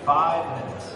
5 minutes.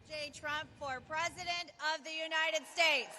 J. Trump for President of the United States.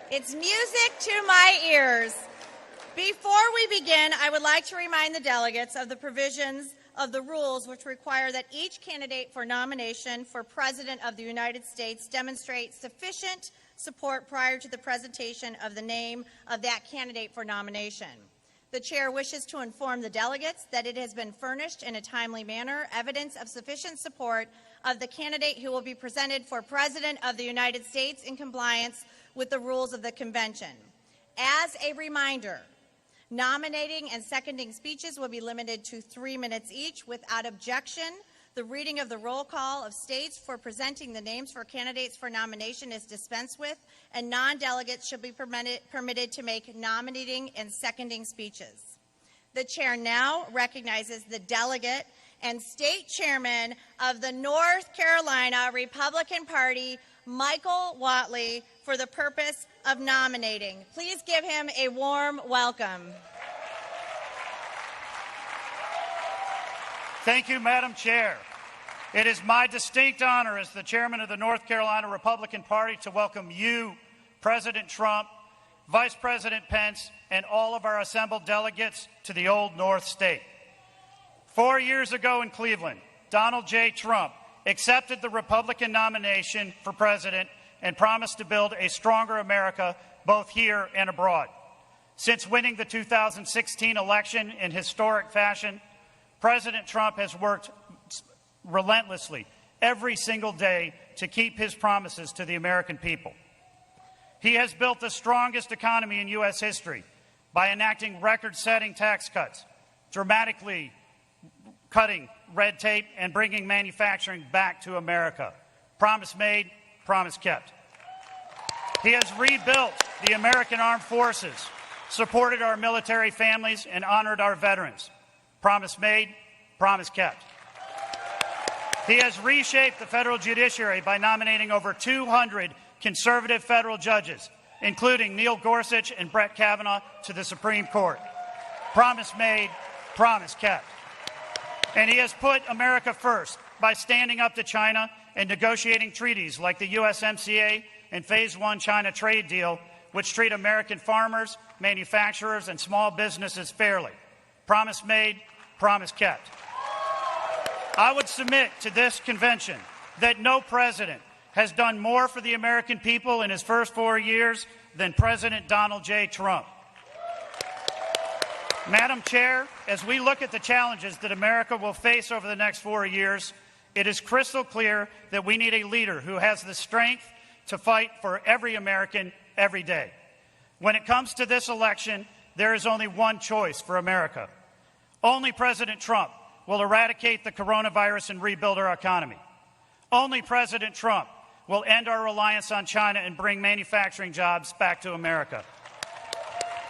It's music to my ears. Before we begin, I would like to remind the delegates of the provisions of the rules which require that each candidate for nomination for President of the United States demonstrate sufficient support prior to the presentation of the name of that candidate for nomination. The Chair wishes to inform the delegates that it has been furnished in a timely manner evidence of sufficient support of the candidate who will be presented for President of the United States in compliance with the rules of the convention. As a reminder, nominating and seconding speeches will be limited to 3 minutes each without objection. The reading of the roll call of states for presenting the names for candidates for nomination is dispensed with, and non-delegates should be permitted to make nominating and seconding speeches. The Chair now recognizes the delegate and state chairman of the North Carolina Republican Party, Michael Whatley, for the purpose of nominating. Please give him a warm welcome. Thank you, Madam Chair. It is my distinct honor as the chairman of the North Carolina Republican Party to welcome you, President Trump, Vice President Pence, and all of our assembled delegates to the Old North State. 4 years ago in Cleveland, Donald J. Trump accepted the Republican nomination for president and promised to build a stronger America both here and abroad. Since winning the 2016 election in historic fashion, President Trump has worked relentlessly every single day to keep his promises to the American people. He has built the strongest economy in U.S. history by enacting record-setting tax cuts, dramatically cutting red tape, and bringing manufacturing back to America. Promise made, promise kept. He has rebuilt the American Armed Forces, supported our military families, and honored our veterans. Promise made, promise kept. He has reshaped the federal judiciary by nominating over 200 conservative federal judges, including Neil Gorsuch and Brett Kavanaugh, to the Supreme Court. Promise made, promise kept. And he has put America first by standing up to China and negotiating treaties like the USMCA and Phase 1 China trade deal, which treat American farmers, manufacturers, and small businesses fairly. Promise made, promise kept. I would submit to this convention that no president has done more for the American people in his first 4 years than President Donald J. Trump. Madam Chair, as we look at the challenges that America will face over the next 4 years, it is crystal clear that we need a leader who has the strength to fight for every American every day. When it comes to this election, there is only one choice for America. Only President Trump will eradicate the coronavirus and rebuild our economy. Only President Trump will end our reliance on China and bring manufacturing jobs back to America.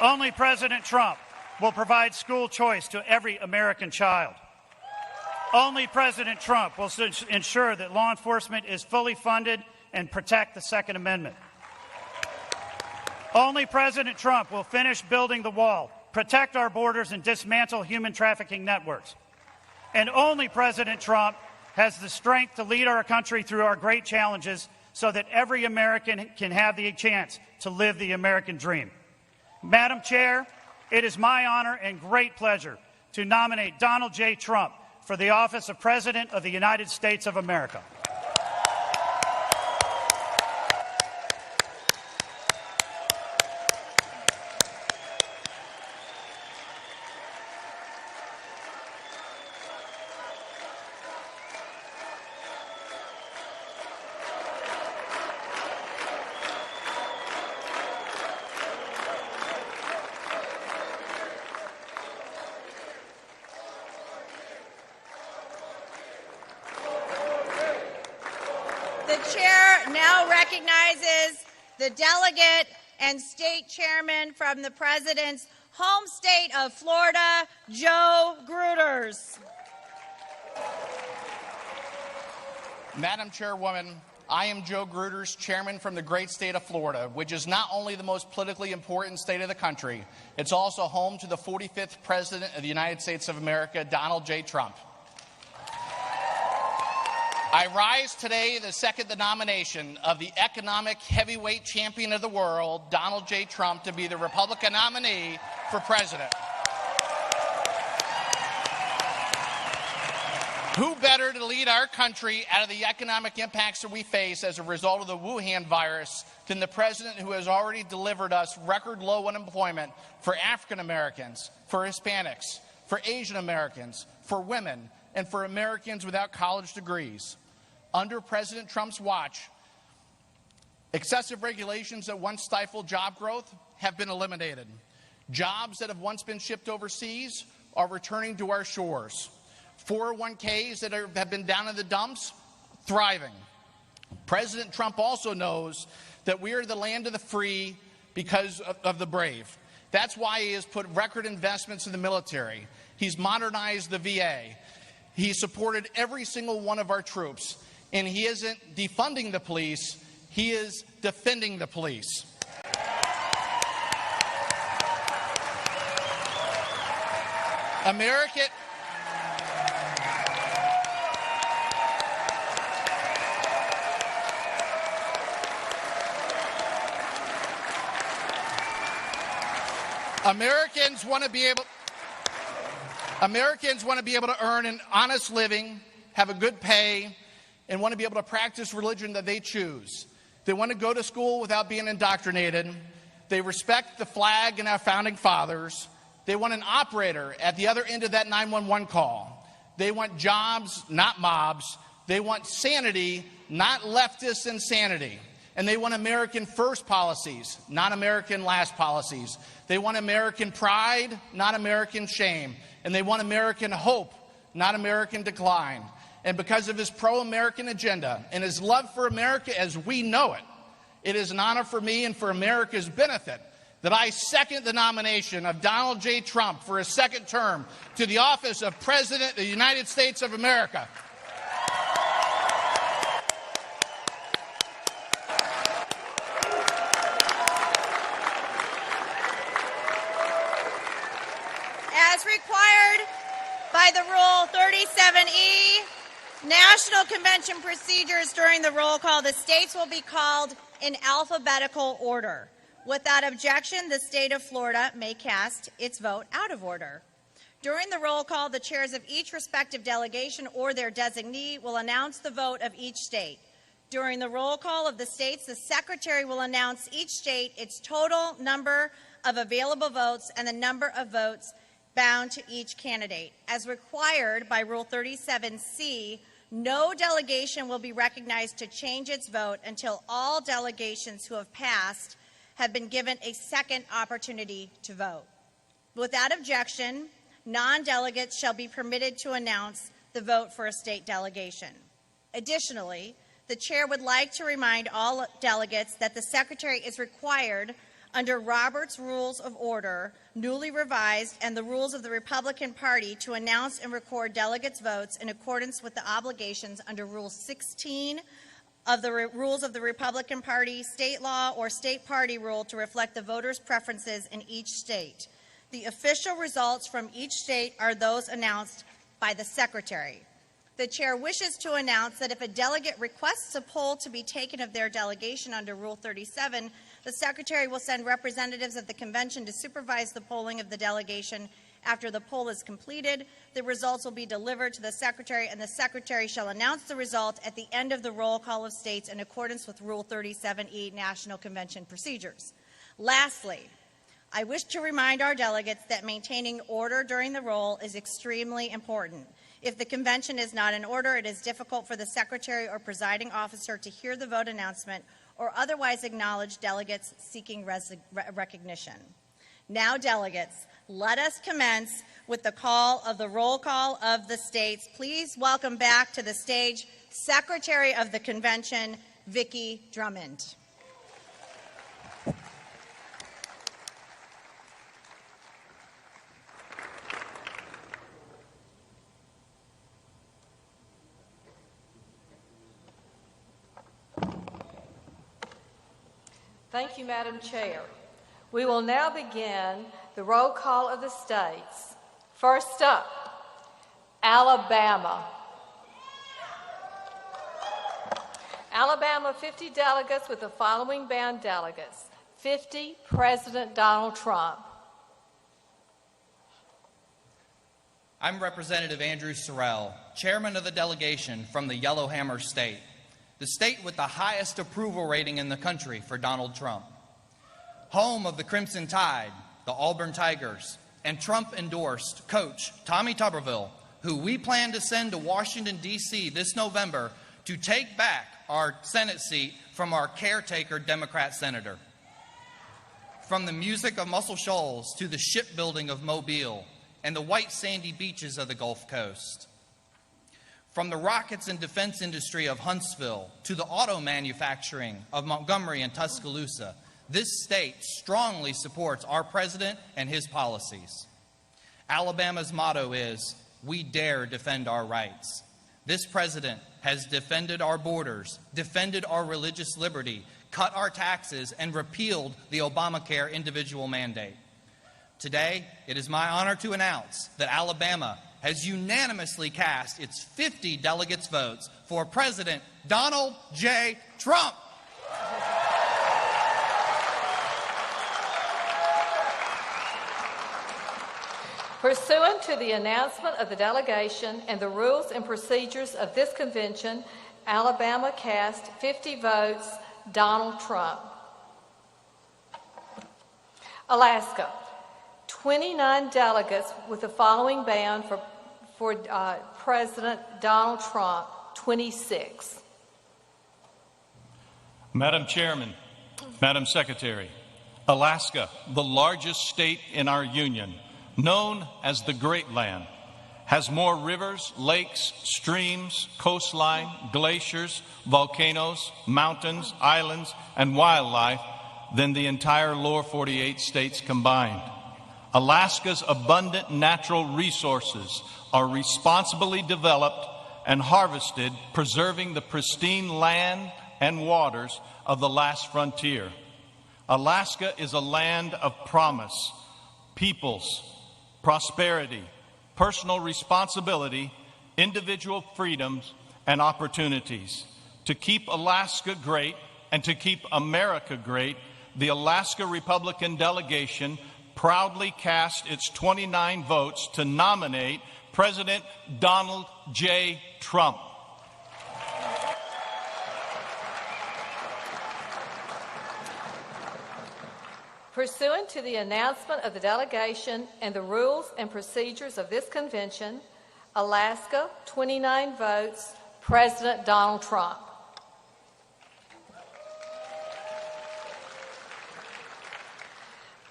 Only President Trump will provide school choice to every American child. Only President Trump will ensure that law enforcement is fully funded and protect the Second Amendment. Only President Trump will finish building the wall, protect our borders, and dismantle human trafficking networks. And only President Trump has the strength to lead our country through our great challenges so that every American can have the chance to live the American dream. Madam Chair, it is my honor and great pleasure to nominate Donald J. Trump for the office of President of the United States of America. The chair now recognizes the delegate and state chairman from the president's home state of Florida, Joe Gruters. Madam Chairwoman, I am Joe Gruters, chairman from the great state of Florida, which is not only the most politically important state of the country, it's also home to the 45th President of the United States of America, Donald J. Trump. I rise today to second the nomination of the economic heavyweight champion of the world, Donald J. Trump, to be the Republican nominee for president. Who better to lead our country out of the economic impacts that we face as a result of the Wuhan virus than the president who has already delivered us record low unemployment for African Americans, for Hispanics, for Asian Americans, for women, and for Americans without college degrees. Under President Trump's watch, excessive regulations that once stifled job growth have been eliminated. Jobs that have once been shipped overseas are returning to our shores. 401ks that have been down in the dumps, thriving. President Trump also knows that we are the land of the free because of the brave. That's why he has put record investments in the military. He's modernized the VA. He supported every single one of our troops. And he isn't defunding the police, he is defending the police. Americans want to be able to earn an honest living, have a good pay, and want to be able to practice religion that they choose. They want to go to school without being indoctrinated. They respect the flag and our founding fathers. They want an operator at the other end of that 911 call. They want jobs, not mobs. They want sanity, not leftist insanity. And they want American first policies, not American last policies. They want American pride, not American shame. And they want American hope, not American decline. And because of his pro-American agenda and his love for America as we know it, it is an honor for me and for America's benefit that I second the nomination of Donald J. Trump for a second term to the office of President of the United States of America. As required by the Rule 37E, National Convention procedures during the roll call, the states will be called in alphabetical order. Without objection, the state of Florida may cast its vote out of order. During the roll call, the chairs of each respective delegation or their designee will announce the vote of each state. During the roll call of the states, the secretary will announce each state, its total number of available votes, and the number of votes bound to each candidate. As required by Rule 37C, no delegation will be recognized to change its vote until all delegations who have passed have been given a second opportunity to vote. Without objection, non-delegates shall be permitted to announce the vote for a state delegation. Additionally, the chair would like to remind all delegates that the secretary is required under Robert's Rules of Order, newly revised, and the rules of the Republican Party to announce and record delegates' votes in accordance with the obligations under Rule 16 of the rules of the Republican Party, state law, or state party rule to reflect the voters' preferences in each state. The official results from each state are those announced by the secretary. The chair wishes to announce that if a delegate requests a poll to be taken of their delegation under Rule 37, the secretary will send representatives of the convention to supervise the polling of the delegation. After the poll is completed, the results will be delivered to the secretary, and the secretary shall announce the result at the end of the roll call of states in accordance with Rule 37E National Convention procedures. Lastly, I wish to remind our delegates that maintaining order during the roll is extremely important. If the convention is not in order, it is difficult for the secretary or presiding officer to hear the vote announcement or otherwise acknowledge delegates seeking recognition. Now, delegates, let us commence with the call of the roll call of the states. Please welcome back to the stage Secretary of the Convention, Vicki Drummond. Thank you, Madam Chair. We will now begin the roll call of the states. First up, Alabama. Alabama, 50 delegates with the following bound delegates. 50, President Donald Trump. I'm Representative Andrew Sorrell, Chairman of the delegation from the Yellowhammer State, the state with the highest approval rating in the country for Donald Trump. Home of the Crimson Tide, the Auburn Tigers, and Trump-endorsed coach Tommy Tuberville, who we plan to send to Washington, D.C. this November to take back our Senate seat from our caretaker Democrat senator. From the music of Muscle Shoals to the shipbuilding of Mobile and the white sandy beaches of the Gulf Coast. From the rockets and defense industry of Huntsville to the auto manufacturing of Montgomery and Tuscaloosa, this state strongly supports our president and his policies. Alabama's motto is, "We dare defend our rights." This president has defended our borders, defended our religious liberty, cut our taxes, and repealed the Obamacare individual mandate. Today, it is my honor to announce that Alabama has unanimously cast its 50 delegates' votes for President Donald J. Trump. Pursuant to the announcement of the delegation and the rules and procedures of this convention, Alabama cast 50 votes, Donald Trump. Alaska, 29 delegates with the following bound for President Donald Trump, 26. Madam Chairman, Madam Secretary, Alaska, the largest state in our union, known as the Great Land, has more rivers, lakes, streams, coastline, glaciers, volcanoes, mountains, islands, and wildlife than the entire lower 48 states combined. Alaska's abundant natural resources are responsibly developed and harvested, preserving the pristine land and waters of the last frontier. Alaska is a land of promise, peoples, prosperity, personal responsibility, individual freedoms, and opportunities. To keep Alaska great and to keep America great, the Alaska Republican delegation proudly cast its 29 votes to nominate President Donald J. Trump. Pursuant to the announcement of the delegation and the rules and procedures of this convention, Alaska, 29 votes, President Donald Trump.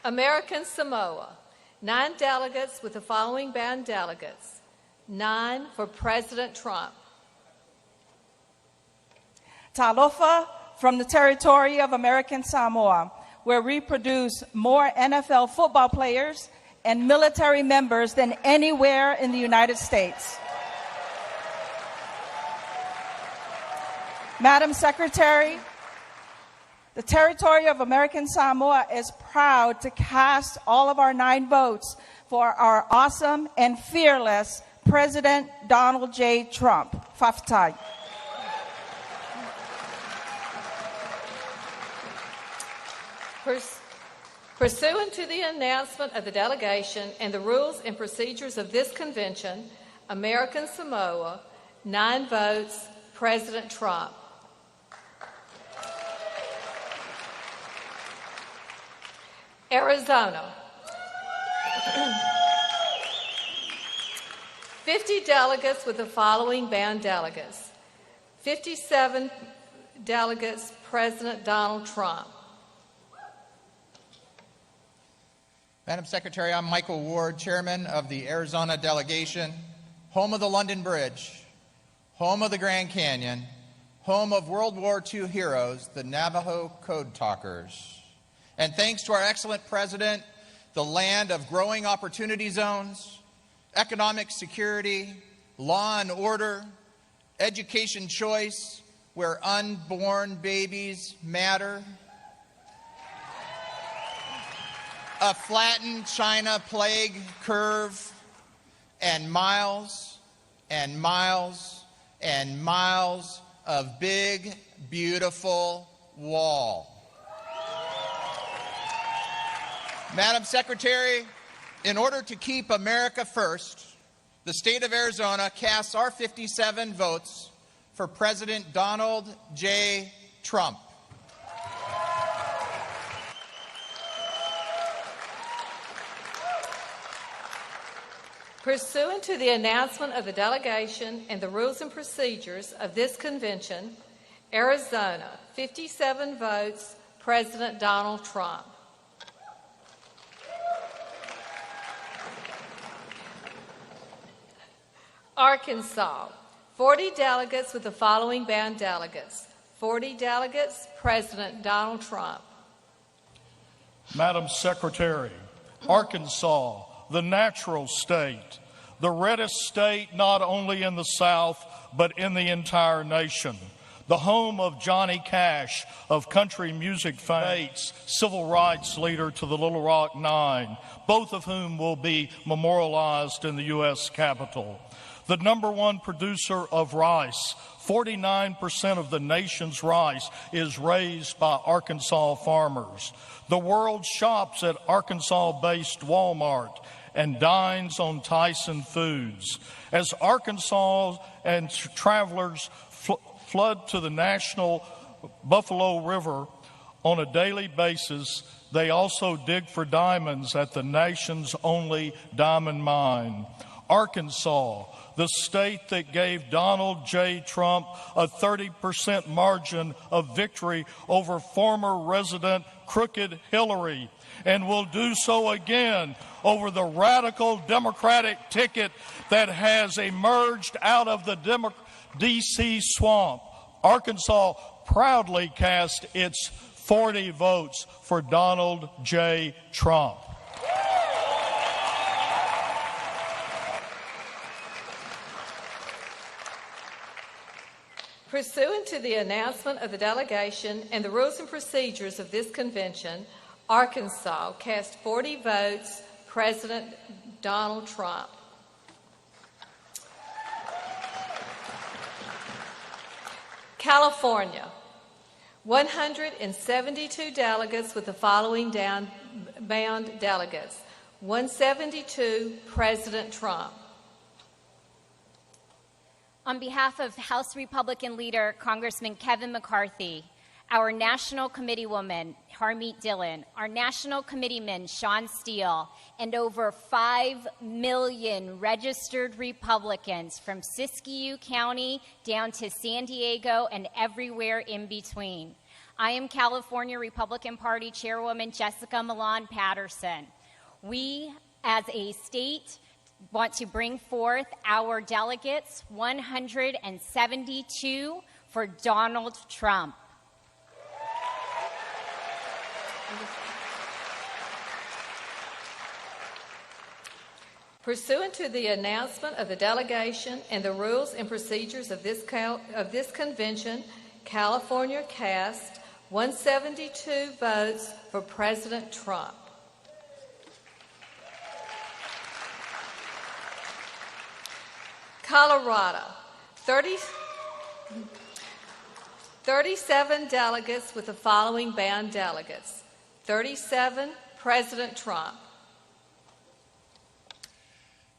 American Samoa, 9 delegates with the following bound delegates. 9 for President Trump. Talofa from the territory of American Samoa, where we produce more NFL football players and military members than anywhere in the United States. Madam Secretary, the territory of American Samoa is proud to cast all of our 9 votes for our awesome and fearless President Donald J. Trump. Fafatai. Pursuant to the announcement of the delegation and the rules and procedures of this convention, American Samoa, 9 votes, President Trump. Arizona, 50 delegates with the following bound delegates. 57 delegates, President Donald Trump. Madam Secretary, I'm Michael Ward, Chairman of the Arizona Delegation, home of the London Bridge, home of the Grand Canyon, home of World War II heroes, the Navajo Code Talkers. And thanks to our excellent president, the land of growing opportunity zones, economic security, law and order, education choice, where unborn babies matter, a flattened China plague curve, and miles and miles and miles of big, beautiful wall. Madam Secretary, in order to keep America first, the state of Arizona casts our 57 votes for President Donald J. Trump. Pursuant to the announcement of the delegation and the rules and procedures of this convention, Arizona, 57 votes, President Donald Trump. Arkansas, 40 delegates with the following bound delegates. 40 delegates, President Donald Trump. Madam Secretary, Arkansas, the natural state, the reddest state not only in the South, but in the entire nation. The home of Johnny Cash, of country music fame, civil rights leader to the Little Rock Nine, both of whom will be memorialized in the U.S. Capitol. The #1 producer of rice, 49% of the nation's rice is raised by Arkansas farmers. The world shops at Arkansas-based Walmart and dines on Tyson Foods. As Arkansas and travelers flood to the national Buffalo River on a daily basis, they also dig for diamonds at the nation's only diamond mine. Arkansas, the state that gave Donald J. Trump a 30% margin of victory over former resident Crooked Hillary, and will do so again over the radical Democratic ticket that has emerged out of the D.C. swamp. Arkansas proudly cast its 40 votes for Donald J. Trump. Pursuant to the announcement of the delegation and the rules and procedures of this convention, Arkansas cast 40 votes, President Donald Trump. California, 172 delegates with the following bound delegates. 172, President Trump. On behalf of House Republican leader Congressman Kevin McCarthy, our National Committeewoman, Harmeet Dillon, our National Committeeman, Sean Steele, and over 5 million registered Republicans from Siskiyou County down to San Diego and everywhere in between. I am California Republican Party Chairwoman Jessica Milan Patterson. We, as a state, want to bring forth our delegates, 172, for Donald Trump. Pursuant to the announcement of the delegation and the rules and procedures of this convention, California cast 172 votes for President Trump. Colorado, 37 delegates with the following bound delegates. 37, President Trump.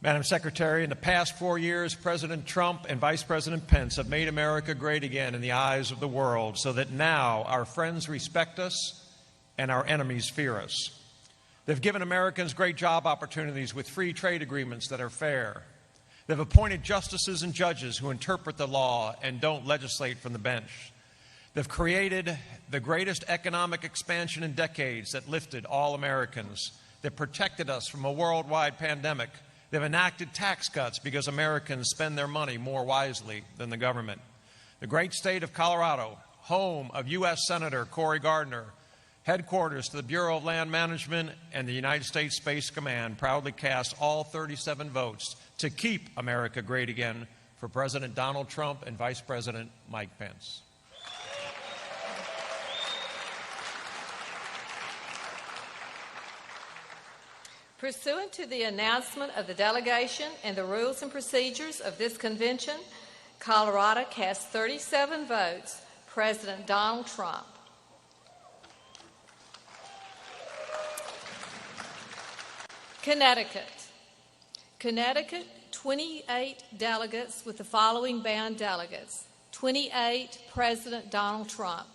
Madam Secretary, in the past 4 years, President Trump and Vice President Pence have made America great again in the eyes of the world, so that now our friends respect us and our enemies fear us. They've given Americans great job opportunities with free trade agreements that are fair. They've appointed justices and judges who interpret the law and don't legislate from the bench. They've created the greatest economic expansion in decades that lifted all Americans, that protected us from a worldwide pandemic, They've enacted tax cuts because Americans spend their money more wisely than the government. The great state of Colorado, home of U.S. Senator Cory Gardner, headquarters to the Bureau of Land Management and the United States Space Command, proudly cast all 37 votes to keep America great again for President Donald Trump and Vice President Mike Pence. Pursuant to the announcement of the delegation and the rules and procedures of this convention, Colorado cast 37 votes, President Donald Trump. Connecticut. Connecticut, 28 delegates with the following bound delegates. 28, President Donald Trump.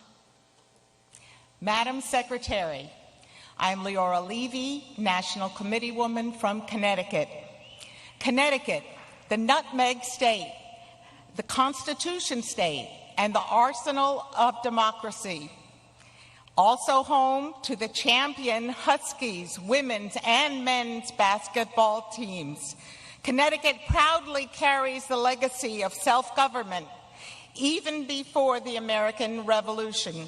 Madam Secretary, I am Leora Levy, National Committee Woman from Connecticut. Connecticut, the nutmeg state, the Constitution state, and the arsenal of democracy. Also home to the champion Huskies women's and men's basketball teams. Connecticut proudly carries the legacy of self-government even before the American Revolution.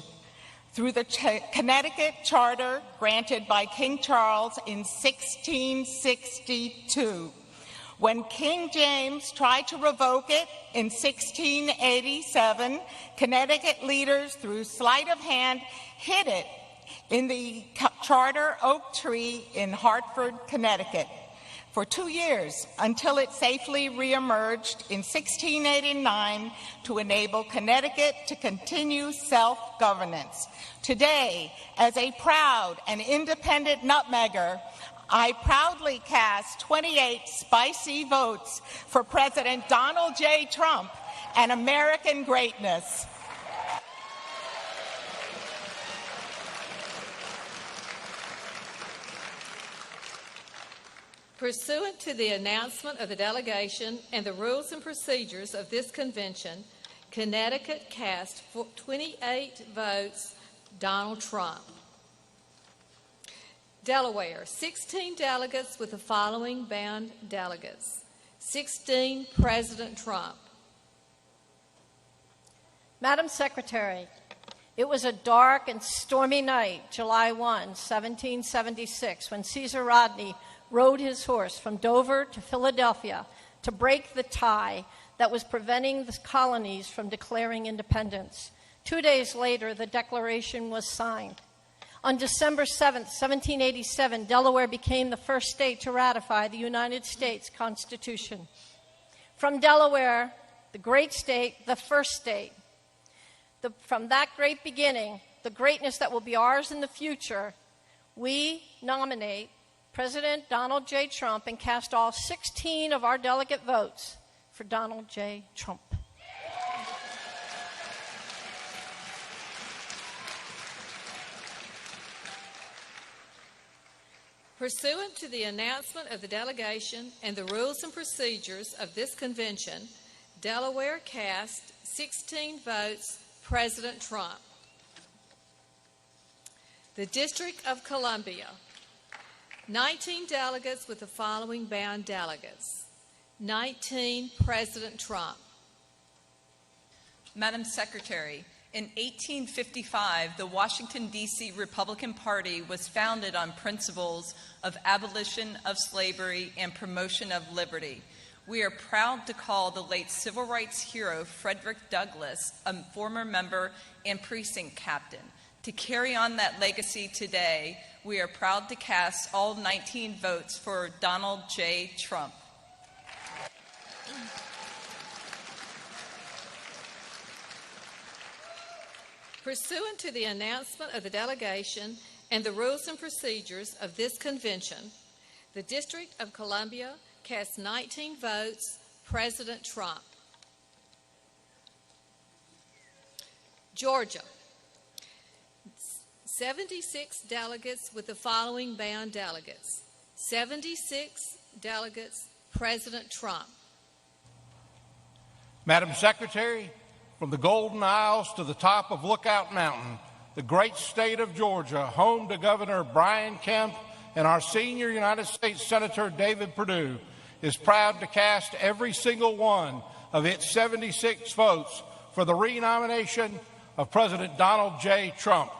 Through the Connecticut Charter granted by King Charles in 1662. When King James tried to revoke it in 1687, Connecticut leaders, through sleight of hand, hid it in the charter oak tree in Hartford, Connecticut, for 2 years until it safely reemerged in 1689 to enable Connecticut to continue self-governance. Today, as a proud and independent nutmegger, I proudly cast 28 spicy votes for President Donald J. Trump and American greatness. Pursuant to the announcement of the delegation and the rules and procedures of this convention, Connecticut cast 28 votes, Donald Trump. Delaware, 16 delegates with the following bound delegates. 16, President Trump. Madam Secretary, it was a dark and stormy night, July 1, 1776, when Caesar Rodney rode his horse from Dover to Philadelphia to break the tie that was preventing the colonies from declaring independence. 2 days later, the Declaration was signed. On December 7, 1787, Delaware became the first state to ratify the United States Constitution. From Delaware, the great state, the first state, from that great beginning, the greatness that will be ours in the future, we nominate President Donald J. Trump and cast all 16 of our delegate votes for Donald J. Trump. Pursuant to the announcement of the delegation and the rules and procedures of this convention, Delaware cast 16 votes, President Trump. The District of Columbia, 19 delegates with the following bound delegates. 19, President Trump. Madam Secretary, in 1855, the Washington, D.C. Republican Party was founded on principles of abolition of slavery and promotion of liberty. We are proud to call the late civil rights hero Frederick Douglass a former member and precinct captain. To carry on that legacy today, we are proud to cast all 19 votes for Donald J. Trump. Pursuant to the announcement of the delegation and the rules and procedures of this convention, the District of Columbia cast 19 votes, President Trump. Georgia, 76 delegates with the following bound delegates. 76 delegates, President Trump. Madam Secretary, from the Golden Isles to the top of Lookout Mountain, the great state of Georgia, home to Governor Brian Kemp and our senior United States Senator David Perdue, is proud to cast every single one of its 76 votes for the renomination of President Donald J. Trump.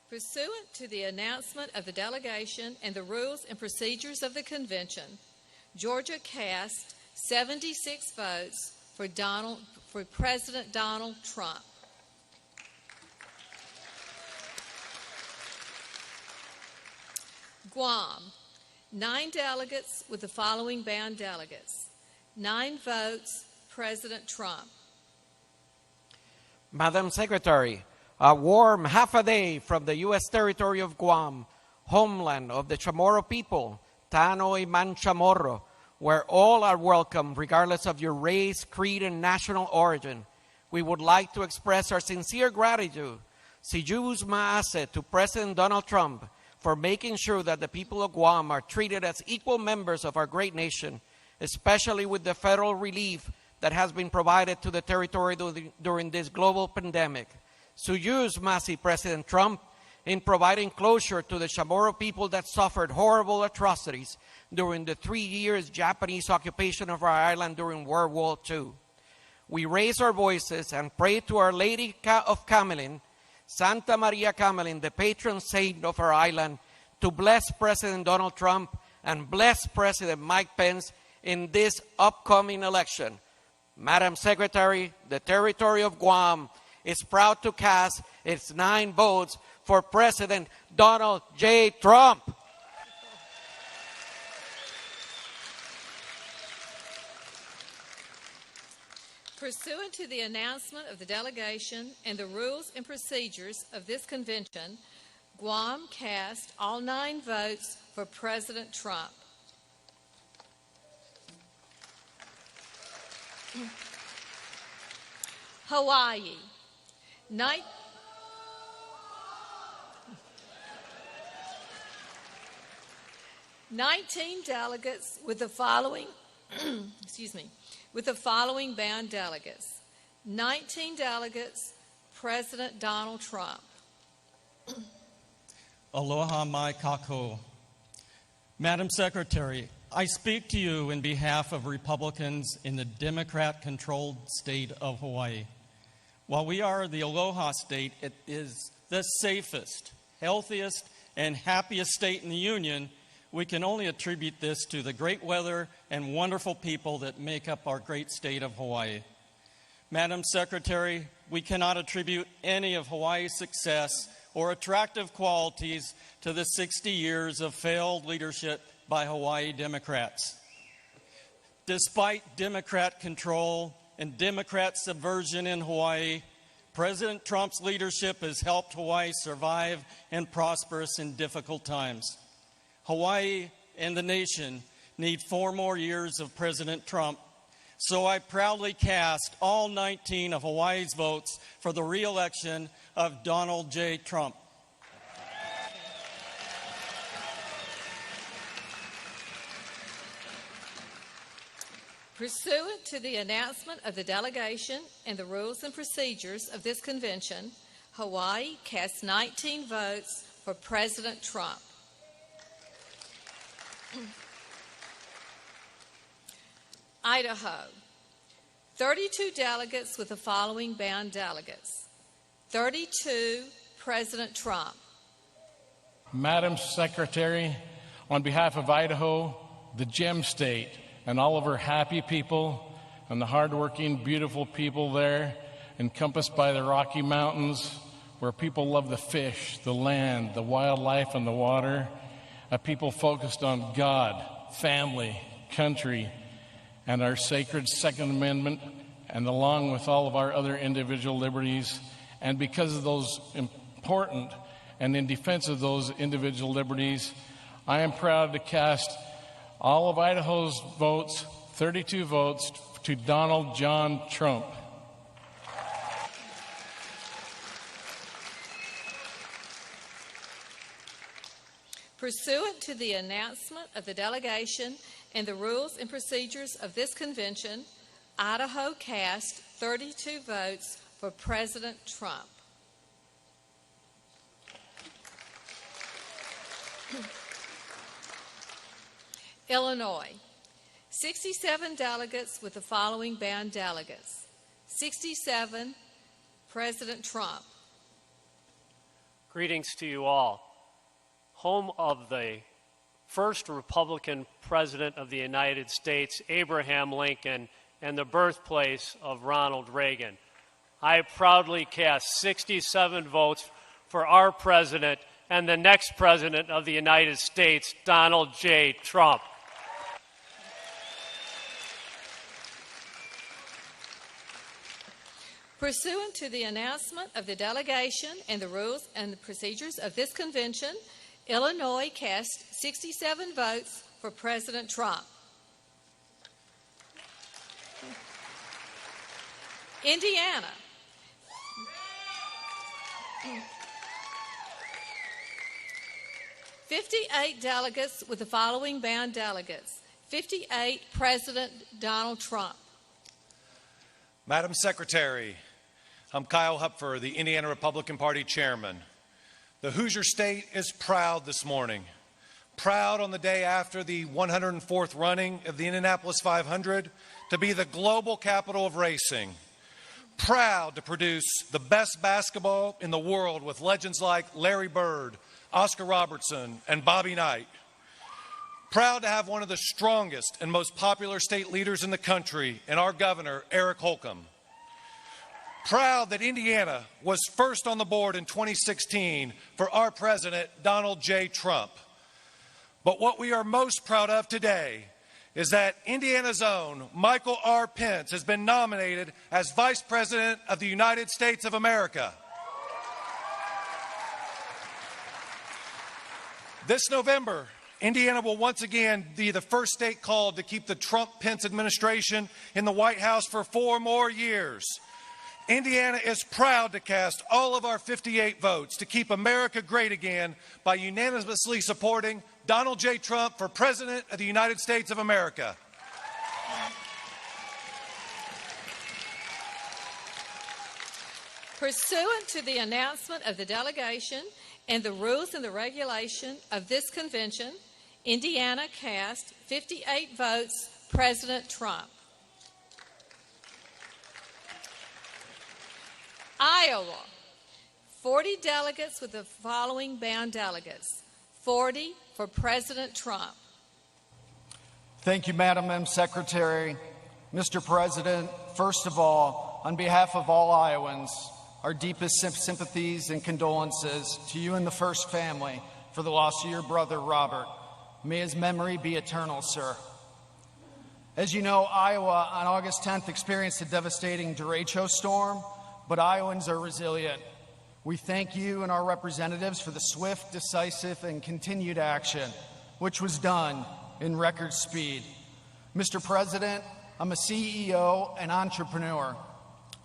Pursuant to the announcement of the delegation and the rules and procedures of the convention, Georgia cast 76 votes for President Donald Trump. Guam, 9 delegates with the following bound delegates. 9 votes, President Trump. Madam Secretary, a warm half a day from the U.S. territory of Guam, homeland of the Chamorro people, Tanoy Manchamorro, where all are welcome regardless of your race, creed, and national origin. We would like to express our sincere gratitude, Sijus Maase, to President Donald Trump for making sure that the people of Guam are treated as equal members of our great nation, especially with the federal relief that has been provided to the territory during this global pandemic. Sujus Masi, President Trump, in providing closure to the Chamorro people that suffered horrible atrocities during the 3 years Japanese occupation of our island during World War II. We raise our voices and pray to Our Lady of Camelin, Santa Maria Camelin, the patron saint of our island, to bless President Donald Trump and bless President Mike Pence in this upcoming election. Madam Secretary, the territory of Guam is proud to cast its 9 votes for President Donald J. Trump. Pursuant to the announcement of the delegation and the rules and procedures of this convention, Guam cast all 9 votes for President Trump. Hawaii, 19 delegates with the following, with the following bound delegates. 19 delegates, President Donald Trump. Aloha mai kako. Madam Secretary, I speak to you in behalf of Republicans in the Democrat-controlled state of Hawaii. While we are the Aloha state, it is the safest, healthiest, and happiest state in the Union. We can only attribute this to the great weather and wonderful people that make up our great state of Hawaii. Madam Secretary, we cannot attribute any of Hawaii's success or attractive qualities to the 60 years of failed leadership by Hawaii Democrats. Despite Democrat control and Democrat subversion in Hawaii, President Trump's leadership has helped Hawaii survive and prosper in difficult times. Hawaii and the nation need 4 more years of President Trump, so I proudly cast all 19 of Hawaii's votes for the re-election of Donald J. Trump. Pursuant to the announcement of the delegation and the rules and procedures of this convention, Hawaii cast 19 votes for President Trump. Idaho, 32 delegates with the following bound delegates. 32, President Trump. Madam Secretary, on behalf of Idaho, the Gem State, and all of her happy people and the hardworking, beautiful people there, encompassed by the Rocky Mountains, where people love the fish, the land, the wildlife, and the water, a people focused on God, family, country, and our sacred Second Amendment, and along with all of our other individual liberties. And because of those important and in defense of those individual liberties, I am proud to cast all of Idaho's votes, 32 votes, to Donald John Trump. Pursuant to the announcement of the delegation and the rules and procedures of this convention, Idaho cast 32 votes for President Trump. Illinois, 67 delegates with the following bound delegates. 67, President Trump. Greetings to you all. Home of the first Republican President of the United States, Abraham Lincoln, and the birthplace of Ronald Reagan. I proudly cast 67 votes for our President and the next President of the United States, Donald J. Trump. Pursuant to the announcement of the delegation and the rules and the procedures of this convention, Illinois cast 67 votes for President Trump. Indiana. "58 delegates with the following bound delegates. 58, President Donald Trump. Madam Secretary, I'm Kyle Hupfer, the Indiana Republican Party Chairman. The Hoosier State is proud this morning. Proud on the day after the 104th running of the Indianapolis 500 to be the global capital of racing. Proud to produce the best basketball in the world with legends like Larry Bird, Oscar Robertson, and Bobby Knight. Proud to have one of the strongest and most popular state leaders in the country in our governor, Eric Holcomb. Proud that Indiana was first on the board in 2016 for our president, Donald J. Trump. But what we are most proud of today is that Indiana's own Michael R. Pence has been nominated as Vice President of the United States of America. This November, Indiana will once again be the first state called to keep the Trump-Pence administration in the White House for 4 more years. Indiana is proud to cast all of our 58 votes to keep America great again by unanimously supporting Donald J. Trump for President of the United States of America. Pursuant to the announcement of the delegation and the rules and the regulation of this convention, Indiana cast 58 votes, President Trump. Iowa, 40 delegates with the following bound delegates. 40 for President Trump. Thank you, Madam Secretary. Mr. President, first of all, on behalf of all Iowans, our deepest sympathies and condolences to you and the First family for the loss of your brother, Robert. May his memory be eternal, sir. As you know, Iowa on August 10th experienced a devastating derecho storm, but Iowans are resilient. We thank you and our representatives for the swift, decisive, and continued action, which was done in record speed. Mr. President, I'm a CEO and entrepreneur.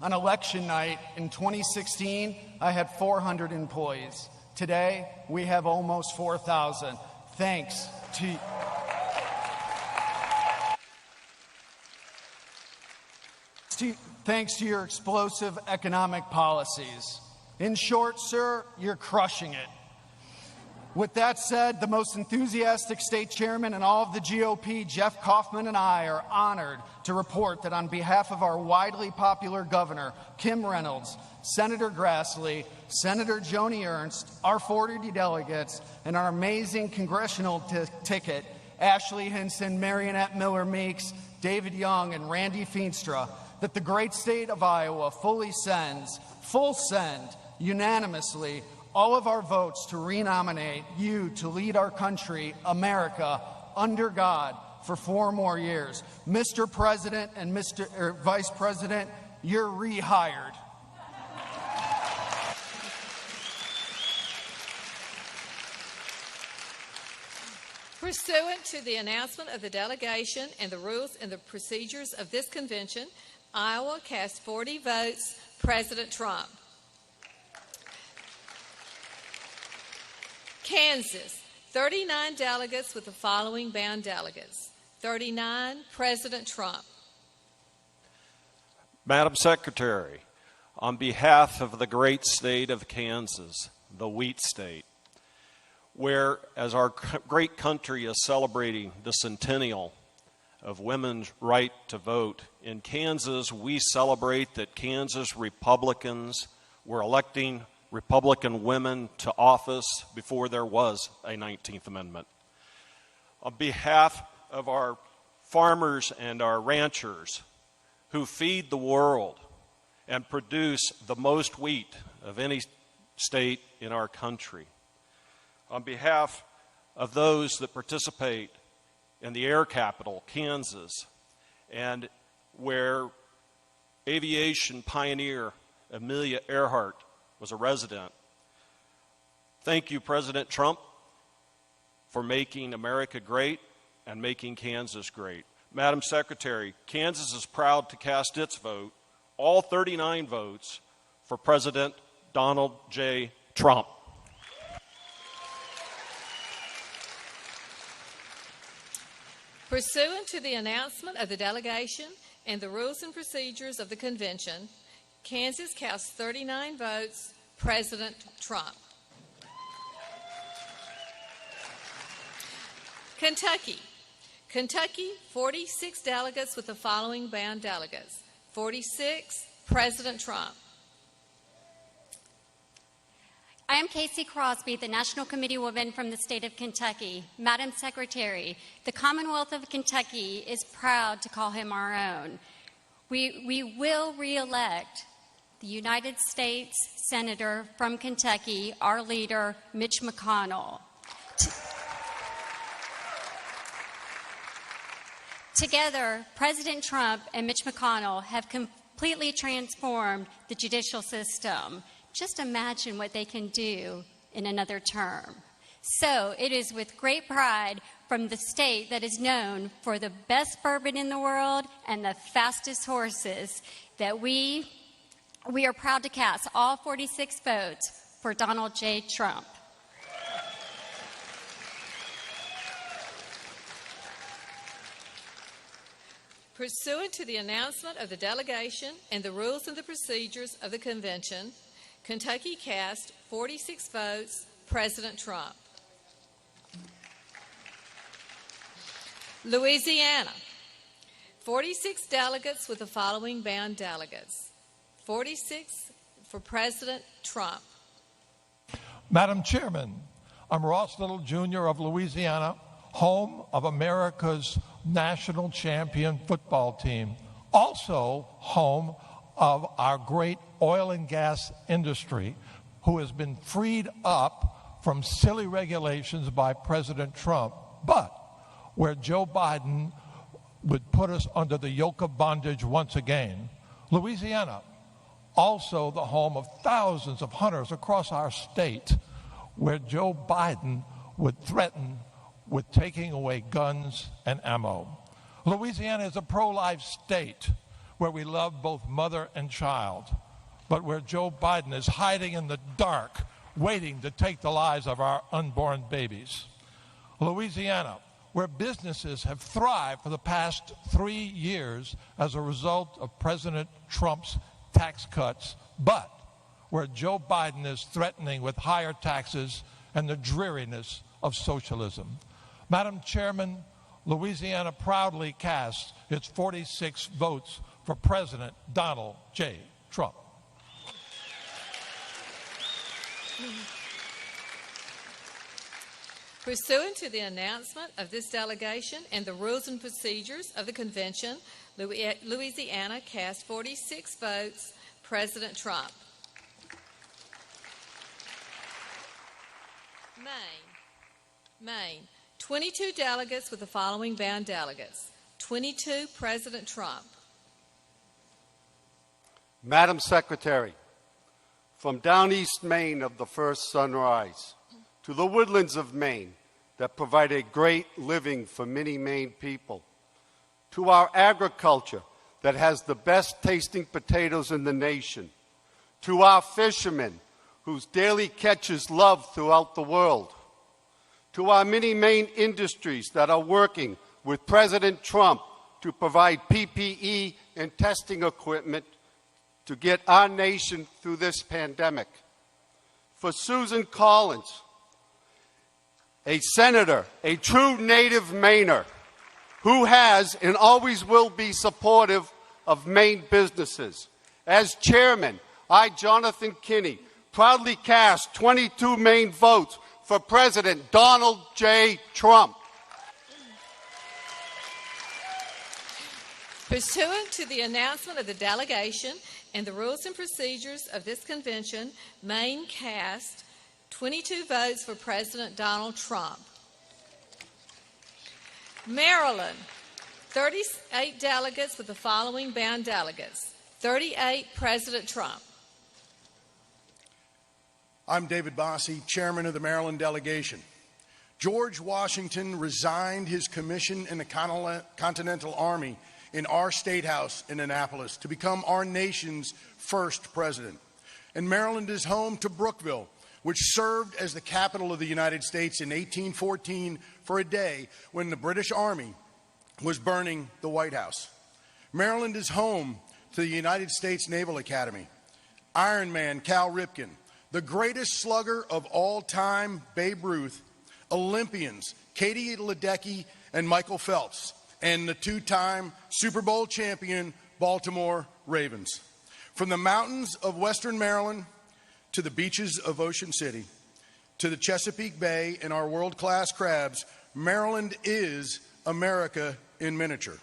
On election night in 2016, I had 400 employees. Today, we have almost 4,000. Thanks to your explosive economic policies. In short, sir, you're crushing it. With that said, the most enthusiastic state chairman in all of the GOP, Jeff Kaufman, and I are honored to report that on behalf of our widely popular governor, Kim Reynolds, Senator Grassley, Senator Joni Ernst, our 40 delegates, and our amazing congressional ticket, Ashley Hinson, Marionette Miller-Meeks, David Young, and Randy Feenstra, that the great state of Iowa fully sends, full send, unanimously, all of our votes to renominate you to lead our country, America, under God for 4 more years. Mr. President and Vice President, you're rehired. Pursuant to the announcement of the delegation and the rules and the procedures of this convention, Iowa cast 40 votes, President Trump. Kansas, 39 delegates with the following bound delegates. 39, President Trump. Madam Secretary, on behalf of the great state of Kansas, the wheat state, where, as our great country is celebrating the centennial of women's right to vote, in Kansas, we celebrate that Kansas Republicans were electing Republican women to office before there was a 19th Amendment. On behalf of our farmers and our ranchers who feed the world and produce the most wheat of any state in our country, on behalf of those that participate in the air capital, Kansas, and where aviation pioneer Amelia Earhart was a resident. Thank you, President Trump, for making America great and making Kansas great. Madam Secretary, Kansas is proud to cast its vote, all 39 votes, for President Donald J. Trump. Pursuant to the announcement of the delegation and the rules and procedures of the convention, Kansas cast 39 votes, President Trump. Kentucky, 46 delegates with the following bound delegates. 46, President Trump. I am Casey Crosby, the National Committee Woman from the state of Kentucky. Madam Secretary, the Commonwealth of Kentucky is proud to call him our own. We will re-elect the United States Senator from Kentucky, our leader, Mitch McConnell. Together, President Trump and Mitch McConnell have completely transformed the judicial system. Just imagine what they can do in another term. So it is with great pride from the state that is known for the best bourbon in the world and the fastest horses that we are proud to cast all 46 votes for Donald J. Trump. Pursuant to the announcement of the delegation and the rules and the procedures of the convention, Kentucky cast 46 votes, President Trump. Louisiana, 46 delegates with the following bound delegates. 46 for President Trump. Madam Chairman, I'm Ross Little Jr. of Louisiana, home of America's national champion football team, also home of our great oil and gas industry, who has been freed up from silly regulations by President Trump, but where Joe Biden would put us under the yoke of bondage once again. Louisiana, also the home of thousands of hunters across our state, where Joe Biden would threaten with taking away guns and ammo. Louisiana is a pro-life state where we love both mother and child, but where Joe Biden is hiding in the dark, waiting to take the lives of our unborn babies. Louisiana, where businesses have thrived for the past 3 years as a result of President Trump's tax cuts, but where Joe Biden is threatening with higher taxes and the dreariness of socialism. Madam Chairman, Louisiana proudly casts its 46 votes for President Donald J. Trump. Pursuant to the announcement of this delegation and the rules and procedures of the convention, Louisiana cast 46 votes, President Trump. Maine, 22 delegates with the following bound delegates. 22, President Trump. Madam Secretary, from down east Maine of the first sunrise to the woodlands of Maine that provide a great living for many Maine people, to our agriculture that has the best tasting potatoes in the nation, to our fishermen whose daily catches love throughout the world, to our many Maine industries that are working with President Trump to provide PPE and testing equipment to get our nation through this pandemic. For Susan Collins a senator, a true native Mainer, who has and always will be supportive of Maine businesses. As chairman, I, Jonathan Kinney, proudly cast 22 Maine votes for President Donald J. Trump. Pursuant to the announcement of the delegation and the rules and procedures of this convention, Maine cast 22 votes for President Donald Trump. Maryland, 38 delegates with the following bound delegates. 38, President Trump. I'm David Bossie, chairman of the Maryland delegation. George Washington resigned his commission in the Continental Army in our State House in Annapolis to become our nation's first president. And Maryland is home to Brookville, which served as the capital of the United States in 1814 for a day when the British Army was burning the White House. Maryland is home to the United States Naval Academy, Iron Man Cal Ripken, the greatest slugger of all time, Babe Ruth, Olympians, Katie Ledecky and Michael Phelps, and the two-time Super Bowl champion Baltimore Ravens. From the mountains of Western Maryland to the beaches of Ocean City, to the Chesapeake Bay and our world-class crabs, Maryland is America in miniature.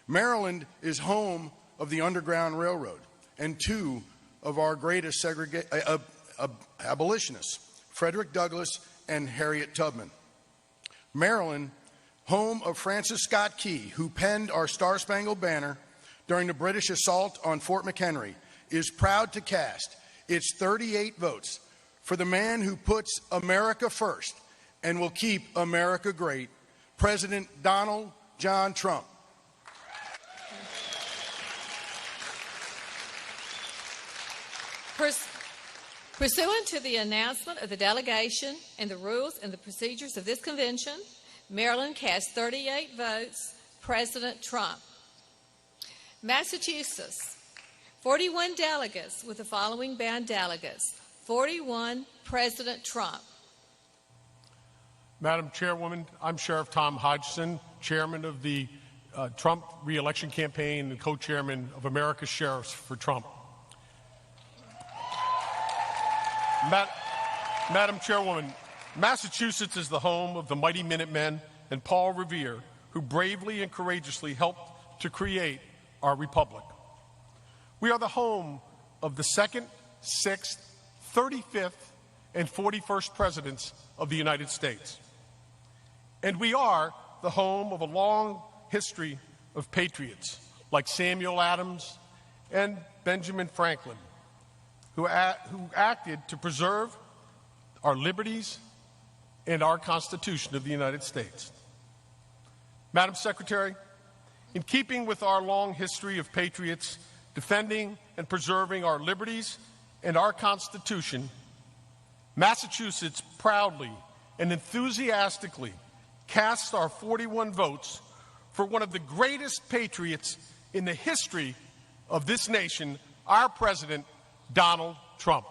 Maryland is home of the Underground Railroad and two of our greatest abolitionists, Frederick Douglass and Harriet Tubman. Maryland, home of Francis Scott Key, who penned our Star-Spangled Banner during the British assault on Fort McHenry, is proud to cast its 38 votes for the man who puts America first and will keep America great, President Donald John Trump. Pursuant to the announcement of the delegation and the rules and the procedures of this convention, Maryland cast 38 votes, President Trump. Massachusetts, 41 delegates with the following bound delegates. 41, President Trump. Madam Chairwoman, I'm Sheriff Tom Hodgson, chairman of the Trump re-election campaign and co-chairman of America's Sheriffs for Trump. Madam Chairwoman, Massachusetts is the home of the mighty Minutemen and Paul Revere, who bravely and courageously helped to create our republic. We are the home of the 2nd, 6th, 35th, and 41st presidents of the United States. And we are the home of a long history of patriots like Samuel Adams and Benjamin Franklin, who acted to preserve our liberties and our Constitution of the United States. Madam Secretary, in keeping with our long history of patriots defending and preserving our liberties and our Constitution, Massachusetts proudly and enthusiastically casts our 41 votes for one of the greatest patriots in the history of this nation, our President, Donald Trump.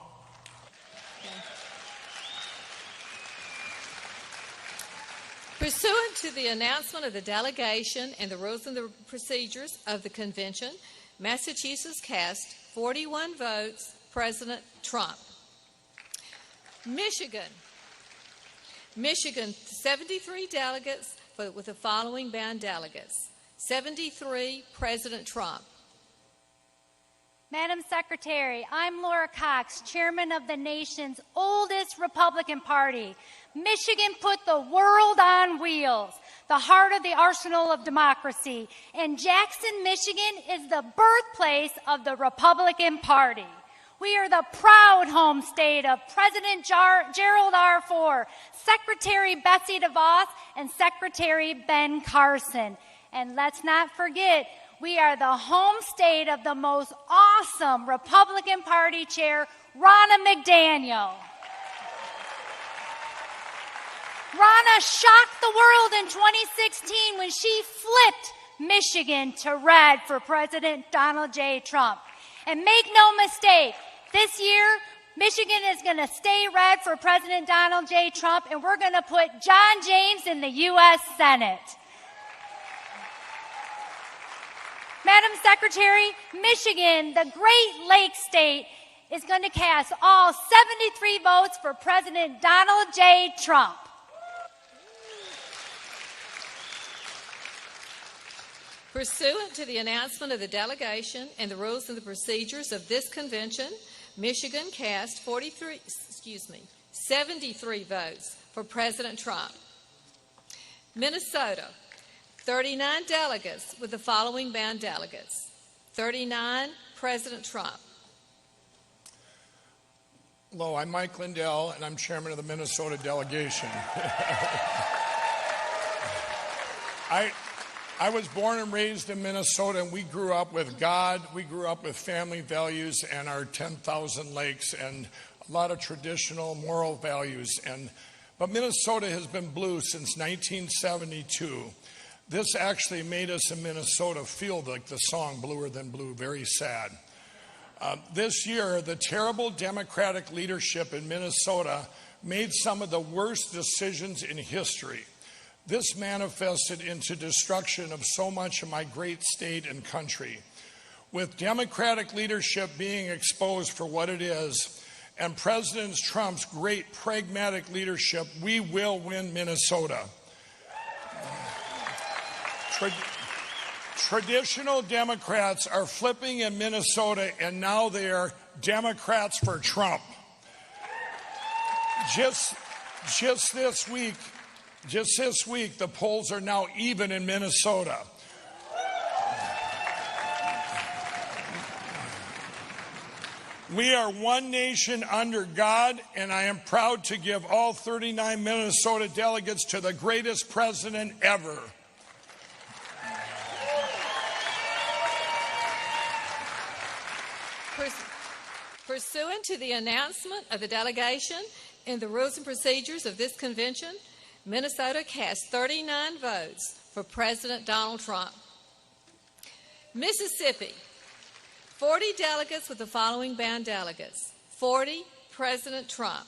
Pursuant to the announcement of the delegation and the rules and the procedures of the convention, Massachusetts cast 41 votes, President Trump. Michigan, 73 delegates with the following bound delegates. 73, President Trump. Madam Secretary, I'm Laura Cox, chairman of the nation's oldest Republican Party. Michigan put the world on wheels, the heart of the arsenal of democracy. And Jackson, Michigan is the birthplace of the Republican Party. We are the proud home state of President Gerald R. Ford, Secretary Betsy DeVos, and Secretary Ben Carson. And let's not forget, we are the home state of the most awesome Republican Party chair, Ronna McDaniel. Ronna shocked the world in 2016 when she flipped Michigan to red for President Donald J. Trump. And make no mistake, this year, Michigan is going to stay red for President Donald J. Trump, and we're going to put John James in the U.S. Senate. Madam Secretary, Michigan, the Great Lakes state, is going to cast all 73 votes for President Donald J. Trump. Pursuant to the announcement of the delegation and the rules and the procedures of this convention, Michigan cast 73 votes for President Trump. Minnesota, 39 delegates with the following bound delegates. 39, President Trump. Hello, I'm Mike Lindell, and I'm chairman of the Minnesota delegation. I was born and raised in Minnesota, and we grew up with God, we grew up with family values and our 10,000 lakes and a lot of traditional moral values. But Minnesota has been blue since 1972. This actually made us in Minnesota feel like the song Bluer Than Blue, very sad. This year, the terrible Democratic leadership in Minnesota made some of the worst decisions in history. This manifested into destruction of so much of my great state and country. With Democratic leadership being exposed for what it is, and President Trump's great pragmatic leadership, we will win Minnesota. Traditional Democrats are flipping in Minnesota, and now they are Democrats for Trump. Just this week, the polls are now even in Minnesota. We are one nation under God, and I am proud to give all 39 Minnesota delegates to the greatest president ever. Pursuant to the announcement of the delegation and the rules and procedures of this convention, Minnesota cast 39 votes for President Donald Trump. Mississippi, 40 delegates with the following bound delegates. 40, President Trump.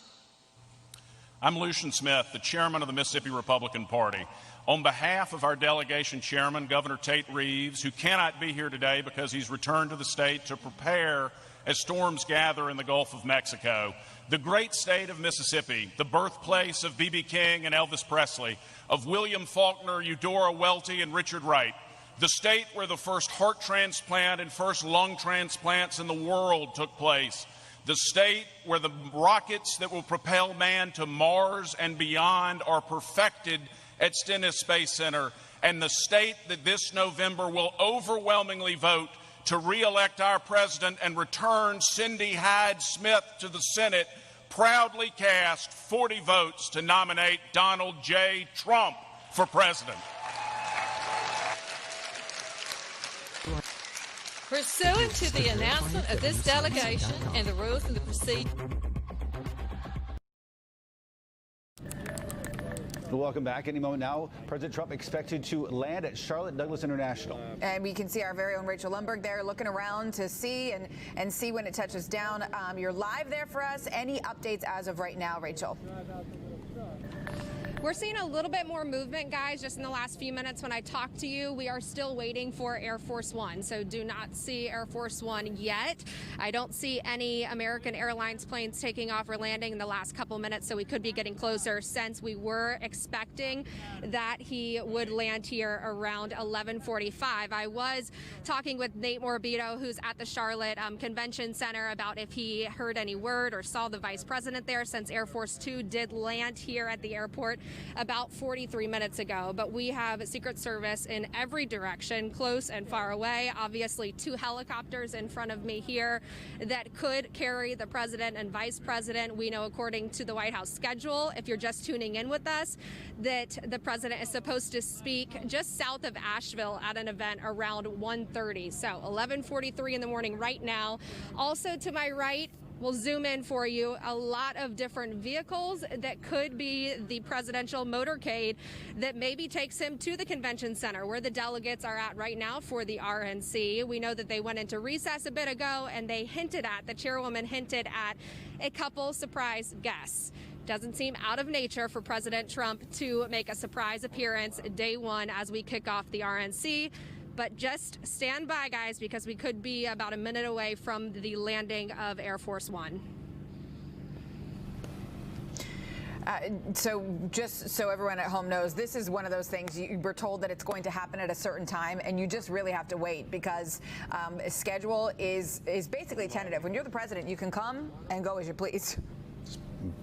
I'm Lucian Smith, the chairman of the Mississippi Republican Party. On behalf of our delegation chairman, Governor Tate Reeves, who cannot be here today because he's returned to the state to prepare as storms gather in the Gulf of Mexico, the great state of Mississippi, the birthplace of B.B. King and Elvis Presley, of William Faulkner, Eudora Welty, and Richard Wright, the state where the first heart transplant and first lung transplants in the world took place, the state where the rockets that will propel man to Mars and beyond are perfected at Stennis Space Center, and the state that this November will overwhelmingly vote to re-elect our president and return Cindy Hyde-Smith to the Senate, proudly cast 40 votes to nominate Donald J. Trump for president. Pursuant to the announcement of this delegation and the rules and the procedure. Welcome back. Any moment now, President Trump expected to land at Charlotte Douglas International. And we can see our very own Rachel Lundberg there looking around to see and see when it touches down. You're live there for us. Any updates as of right now, Rachel? We're seeing a little bit more movement, guys, just in the last few minutes when I talked to you. We are still waiting for Air Force One, so do not see Air Force One yet. I don't see any American Airlines planes taking off or landing in the last couple minutes, so we could be getting closer since we were expecting that he would land here around 11:45. I was talking with Nate Morabito, who's at the Charlotte Convention Center, about if he heard any word or saw the vice president there, since Air Force Two did land here at the airport about 43 minutes ago. But we have Secret Service in every direction, close and far away. Obviously, 2 helicopters in front of me here that could carry the president and vice president. We know, according to the White House schedule, if you're just tuning in with us, that the president is supposed to speak just south of Asheville at an event around 1:30. So 11:43 in the morning right now. Also to my right, We'll zoom in for you. A lot of different vehicles that could be the presidential motorcade that maybe takes him to the convention center where the delegates are at right now for the RNC. We know that they went into recess a bit ago, and the chairwoman hinted at a couple surprise guests. Doesn't seem out of nature for President Trump to make a surprise appearance day one as we kick off the RNC. But just stand by, guys, because we could be about a minute away from the landing of Air Force One. So just so everyone at home knows, this is one of those things you were told that it's going to happen at a certain time, and you just really have to wait because schedule is basically tentative. When you're the president, you can come and go as you please.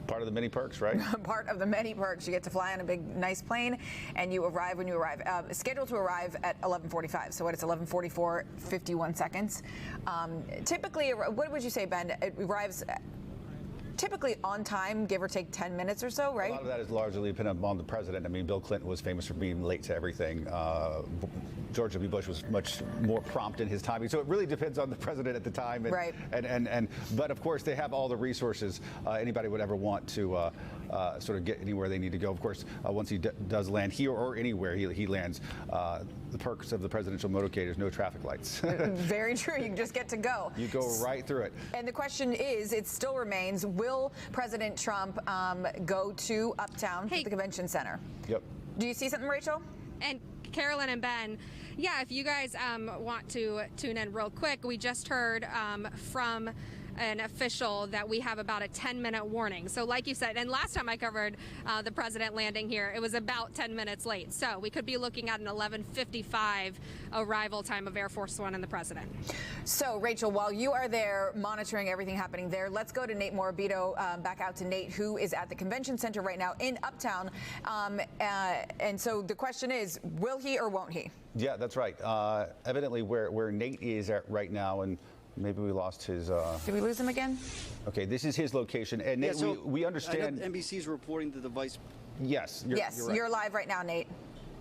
Part of the many perks, right? Part of the many perks. You get to fly on a big, nice plane, and you arrive when you arrive. Scheduled to arrive at 11:45. So what? It's 11:44, 51 seconds. Typically, what would you say, Ben? It arrives typically on time, give or take 10 minutes or so, right? A lot of that is largely dependent on the president. I mean, Bill Clinton was famous for being late to everything. George W. Bush was much more prompt in his timing. So it really depends on the president at the time. And, right. But of course, they have all the resources anybody would ever want to sort of get anywhere they need to go. Of course, once he does land here or anywhere he lands, the perks of the presidential motorcade is no traffic lights. Very true. You just get to go. You go right through it. And the question is, it still remains, will President Trump go to Uptown, to the convention center? Yep. Do you see something, Rachel? And Carolyn and Ben, yeah, if you guys want to tune in real quick, we just heard from an official that we have about a 10-minute warning. So like you said, and last time I covered the president landing here, it was about 10 minutes late. So we could be looking at an 11:55 arrival time of Air Force One and the president. So Rachel, while you are there monitoring everything happening there, let's go to Nate Morabito, back out to Nate, who is at the convention center right now in Uptown. And so the question is, will he or won't he? Yeah, that's right. Evidently where Nate is at right now, and maybe we lost his... Did we lose him again? Okay, this is his location. And Nate, so we understand... NBC's reporting that the vice... Yes, you're right. You're live right now, Nate.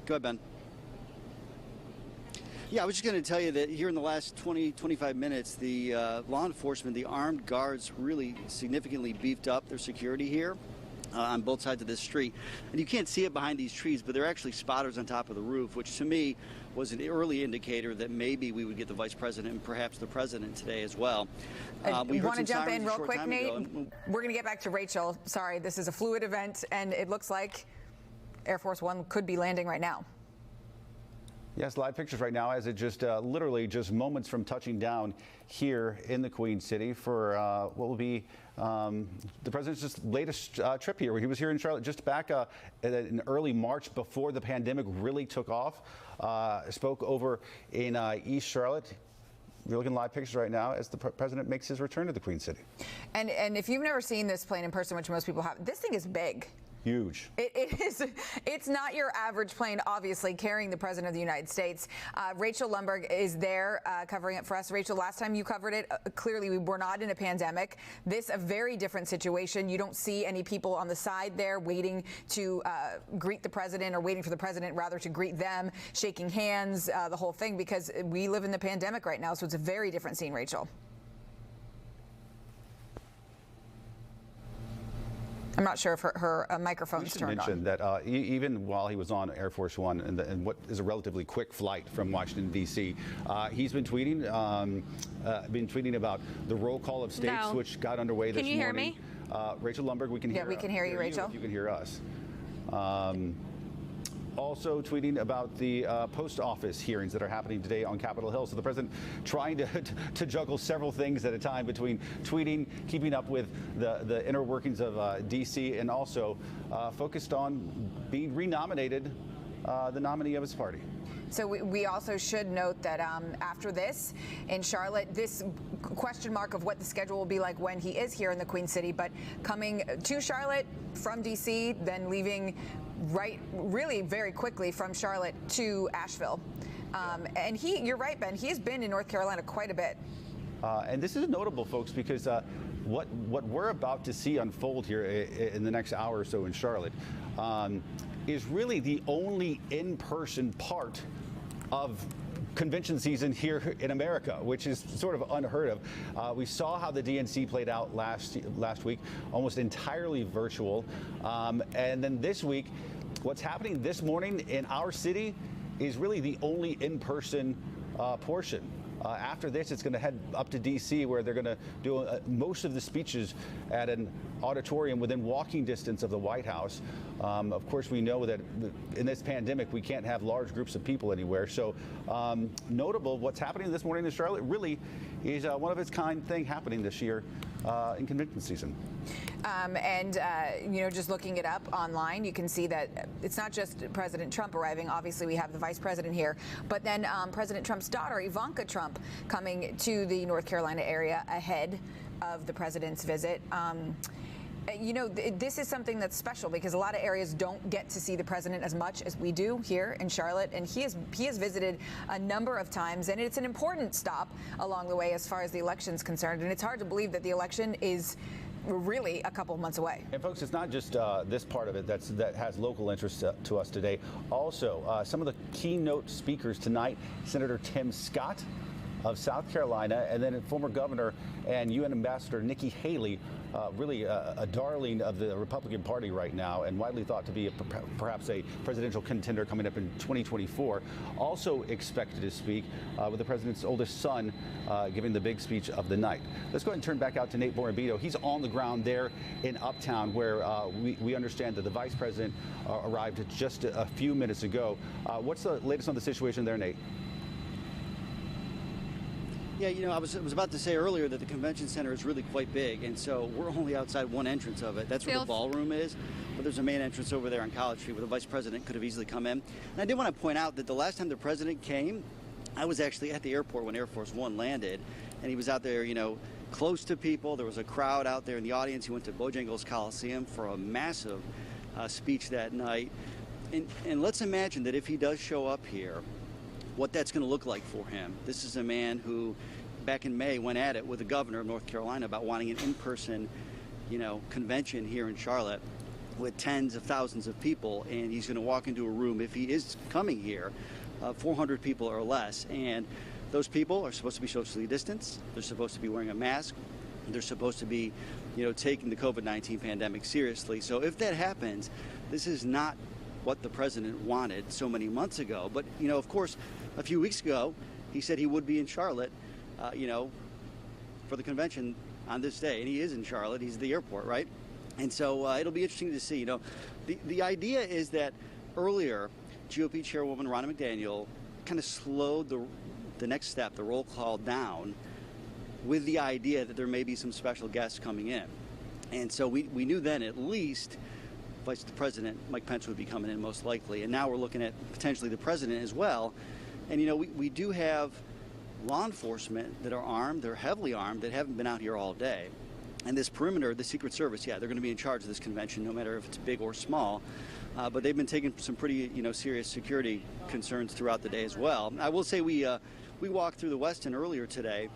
Go ahead, Ben. Yeah, I was just going to tell you that here in the last 25 minutes, the law enforcement, the armed guards really significantly beefed up their security here on both sides of this street. And you can't see it behind these trees, but they're actually spotters on top of the roof, which to me was an early indicator that maybe we would get the vice president and perhaps the president today as well. We want to jump in real quick, Nate. We're going to get back to Rachel. Sorry, this is a fluid event, and it looks like Air Force One could be landing right now. Yes, live pictures right now as it just literally just moments from touching down here in the Queen City for what will be the president's just latest trip here. He was here in Charlotte just back in early March before the pandemic really took off. Spoke over in East Charlotte. You're looking live pictures right now as the president makes his return to the Queen City. And if you've never seen this plane in person, which most people have, this thing is big. Huge. It is. It's not your average plane, obviously, carrying the President of the United States. Rachel Lundberg is there covering it for us. Rachel, last time you covered it, clearly we were not in a pandemic. This a very different situation. You don't see any people on the side there waiting to greet the President or waiting for the President, rather, to greet them, shaking hands, the whole thing, because we live in the pandemic right now. So it's a very different scene, Rachel. I'm not sure if her microphone's turned on. Mentioned that even while he was on Air Force One and what is a relatively quick flight from Washington, D.C., he's been tweeting about the roll call of states, which got underway this morning. Can you hear me? Rachel Lundberg, we can hear. Yeah, we can hear you, Rachel. If you can hear us. Also tweeting about the post office hearings that are happening today on Capitol Hill. So the president trying to juggle several things at a time between tweeting, keeping up with the inner workings of D.C., and also focused on being renominated the nominee of his party. So we also should note that after this in Charlotte, this question mark of what the schedule will be like when he is here in the Queen City, but coming to Charlotte from D.C., then leaving really very quickly from Charlotte to Asheville. And you're right, Ben, he has been in North Carolina quite a bit. And this is notable, folks, because what we're about to see unfold here in the next hour or so in Charlotte is really the only in-person part of convention season here in America, which is sort of unheard of. We saw how the DNC played out last week, almost entirely virtual. And then this week, what's happening this morning in our city is really the only in-person portion. After this, it's going to head up to D.C., where they're going to do most of the speeches at an auditorium within walking distance of the White House. Of course, we know that in this pandemic, we can't have large groups of people anywhere. So notable, what's happening this morning in Charlotte really is one of its kind thing happening this year in convention season. You know, just looking it up online, you can see that it's not just President Trump arriving. Obviously, we have the vice president here, but then President Trump's daughter, Ivanka Trump, coming to the North Carolina area ahead of the president's visit. You know, this is something that's special because a lot of areas don't get to see the president as much as we do here in Charlotte, and he has visited a number of times, and it's an important stop along the way as far as the election's concerned. And it's hard to believe that the election is really a couple of months away. And folks, it's not just this part of it that has local interest to us today. Also, some of the keynote speakers tonight: Senator Tim Scott of South Carolina, and then former governor and UN Ambassador Nikki Haley, really a darling of the Republican Party right now, and widely thought to be perhaps a presidential contender coming up in 2024. Also expected to speak with the president's oldest son giving the big speech of the night. Let's go ahead and turn back out to Nate Borrabito. He's on the ground there in Uptown, where we understand that the vice president arrived just a few minutes ago. What's the latest on the situation there, Nate? Yeah, you know, I was about to say earlier that the convention center is really quite big, and so we're only outside one entrance of it. That's where the ballroom is, but there's a main entrance over there on College Street where the vice president could have easily come in. And I did want to point out that the last time the president came, I was actually at the airport when Air Force One landed, and he was out there, you know, close to people. There was a crowd out there in the audience. He went to Bojangles Coliseum for a massive speech that night. And let's imagine that if he does show up here, what that's going to look like for him. This is a man who, back in May, went at it with the governor of North Carolina about wanting an in-person, you know, convention here in Charlotte with tens of thousands of people, and he's going to walk into a room, if he is coming here, 400 people or less, and those people are supposed to be socially distanced. They're supposed to be wearing a mask. They're supposed to be, you know, taking the COVID-19 pandemic seriously. So if that happens, this is not what the president wanted so many months ago. But, you know, of course, a few weeks ago, he said he would be in Charlotte, you know, for the convention on this day. And he is in Charlotte. He's at the airport, right? And so it'll be interesting to see. You know, the idea is that earlier, GOP chairwoman Ronna McDaniel kind of slowed the next step, the roll call, down with the idea that there may be some special guests coming in. And so we knew then at least Vice President Mike Pence would be coming in most likely. And now we're looking at potentially the president as well. And, you know, we do have law enforcement that are armed, they're heavily armed, that haven't been out here all day. And this perimeter, the Secret Service, yeah, they're going to be in charge of this convention, no matter if it's big or small. But they've been taking some pretty, you know, serious security concerns throughout the day as well. I will say we walked through the Westin earlier today,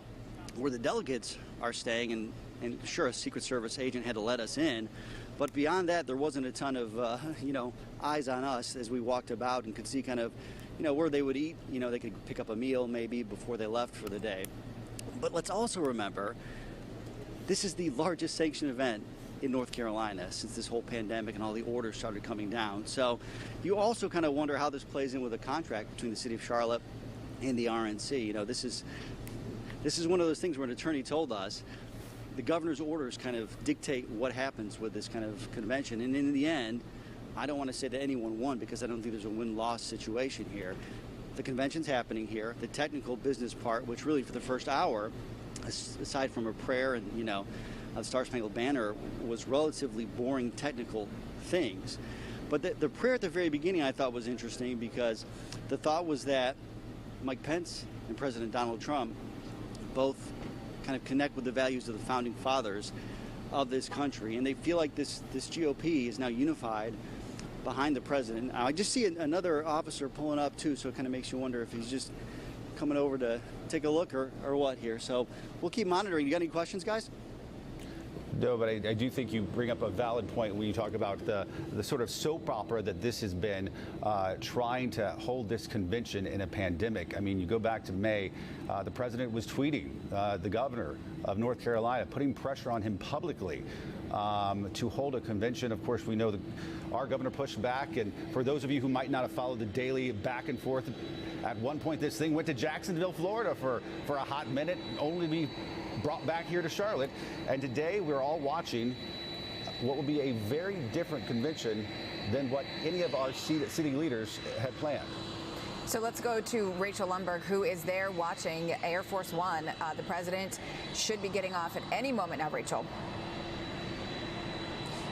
where the delegates are staying, and sure, a Secret Service agent had to let us in. But beyond that, there wasn't a ton of, you know, eyes on us as we walked about and could see kind of, you know, where they would eat. You know, they could pick up a meal maybe before they left for the day. But let's also remember, this is the largest sanctioned event in North Carolina since this whole pandemic and all the orders started coming down. So you also kind of wonder how this plays in with a contract between the city of Charlotte and the RNC. You know, this is one of those things where an attorney told us the governor's orders kind of dictate what happens with this kind of convention. And in the end, I don't want to say that anyone won, because I don't think there's a win-loss situation here. The convention's happening here. The technical business part, which really for the first hour, aside from a prayer and, you know, the Star Spangled Banner, was relatively boring technical things. But the prayer at the very beginning I thought was interesting, because the thought was that Mike Pence and President Donald Trump both kind of connect with the values of the founding fathers of this country, and they feel like this GOP is now unified behind the president. I just see another officer pulling up too, so it kind of makes you wonder if he's just coming over to take a look or what here. So we'll keep monitoring. You got any questions, guys? No, but I do think you bring up a valid point when you talk about the sort of soap opera that this has been, trying to hold this convention in a pandemic. I mean, you go back to May, the president was tweeting the governor of North Carolina, putting pressure on him publicly to hold a convention. Of course, we know that our governor pushed back, and for those of you who might not have followed the daily back and forth, at one point this thing went to Jacksonville, Florida for a hot minute, only to be brought back here to Charlotte. And today we're all watching what will be a very different convention than what any of our city leaders had planned. So let's go to Rachel Lundberg, who is there watching Air Force One. The president should be getting off at any moment now, Rachel.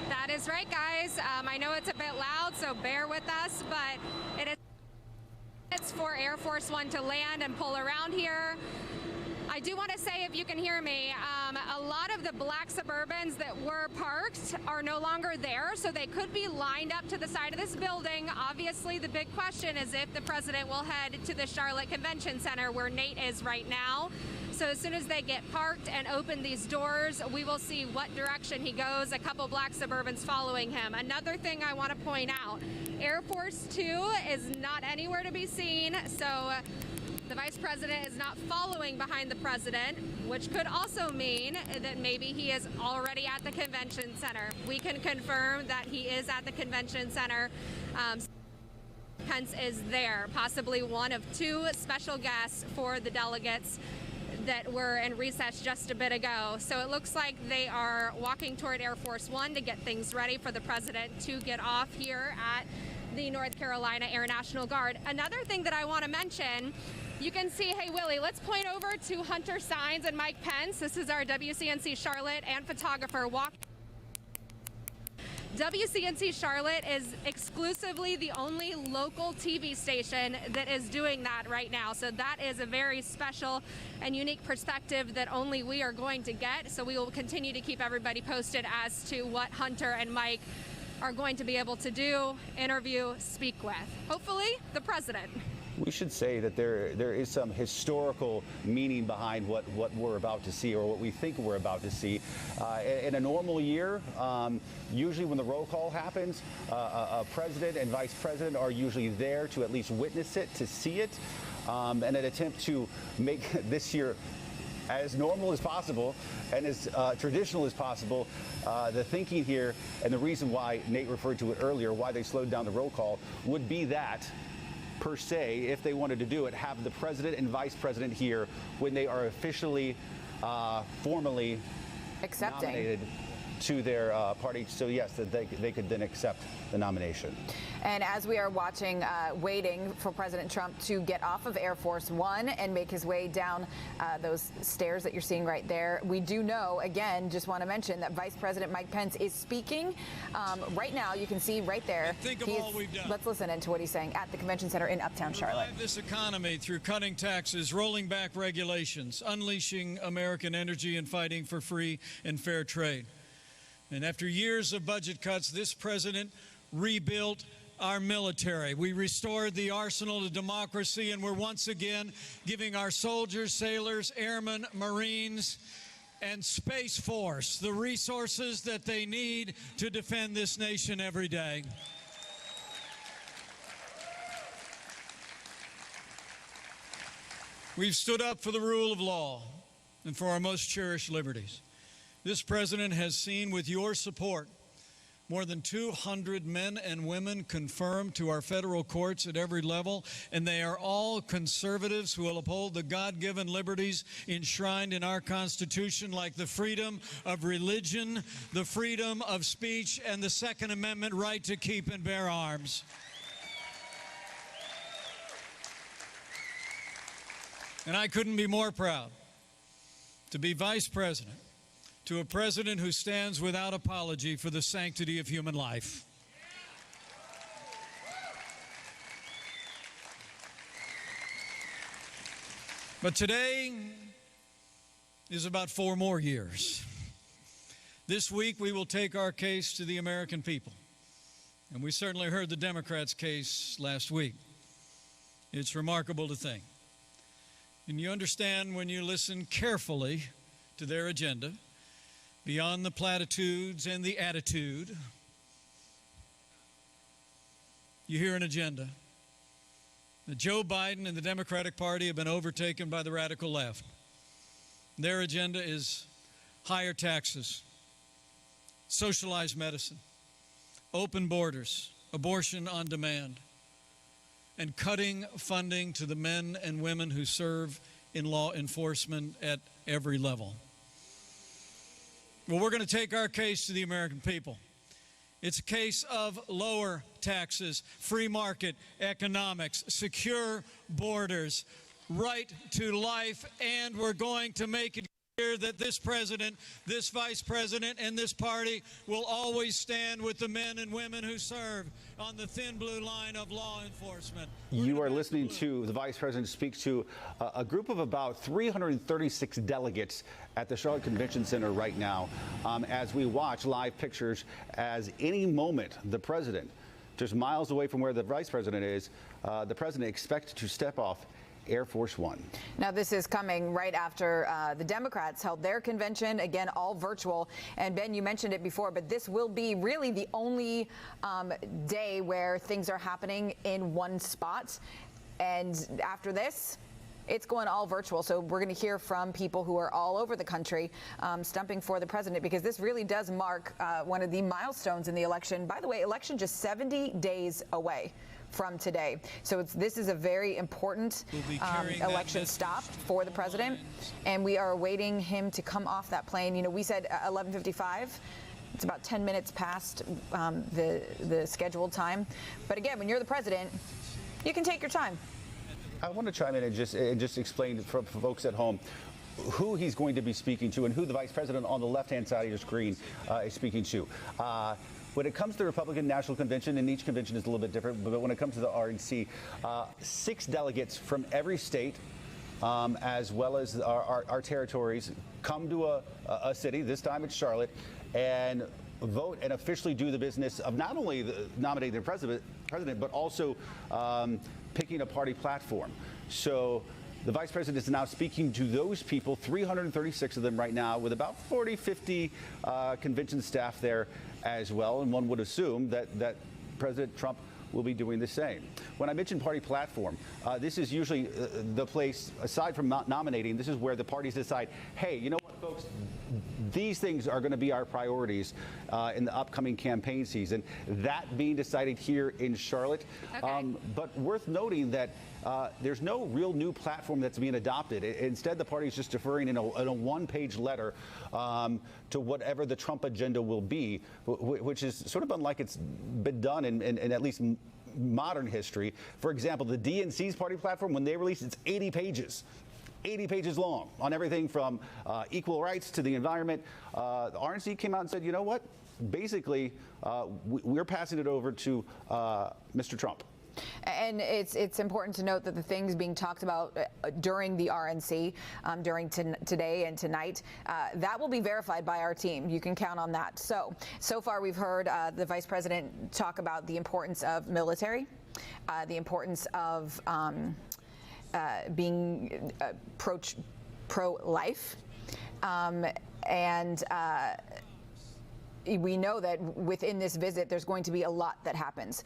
That is right, guys. I know it's a bit loud, so bear with us, but it's for Air Force One to land and pull around here. I do want to say, if you can hear me, a lot of the black Suburbans that were parked are no longer there, so they could be lined up to the side of this building. Obviously, the big question is if the president will head to the Charlotte Convention Center, where Nate is right now. So as soon as they get parked and open these doors, we will see what direction he goes. A couple black Suburbans following him. Another thing I want to point out, Air Force Two is not anywhere to be seen, so the vice president is not following behind the president, which could also mean that maybe he is already at the convention center. We can confirm that he is at the convention center. Pence is there, possibly one of two special guests for the delegates that were in recess just a bit ago. So it looks like they are walking toward Air Force One to get things ready for the president to get off here at the North Carolina Air National Guard. Another thing that I want to mention, you can see, hey Willie, let's point over to Hunter Sines and Mike Pence. This is our WCNC Charlotte and photographer walk. WCNC Charlotte is exclusively the only local TV station that is doing that right now. So that is a very special and unique perspective that only we are going to get. So we will continue to keep everybody posted as to what Hunter and Mike are going to be able to do, interview, speak with. Hopefully, the president. We should say that there is some historical meaning behind what we're about to see, or what we think we're about to see. In a normal year, usually when the roll call happens, a president and vice president are usually there to at least witness it, to see it, and an attempt to make this year as normal as possible and as traditional as possible. The thinking here, and the reason why Nate referred to it earlier, why they slowed down the roll call, would be that, per se, if they wanted to do it, have the president and vice president here when they are officially, formally nominated to their party. So yes, that they could then accept the nomination. And as we are watching, waiting for President Trump to get off of Air Force One and make his way down those stairs that you're seeing right there, we do know, again, just want to mention that Vice President Mike Pence is speaking right now. You can see right there. Think of all we've done. Let's listen into what he's saying at the convention center in Uptown Charlotte. Revive this economy through cutting taxes, rolling back regulations, unleashing American energy, and fighting for free and fair trade. And after years of budget cuts, this president rebuilt our military. We restored the arsenal of democracy, and we're once again giving our soldiers, sailors, airmen, Marines, and Space Force the resources that they need to defend this nation every day. We've stood up for the rule of law and for our most cherished liberties. This president has seen, with your support, more than 200 men and women confirmed to our federal courts at every level, and they are all conservatives who will uphold the God-given liberties enshrined in our Constitution, like the freedom of religion, the freedom of speech, and the Second Amendment right to keep and bear arms. And I couldn't be more proud to be vice president to a president who stands without apology for the sanctity of human life. But today is about 4 more years. This week we will take our case to the American people. And we certainly heard the Democrats' case last week. It's remarkable to think. And you understand, when you listen carefully to their agenda, Beyond the platitudes and the attitude, you hear an agenda. Joe Biden and the Democratic Party have been overtaken by the radical left. Their agenda is higher taxes, socialized medicine, open borders, abortion on demand, and cutting funding to the men and women who serve in law enforcement at every level. Well, we're going to take our case to the American people. It's a case of lower taxes, free market economics, secure borders, right to life, and we're going to make it clear that this president, this vice president, and this party will always stand with the men and women who serve on the thin blue line of law enforcement. You are listening to the vice president speak to a group of about 336 delegates at the Charlotte Convention Center right now as we watch live pictures as any moment the president, just miles away from where the vice president is, the president expects to step off Air Force One. Now, this is coming right after the Democrats held their convention, again, all virtual. And Ben, you mentioned it before, but this will be really the only day where things are happening in one spot. And after this, it's going all virtual. So we're going to hear from people who are all over the country stumping for the president, because this really does mark one of the milestones in the election. By the way, election just 70 days away from today. So this is a very important election stop for the president, and we are awaiting him to come off that plane. You know, we said 11:55. It's about 10 minutes past the scheduled time. But again, when you're the president, you can take your time. I want to chime in and just explain for folks at home who he's going to be speaking to and who the vice president on the left-hand side of your screen is speaking to. When it comes to the Republican National Convention, and each convention is a little bit different, but when it comes to the RNC, 6 delegates from every state, as well as our territories, come to a city, this time it's Charlotte, and vote and officially do the business of not only nominating the president, but also picking a party platform. So the vice president is now speaking to those people, 336 of them right now, with about 40, 50 convention staff there as well. And one would assume that President Trump will be doing the same. When I mention party platform, this is usually the place, aside from nominating, this is where the parties decide, hey, you know what, folks, these things are going to be our priorities in the upcoming campaign season. That being decided here in Charlotte. Okay. But worth noting that there's no real new platform that's being adopted. Instead, the party is just deferring in a one-page letter to whatever the Trump agenda will be, which is sort of unlike it's been done in at least modern history. For example, the DNC's party platform, when they released, it's 80 pages. 80 pages long on everything from equal rights to the environment. The RNC came out and said, you know what? Basically, we're passing it over to Mr. Trump. And it's important to note that the things being talked about during the RNC, during today and tonight, that will be verified by our team. You can count on that. So far we've heard the vice president talk about the importance of military, the importance of being pro-life, and we know that within this visit there's going to be a lot that happens.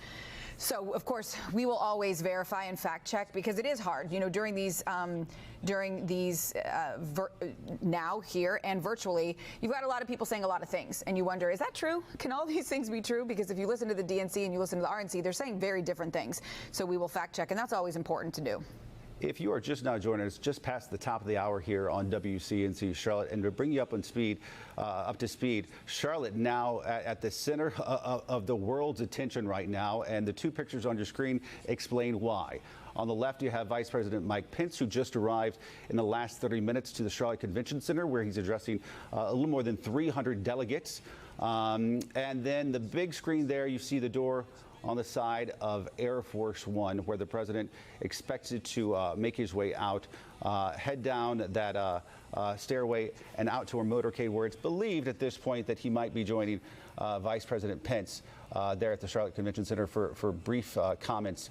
So, of course, we will always verify and fact check, because it is hard, you know, during these now here and virtually, you've got a lot of people saying a lot of things, and you wonder, is that true? Can all these things be true? Because if you listen to the DNC and you listen to the RNC, they're saying very different things. So we will fact check, and that's always important to do. If you are just now joining us, just past the top of the hour here on WCNC Charlotte, and to bring you up to speed, Charlotte now at the center of the world's attention right now, and the two pictures on your screen explain why. On the left, you have Vice President Mike Pence, who just arrived in the last 30 minutes to the Charlotte Convention Center, where he's addressing a little more than 300 delegates. And then the big screen there, you see the door on the side of Air Force One, where the president expected to make his way out, head down that stairway and out to a motorcade, where it's believed at this point that he might be joining Vice President Pence there at the Charlotte Convention Center for brief comments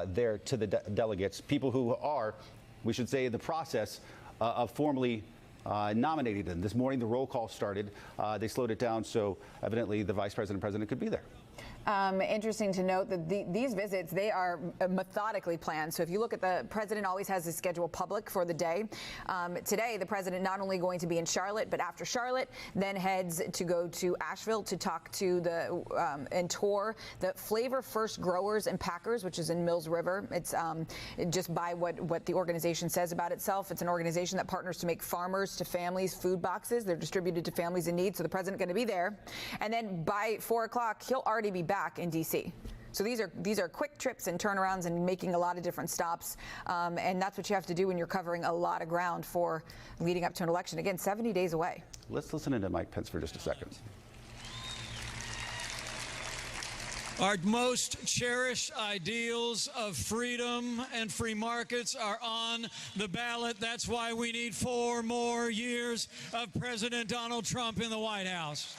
there to the delegates, people who are, we should say, in the process of formally nominated them. This morning, the roll call started. They slowed it down, so evidently the vice president could be there. Interesting to note that these visits, they are methodically planned. So if you look at the president always has his schedule public for the day. Today, the president not only going to be in Charlotte, but after Charlotte, then heads to go to Asheville to talk to and tour the Flavor First Growers and Packers, which is in Mills River. It's just by what the organization says about itself. It's an organization that partners to make farmers to families food boxes. They're distributed to families in need. So the president's going to be there. And then by 4 o'clock, he'll already be back in D.C. So these are quick trips and turnarounds and making a lot of different stops, and that's what you have to do when you're covering a lot of ground for leading up to an election. Again, 70 days away. Let's listen to Mike Pence for just a second. Our most cherished ideals of freedom and free markets are on the ballot. That's why we need 4 more years of President Donald Trump in the White House.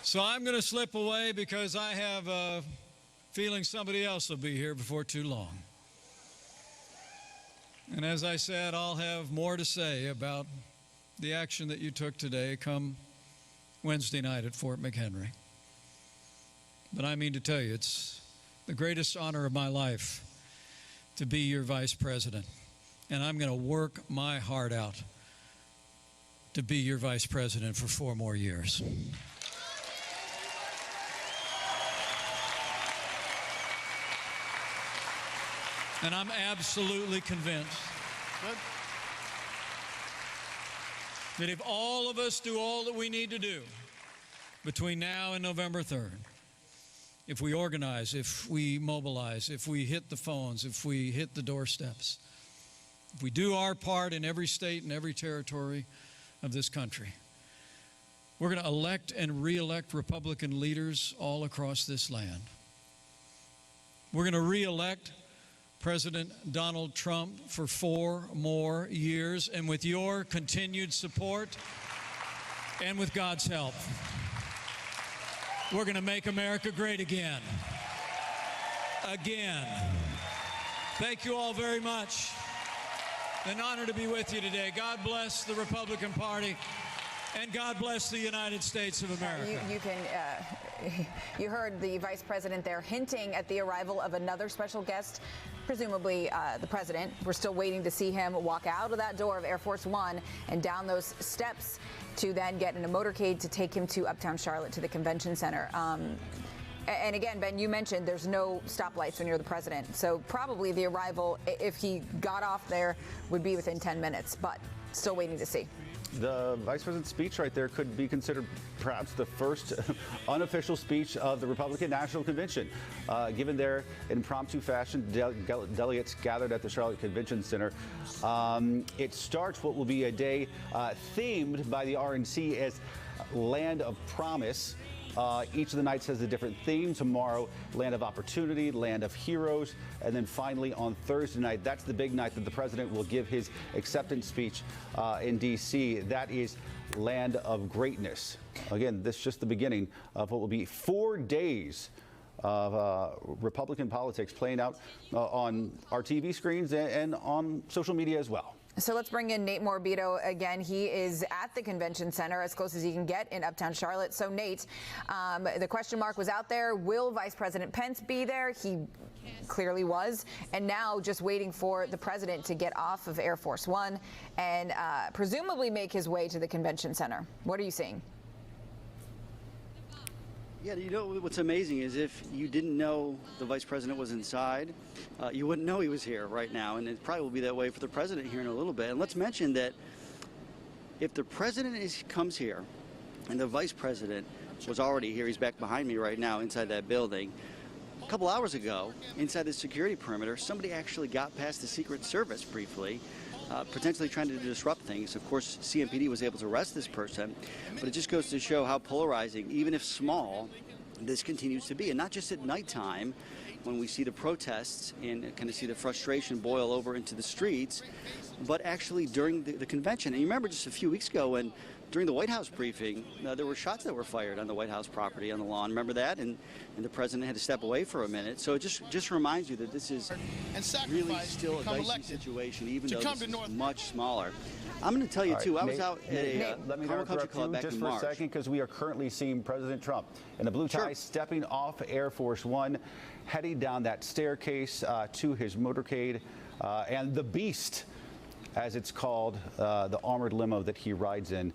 So I'm going to slip away because I have a feeling somebody else will be here before too long. And as I said, I'll have more to say about the action that you took today come Wednesday night at Fort McHenry. But I mean to tell you, it's the greatest honor of my life to be your vice president. And I'm going to work my heart out to be your vice president for 4 more years. And I'm absolutely convinced that if all of us do all that we need to do between now and November 3rd, if we organize, if we mobilize, if we hit the phones, if we hit the doorsteps, if we do our part in every state and every territory of this country, we're going to elect and re-elect Republican leaders all across this land. We're going to re-elect President Donald Trump for 4 more years, and with your continued support and with God's help, we're going to make America great again. Again. Thank you all very much. An honor to be with you today. God bless the Republican Party, and God bless the United States of America. You heard the vice president there hinting at the arrival of another special guest, presumably the president. We're still waiting to see him walk out of that door of Air Force One and down those steps to then get in a motorcade to take him to Uptown Charlotte to the convention center. And again, Ben, you mentioned there's no stoplights when you're the president. So probably the arrival, if he got off there, would be within 10 minutes, but still waiting to see. The vice president's speech right there could be considered perhaps the first unofficial speech of the Republican National Convention. Given their impromptu fashion, delegates gathered at the Charlotte Convention Center. It starts what will be a day themed by the RNC as Land of Promise. Each of the nights has a different theme. Tomorrow, Land of Opportunity, Land of Heroes, and then finally on Thursday night, that's the big night that the president will give his acceptance speech in D.C. That is Land of Greatness. Again, this is just the beginning of what will be 4 days of Republican politics playing out on our TV screens and on social media as well. So let's bring in Nate Morabito again. He is at the convention center, as close as he can get in Uptown Charlotte. So Nate, the question mark was out there. Will Vice President Pence be there? He clearly was. And now just waiting for the president to get off of Air Force One and presumably make his way to the convention center. What are you seeing? Yeah, you know what's amazing is if you didn't know the vice president was inside, you wouldn't know he was here right now, and it probably will be that way for the president here in a little bit. And let's mention that if the president comes here and the vice president was already here, he's back behind me right now inside that building. A couple hours ago, inside the security perimeter, somebody actually got past the Secret Service briefly, potentially trying to disrupt things. Of course, CMPD was able to arrest this person, but it just goes to show how polarizing, even if small, this continues to be, and not just at nighttime when we see the protests and kind of see the frustration boil over into the streets, but actually during the convention. And you remember just a few weeks ago when during the White House briefing, there were shots that were fired on the White House property on the lawn. Remember that? And the president had to step away for a minute. So it just reminds you that this is really still a dicey situation, even though this is much smaller. I'm going to tell you, too, I was out at a Carmel Country Club back in March. Just for a second, because we are currently seeing President Trump in a blue tie stepping off Air Force One, heading down that staircase to his motorcade, and the Beast, as it's called, the armored limo that he rides in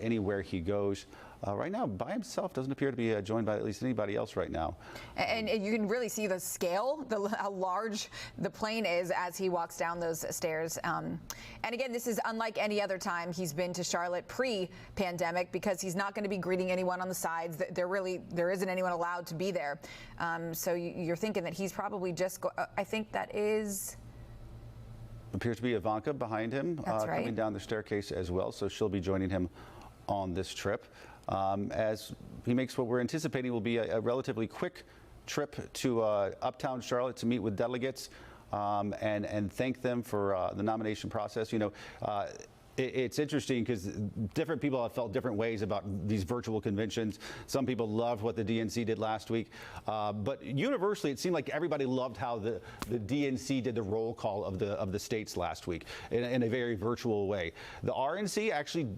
anywhere he goes. Right now, by himself, doesn't appear to be joined by at least anybody else right now. And you can really see the scale, how large the plane is as he walks down those stairs. And again, this is unlike any other time he's been to Charlotte pre-pandemic, because he's not going to be greeting anyone on the sides. There isn't anyone allowed to be there. So you're thinking that he's probably just, I think that is... Appears to be Ivanka behind him, coming down the staircase as well. So she'll be joining him on this trip. As he makes what we're anticipating will be a relatively quick trip to uptown Charlotte to meet with delegates and thank them for the nomination process. You know, it's interesting because different people have felt different ways about these virtual conventions. Some people loved what the DNC did last week, but universally it seemed like everybody loved how the DNC did the roll call of the states last week in a very virtual way. The RNC actually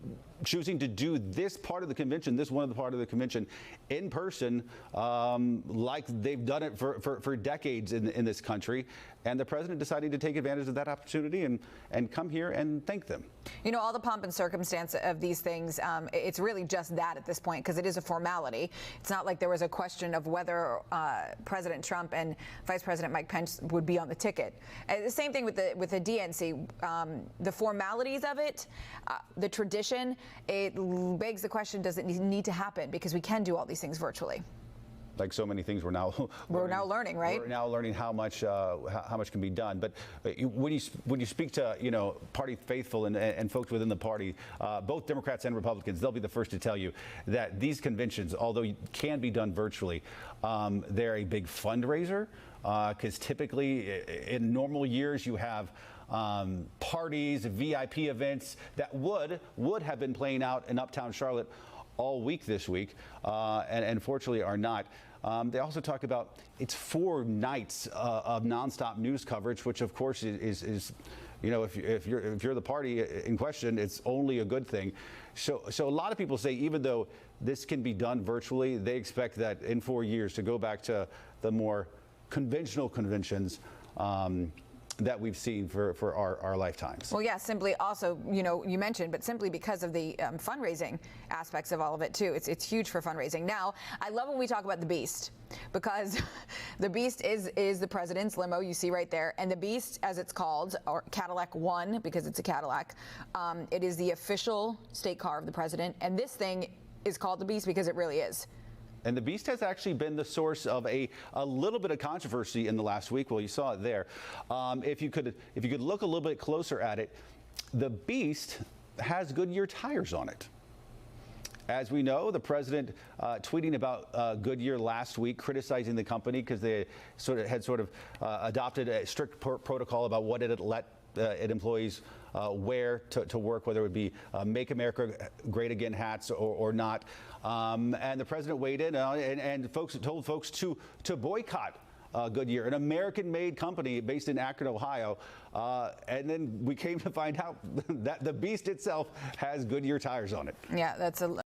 choosing to do this part of the convention, this one of the part of the convention, in person, like they've done it for decades in this country, and the president deciding to take advantage of that opportunity and come here and thank them. You know, all the pomp and circumstance of these things, it's really just that at this point, because it is a formality. It's not like there was a question of whether President Trump and Vice President Mike Pence would be on the ticket. The same thing with the DNC. The formalities of it, the tradition, it begs the question, does it need to happen? Because we can do all these things virtually. Like so many things we're now learning, right? We're now learning how much can be done. But when you speak to party faithful and folks within the party, both Democrats and Republicans, they'll be the first to tell you that these conventions, although can be done virtually, they're a big fundraiser because typically in normal years you have parties, VIP events that would have been playing out in uptown Charlotte all week this week, and unfortunately are not. They also talk about it's 4 nights of nonstop news coverage, which of course is if you're the party in question, it's only a good thing. So a lot of people say even though this can be done virtually, they expect that in 4 years to go back to the more conventional conventions that we've seen for our lifetimes. Well, yeah, simply also, you mentioned, but simply because of the fundraising aspects of all of it too. It's huge for fundraising. Now, I love when we talk about the Beast, because the Beast is the president's limo you see right there, and the Beast, as it's called, or Cadillac One, because it's a Cadillac, it is the official state car of the president, and this thing is called the Beast because it really is. And the Beast has actually been the source of a little bit of controversy in the last week. Well, you saw it there. If you could look a little bit closer at it, the Beast has Goodyear tires on it. As we know, the president tweeting about Goodyear last week, criticizing the company because they had adopted a strict protocol about what it let employees wear to work, whether it would be Make America Great Again hats or not. And the president weighed in and told folks to boycott Goodyear, an American-made company based in Akron, Ohio. And then we came to find out that the Beast itself has Goodyear tires on it. Yeah, that's a...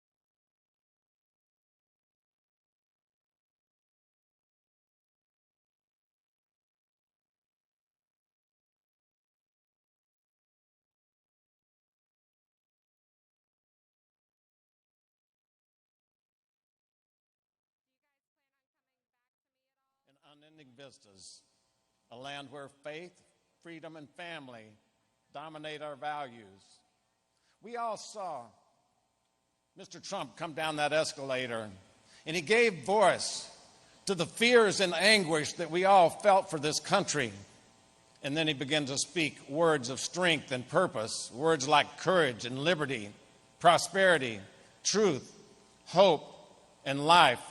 Unending vistas, a land where faith, freedom, and family dominate our values. We all saw Mr. Trump come down that escalator, and he gave voice to the fears and anguish that we all felt for this country. And then he began to speak words of strength and purpose, words like courage and liberty, prosperity, truth, hope, and life.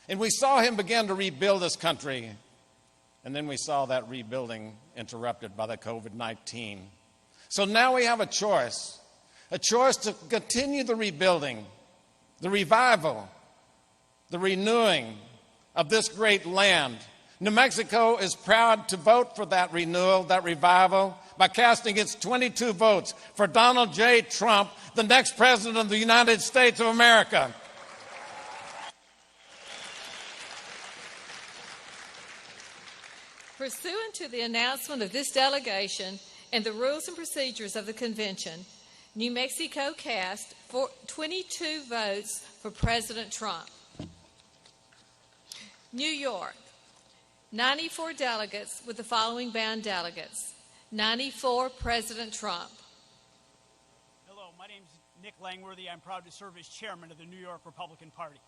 And we saw him begin to rebuild this country. And then we saw that rebuilding interrupted by the COVID-19. So now we have a choice to continue the rebuilding, the revival, the renewing of this great land. New Mexico is proud to vote for that renewal, that revival, by casting its 22 votes for Donald J. Trump, the next president of the United States of America. Pursuant to the announcement of this delegation and the rules and procedures of the convention, New Mexico cast 22 votes for President Trump. New York, 94 delegates with the following bound delegates. 94, President Trump. Hello, my name is Nick Langworthy. I'm proud to serve as chairman of the New York Republican Party.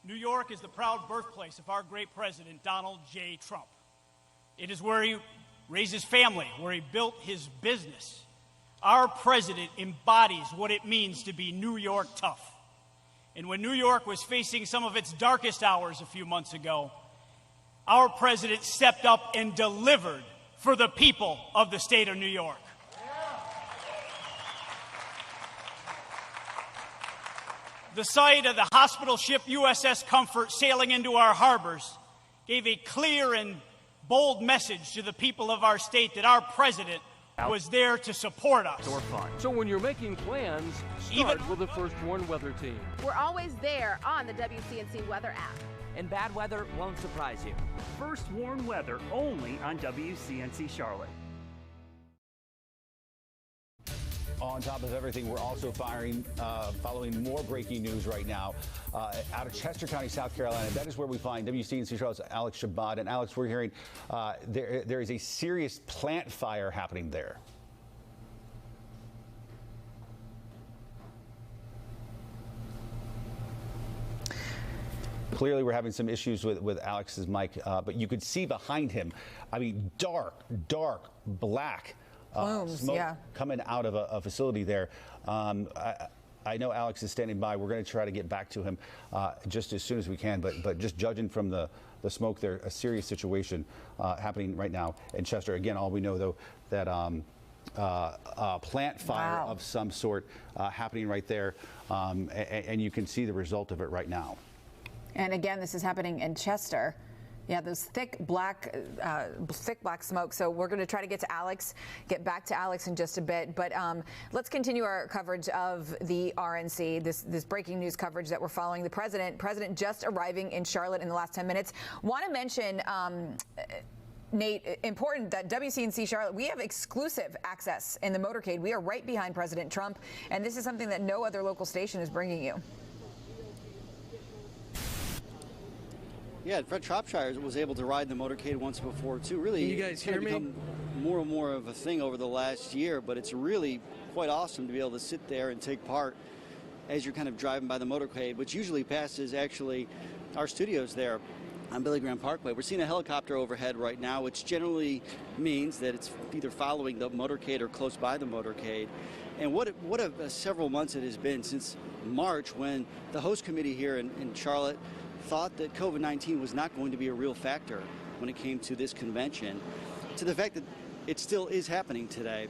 New York is the proud birthplace of our great president, Donald J. Trump. It is where he raised his family, where he built his business. Our president embodies what it means to be New York tough. And when New York was facing some of its darkest hours a few months ago, our president stepped up and delivered for the people of the state of New York. The sight of the hospital ship USS Comfort sailing into our harbors gave a clear and bold message to the people of our state that our president was there to support us. So when you're making plans, start with the First Warn Weather Team. We're always there on the WCNC Weather app. And bad weather won't surprise you. First Warn Weather only on WCNC Charlotte. On top of everything, we're also following more breaking news right now out of Chester County, South Carolina. That is where we find WCNC Charlotte's Alex Shabbat. And Alex, we're hearing there is a serious plant fire happening there. Clearly, we're having some issues with Alex's mic, but you could see behind him, I mean, dark, black smoke coming out of a facility there. I know Alex is standing by. We're going to try to get back to him just as soon as we can, but just judging from the smoke there, a serious situation happening right now in Chester. Again, all we know, though, that a plant fire of some sort happening right there, and you can see the result of it right now. And again, this is happening in Chester. Yeah, those thick black smoke. So we're going to try to get back to Alex in just a bit. But let's continue our coverage of the RNC, this breaking news coverage that we're following. The president just arriving in Charlotte in the last 10 minutes. Want to mention, Nate, important that WCNC Charlotte, we have exclusive access in the motorcade. We are right behind President Trump, and this is something that no other local station is bringing you. Yeah, Fred Shropshire was able to ride the motorcade once before, too. Really, can you guys hear me? Become more and more of a thing over the last year, but it's really quite awesome to be able to sit there and take part as you're kind of driving by the motorcade, which usually passes actually our studios there on Billy Graham Parkway. We're seeing a helicopter overhead right now, which generally means that it's either following the motorcade or close by the motorcade. And what several months it has been since March, when the host committee here in Charlotte thought that COVID-19 was not going to be a real factor when it came to this convention, to the fact that it still is happening today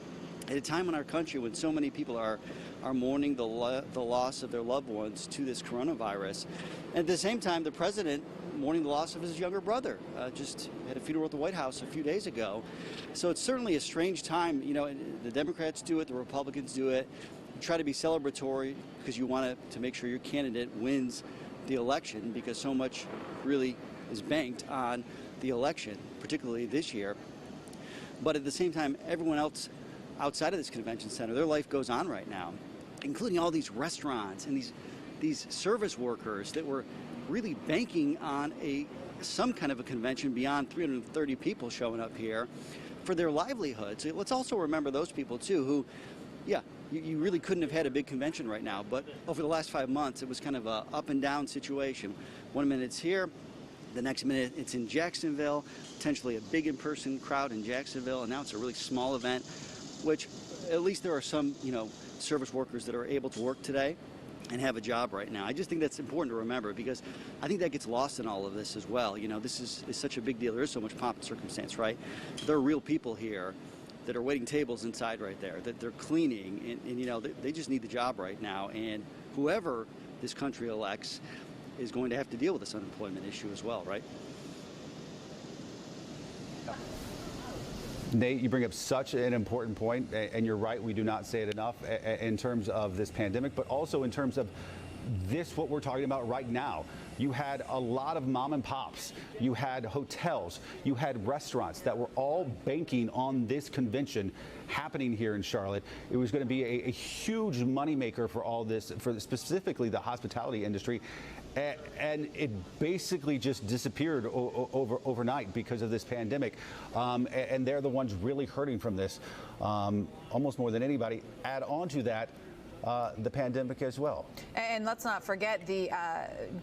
at a time in our country when so many people are mourning the loss of their loved ones to this coronavirus. And at the same time, the president mourning the loss of his younger brother. Just had a funeral at the White House a few days ago. So it's certainly a strange time. You know, the Democrats do it, the Republicans do it. You try to be celebratory because you want to make sure your candidate wins the election, because so much really is banked on the election, particularly this year. But at the same time, everyone else outside of this convention center, their life goes on right now, including all these restaurants and these service workers that were really banking on some kind of a convention beyond 330 people showing up here for their livelihoods. So let's also remember those people too who, yeah, you really couldn't have had a big convention right now, but over the last 5 months, it was kind of a up and down situation. 1 minute it's here, the next minute it's in Jacksonville, potentially a big in-person crowd in Jacksonville, and now it's a really small event, which at least there are some, service workers that are able to work today. and have a job right now. I just think that's important to remember, because I think that gets lost in all of this as well. You know, this is such a big deal. There is so much pomp and circumstance, right? There are real people here that are waiting tables inside right there, that they're cleaning, and you know, they just need the job right now. And whoever this country elects is going to have to deal with this unemployment issue as well, right? Nate, you bring up such an important point, and you're right, we do not say it enough in terms of this pandemic, but also in terms of this, what we're talking about right now. You had a lot of mom and pops, you had hotels, you had restaurants that were all banking on this convention happening here in Charlotte. It was going to be a huge moneymaker for all this, for specifically the hospitality industry. And it basically just disappeared overnight because of this pandemic. And they're the ones really hurting from this, almost more than anybody. Add on to that the pandemic as well. And let's not forget, the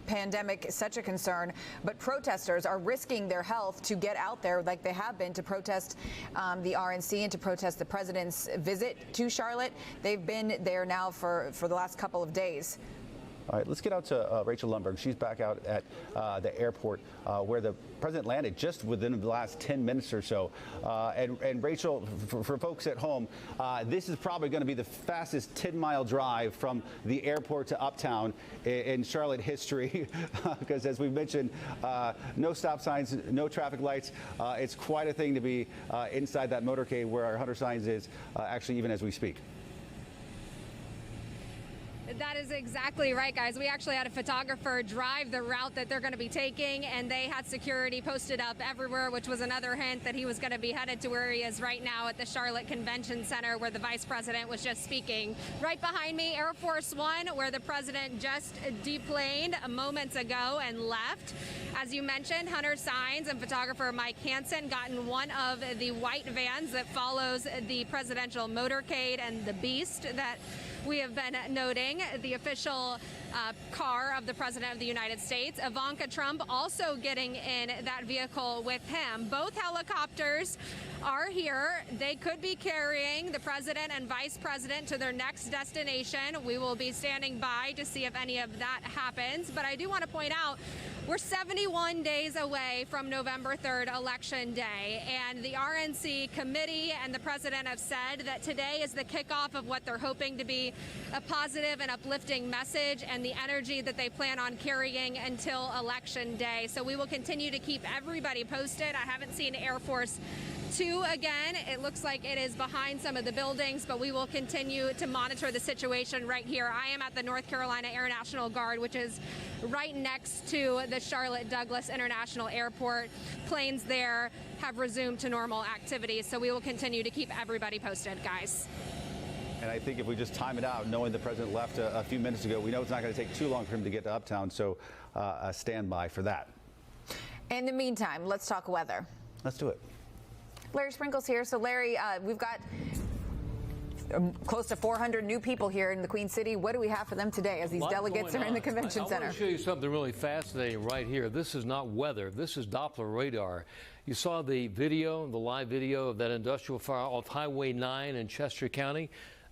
pandemic is such a concern, but protesters are risking their health to get out there like they have been to protest the RNC and to protest the president's visit to Charlotte. They've been there now for the last couple of days. All right, let's get out to Rachel Lundberg. She's back out at the airport where the president landed just within the last 10 minutes or so. And Rachel, for folks at home, this is probably going to be the fastest 10-mile drive from the airport to Uptown in Charlotte history, because as we mentioned, no stop signs, no traffic lights. It's quite a thing to be inside that motorcade where our 100 signs is, actually, even as we speak. That is exactly right, guys. We actually had a photographer drive the route that they're going to be taking, and they had security posted up everywhere, which was another hint that he was going to be headed to where he is right now at the Charlotte Convention Center, where the vice president was just speaking. Right behind me, Air Force One, where the president just deplaned moments ago and left. As you mentioned, Hunter Signs and photographer Mike Hansen got in one of the white vans that follows the presidential motorcade and the Beast that we have been noting, the official car of the President of the United States. Ivanka Trump also getting in that vehicle with him. Both helicopters are here. They could be carrying the President and Vice President to their next destination. We will be standing by to see if any of that happens. But I do want to point out, we're 71 days away from November 3rd, Election Day, and the RNC committee and the president have said that today is the kickoff of what they're hoping to be a positive and uplifting message and the energy that they plan on carrying until Election Day. So we will continue to keep everybody posted. I haven't seen Air Force Two again. It looks like it is behind some of the buildings, but we will continue to monitor the situation right here. I am at the North Carolina Air National Guard, which is right next to the Charlotte Douglas International Airport. Planes there have resumed to normal activities, so we will continue to keep everybody posted, guys. And I think if we just time it out, knowing the president left a few minutes ago, we know it's not going to take too long for him to get to Uptown, so stand by for that. In the meantime, let's talk weather. Let's do it. Larry Sprinkle's here. So, Larry, we've got close to 400 new people here in the Queen City. What do we have for them today as these delegates are in the convention center? I want to show you something really fascinating right here. This is not weather. This is Doppler radar. You saw the video, the live video of that industrial fire off Highway 9 in Chester County.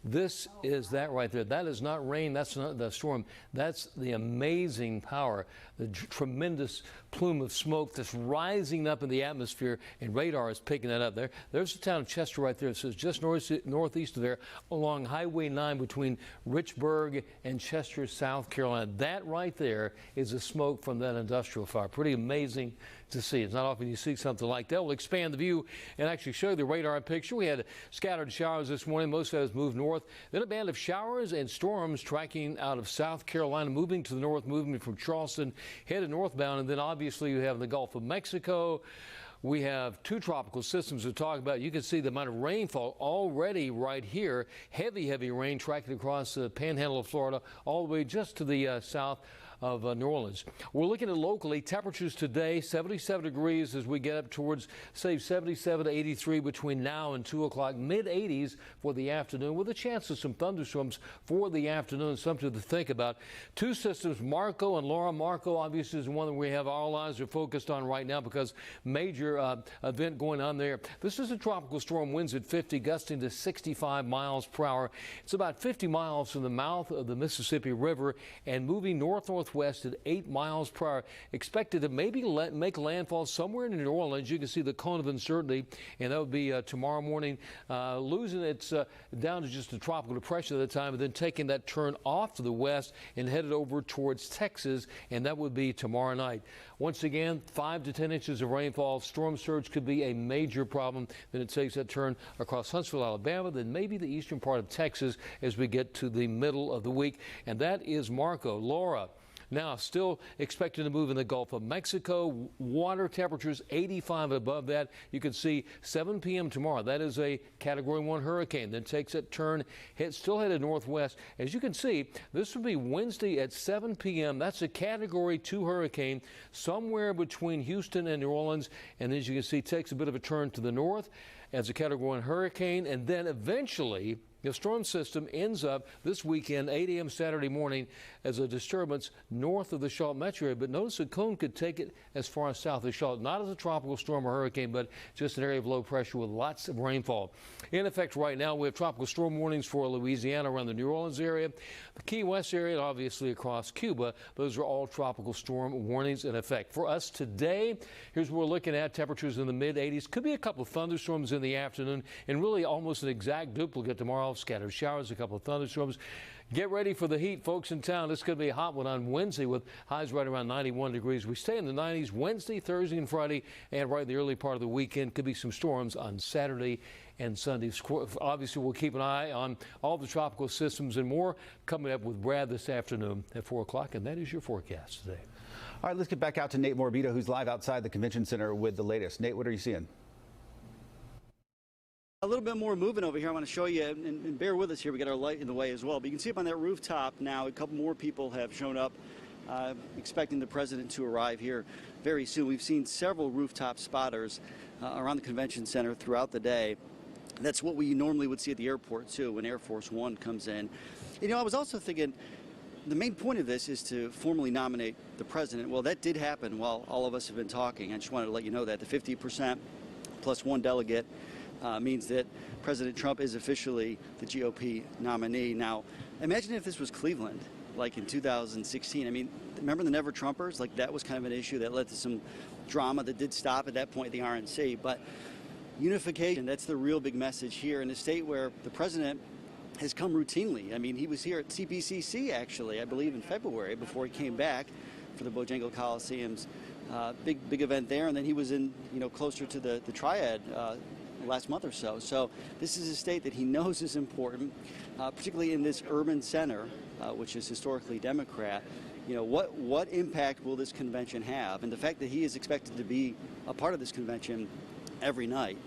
This is that right there. That is not rain. That's not the storm. That's the amazing power, the tremendous plume of smoke that's rising up in the atmosphere, and radar is picking that up there. There's the town of Chester right there. It says just northeast of there along Highway 9 between Richburg and Chester, South Carolina. That right there is the smoke from that industrial fire. Pretty amazing to see. It's not often you see something like that. We'll expand the view and actually show you the radar picture. We had scattered showers this morning. Most of us moved north. Then a band of showers and storms tracking out of South Carolina, moving to the north, moving from Charleston, headed northbound. And then obviously you have the Gulf of Mexico. We have two tropical systems to talk about. You can see the amount of rainfall already right here. Heavy, heavy rain tracking across the panhandle of Florida, all the way just to the south of New Orleans. We're looking at locally temperatures today, 77 degrees as we get up towards, say, 77 to 83 between now and 2 o'clock, mid-80s for the afternoon with a chance of some thunderstorms for the afternoon, something to think about. Two systems, Marco and Laura. Marco obviously is the one that we have our eyes are focused on right now because major event going on there. This is a tropical storm, winds at 50, gusting to 65 miles per hour. It's about 50 miles from the mouth of the Mississippi River and moving north-northwest at 8 miles per hour. Expected to maybe make landfall somewhere in New Orleans. You can see the cone of uncertainty, and that would be tomorrow morning, losing its down to just a tropical depression at the time, and then taking that turn off to the west and headed over towards Texas, and that would be tomorrow night. Once again, 5 to 10 inches of rainfall. Storm surge could be a major problem. Then it takes that turn across Huntsville, Alabama, then maybe the eastern part of Texas as we get to the middle of the week. And that is Marco. Laura. Now, still expected to move in the Gulf of Mexico. Water temperatures 85 and above that. You can see 7 p.m. tomorrow. That is a Category 1 hurricane. Then takes that turn, still headed northwest. As you can see, this would be Wednesday at 7 p.m. That's a Category 2 hurricane somewhere between Houston and New Orleans. And as you can see, takes a bit of a turn to the north as a Category 1 hurricane. And then eventually, the storm system ends up this weekend, 8 a.m. Saturday morning, as a disturbance north of the Charlotte metro area. But notice the cone could take it as far as south of Charlotte, not as a tropical storm or hurricane, but just an area of low pressure with lots of rainfall. In effect right now, we have tropical storm warnings for Louisiana around the New Orleans area, the Key West area, and obviously across Cuba. Those are all tropical storm warnings in effect. For us today, here's what we're looking at. Temperatures in the mid-80s. Could be a couple of thunderstorms in the afternoon, and really almost an exact duplicate tomorrow. Scattered showers, a couple of thunderstorms. Get ready for the heat, folks in town. This could be a hot one on Wednesday with highs right around 91 degrees. We stay in the 90s Wednesday, Thursday, and Friday, and right in the early part of the weekend. Could be some storms on Saturday and Sunday. Obviously, we'll keep an eye on all the tropical systems and more coming up with Brad this afternoon at 4 o'clock, and that is your forecast today. All right, let's get back out to Nate Morabito, who's live outside the convention center with the latest. Nate, what are you seeing? A little bit more movement over here. I want to show you, and bear with us here. We got our light in the way as well. But you can see up on that rooftop now, a couple more people have shown up, expecting the president to arrive here very soon. We've seen several rooftop spotters around the convention center throughout the day. That's what we normally would see at the airport, too, when Air Force One comes in. You know, I was also thinking, the main point of this is to formally nominate the president. Well, that did happen while all of us have been talking. I just wanted to let you know that the 50% plus one delegate means that President Trump is officially the GOP nominee. Now, imagine if this was Cleveland, like in 2016. I mean, remember the Never Trumpers? Like, that was kind of an issue that led to some drama that did stop at that point at the RNC. But unification, that's the real big message here in a state where the president has come routinely. I mean, he was here at CPCC, actually, I believe in February, before he came back for the Bojangles Coliseum's big event there. And then he was in, closer to the Triad last month or so. So this is a state that he knows is important, particularly in this urban center, which is historically Democrat. What impact will this convention have? And the fact that he is expected to be a part of this convention every night,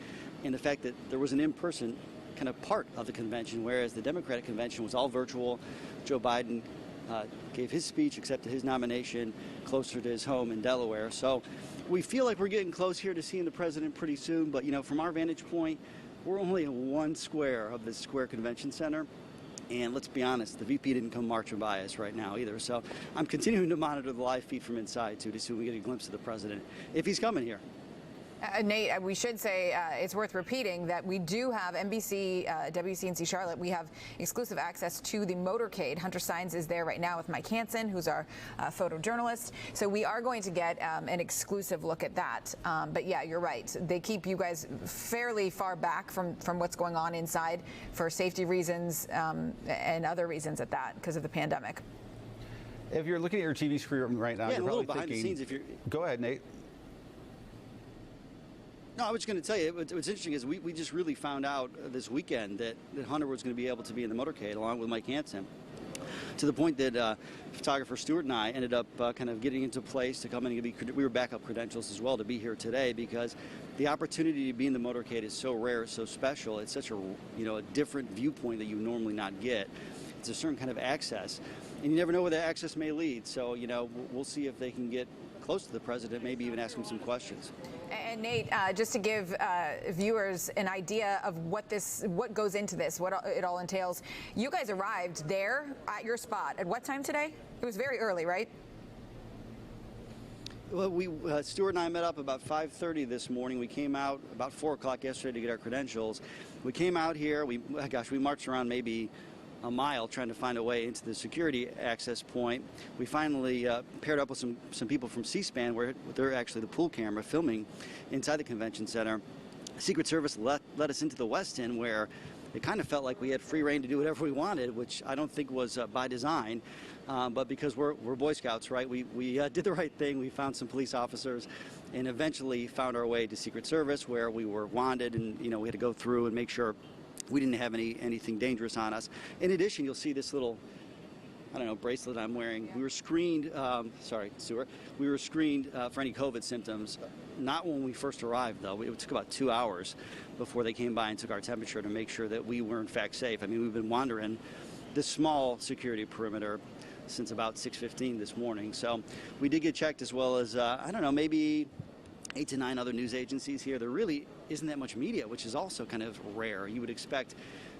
and the fact that there was an in-person kind of part of the convention, whereas the Democratic convention was all virtual. Joe Biden gave his speech, accepted his nomination closer to his home in Delaware. So we feel like we're getting close here to seeing the president pretty soon. But, from our vantage point, we're only in one square of this square convention center. And let's be honest, the VP didn't come marching by us right now either. So I'm continuing to monitor the live feed from inside, too, to see when we get a glimpse of the president, if he's coming here. Nate, we should say it's worth repeating that we do have NBC, WCNC Charlotte. We have exclusive access to the motorcade. Hunter Sines is there right now with Mike Hansen, who's our photojournalist. So we are going to get an exclusive look at that. But yeah, you're right. They keep you guys fairly far back from what's going on inside for safety reasons and other reasons at that because of the pandemic. If you're looking at your TV screen right now, you're probably behind thinking, the scenes. If you're... Go ahead, Nate. No, I was going to tell you, what's interesting is we just really found out this weekend that Hunter was going to be able to be in the motorcade along with Mike Hansen, to the point that photographer Stewart and I ended up kind of getting into place to come in and we were backup credentials as well to be here today, because the opportunity to be in the motorcade is so rare, so special. It's such a different viewpoint that you normally not get. It's a certain kind of access. and you never know where that access may lead. So, we'll see if they can get close to the president, maybe even ask him some questions. And Nate, just to give viewers an idea of what goes into this, what it all entails, you guys arrived there at your spot at what time today? It was very early, right? Well, Stuart and I met up about 5:30 this morning. We came out about 4 o'clock yesterday to get our credentials. We came out here. We marched around maybe a mile trying to find a way into the security access point. We finally paired up with some people from C-SPAN, where they're actually the pool camera filming inside the convention center. Secret Service let us into the West End, where it kind of felt like we had free reign to do whatever we wanted, which I don't think was by design. But because we're Boy Scouts, right? We did the right thing. We found some police officers and eventually found our way to Secret Service, where we were wanted, and we had to go through and make sure we didn't have anything dangerous on us. In addition, you'll see this little, bracelet I'm wearing. We were screened, sorry, Stuart. We were screened for any COVID symptoms. Not when we first arrived, though. It took about 2 hours before they came by and took our temperature to make sure that we were in fact safe. I mean, we've been wandering this small security perimeter since about 6:15 this morning. So we did get checked, as well as, maybe 8 to 9 other news agencies here. There really isn't that much media, which is also kind of rare. You would expect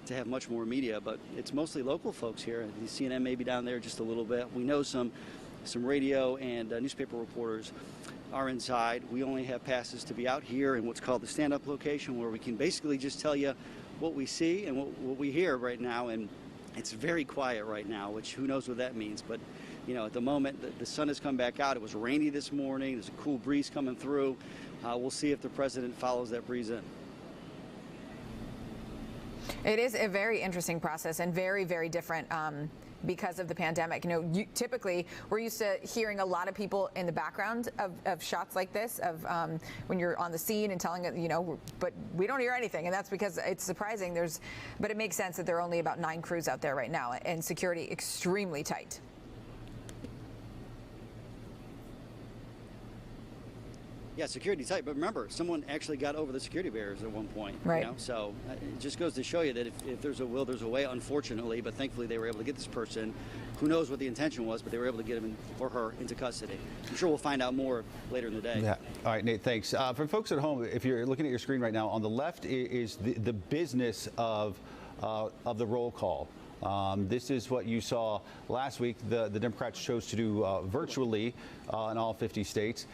to have much more media, but it's mostly local folks here. The CNN may be down there just a little bit. We know some radio and newspaper reporters are inside. We only have passes to be out here in what's called the stand-up location, where we can basically just tell you what we see and what we hear right now. And it's very quiet right now, which who knows what that means. But, at the moment, the sun has come back out. It was rainy this morning. There's a cool breeze coming through. We'll see if the president follows that breeze in. It is a very interesting process and very, very different because of the pandemic. Typically we're used to hearing a lot of people in the background of shots like this, of when you're on the scene and telling it, but we don't hear anything, and that's because it's surprising. But it makes sense that there are only about 9 crews out there right now, and security extremely tight. Yeah, security tight, but remember, someone actually got over the security barriers at one point. Right. So it just goes to show you that if there's a will, there's a way, unfortunately, but thankfully they were able to get this person. Who knows what the intention was, but they were able to get him or her into custody. I'm sure we'll find out more later in the day. Yeah. All right, Nate, thanks. For folks at home, if you're looking at your screen right now, on the left is the business of the roll call. This is what you saw last week. The Democrats chose to do virtually in all 50 states.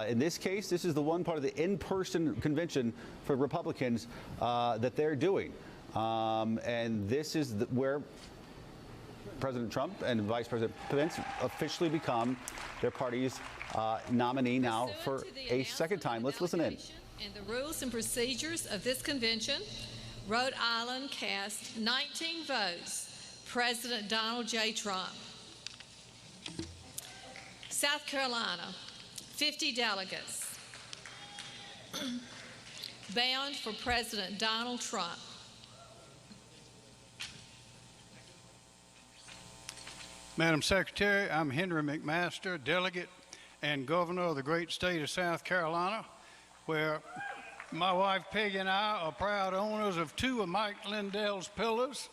In this case, this is the one part of the in-person convention for Republicans that they're doing. And this is where President Trump and Vice President Pence officially become their party's nominee now for a second time. Let's listen in. And the rules and procedures of this convention, Rhode Island cast 19 votes. President Donald J. Trump. South Carolina, 50 delegates. Bound for President Donald Trump. Madam Secretary, I'm Henry McMaster, delegate and governor of the great state of South Carolina, where my wife Peggy and I are proud owners of 2 of Mike Lindell's pillars.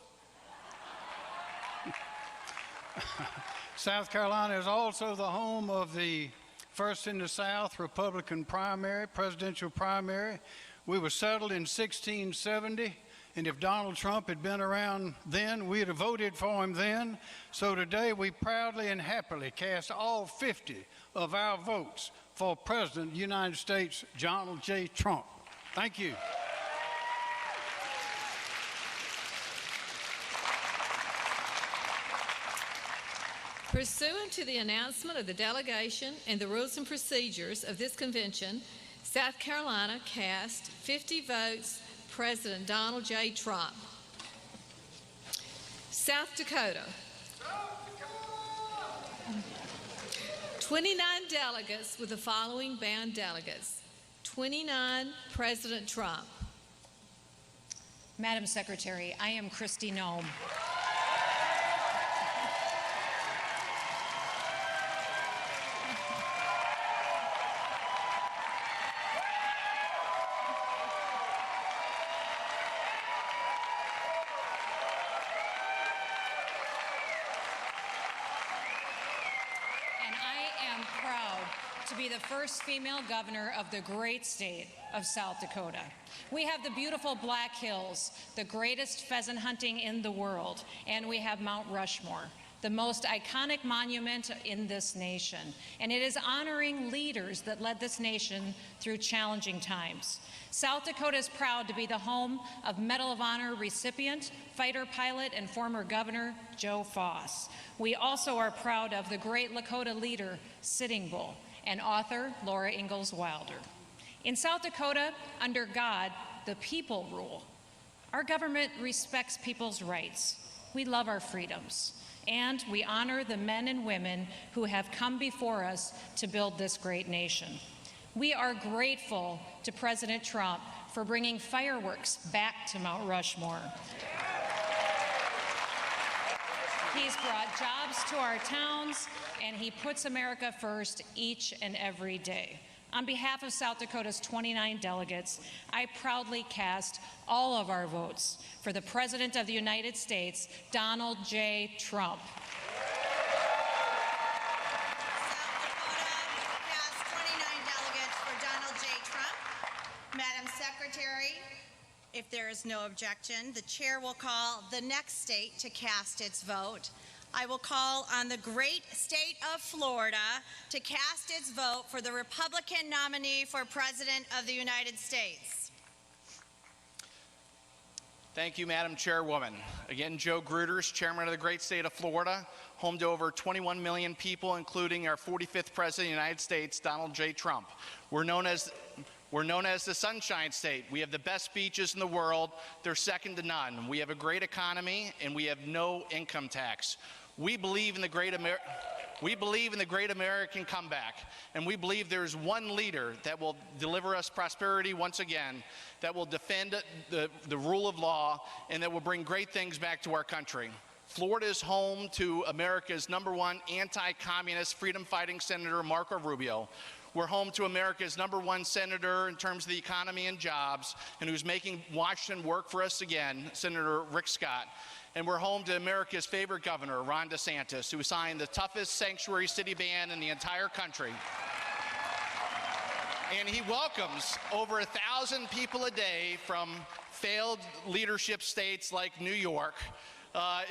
South Carolina is also the home of the first in the South Republican primary, presidential primary. We were settled in 1670, and if Donald Trump had been around then, we'd have voted for him then. So today we proudly and happily cast all 50 of our votes for President of the United States, Donald J. Trump. Thank you. Pursuant to the announcement of the delegation and the rules and procedures of this convention, South Carolina cast 50 votes President Donald J. Trump. South Dakota, 29 delegates with the following bound delegates. 29, President Trump. Madam Secretary, I am Kristi Noem. be the first female governor of the great state of South Dakota. We have the beautiful Black Hills, the greatest pheasant hunting in the world, and we have Mount Rushmore, the most iconic monument in this nation. And it is honoring leaders that led this nation through challenging times. South Dakota is proud to be the home of Medal of Honor recipient, fighter pilot, and former Governor Joe Foss. We also are proud of the great Lakota leader, Sitting Bull, and author Laura Ingalls Wilder. In South Dakota, under God, the people rule. Our government respects people's rights. We love our freedoms. And we honor the men and women who have come before us to build this great nation. We are grateful to President Trump for bringing fireworks back to Mount Rushmore. He's brought jobs to our towns, and he puts America first each and every day. On behalf of South Dakota's 29 delegates, I proudly cast all of our votes for the President of the United States, Donald J. Trump. Madam Secretary, if there is no objection, the chair will call the next state to cast its vote. I will call on the great state of Florida to cast its vote for the Republican nominee for President of the United States. Thank you, Madam Chairwoman. Again, Joe Gruters, Chairman of the great state of Florida, home to over 21 million people, including our 45th President of the United States, Donald J. Trump. We're known as the Sunshine State. We have the best beaches in the world. They're second to none. We have a great economy, and we have no income tax. We believe in the great American comeback, and we believe there is one leader that will deliver us prosperity once again, that will defend the rule of law, and that will bring great things back to our country. Florida is home to America's #1 anti-communist freedom-fighting Senator Marco Rubio. We're home to America's #1 senator in terms of the economy and jobs, and who's making Washington work for us again, Senator Rick Scott. And we're home to America's favorite governor, Ron DeSantis, who signed the toughest sanctuary city ban in the entire country. And he welcomes over 1,000 people a day from failed leadership states like New York,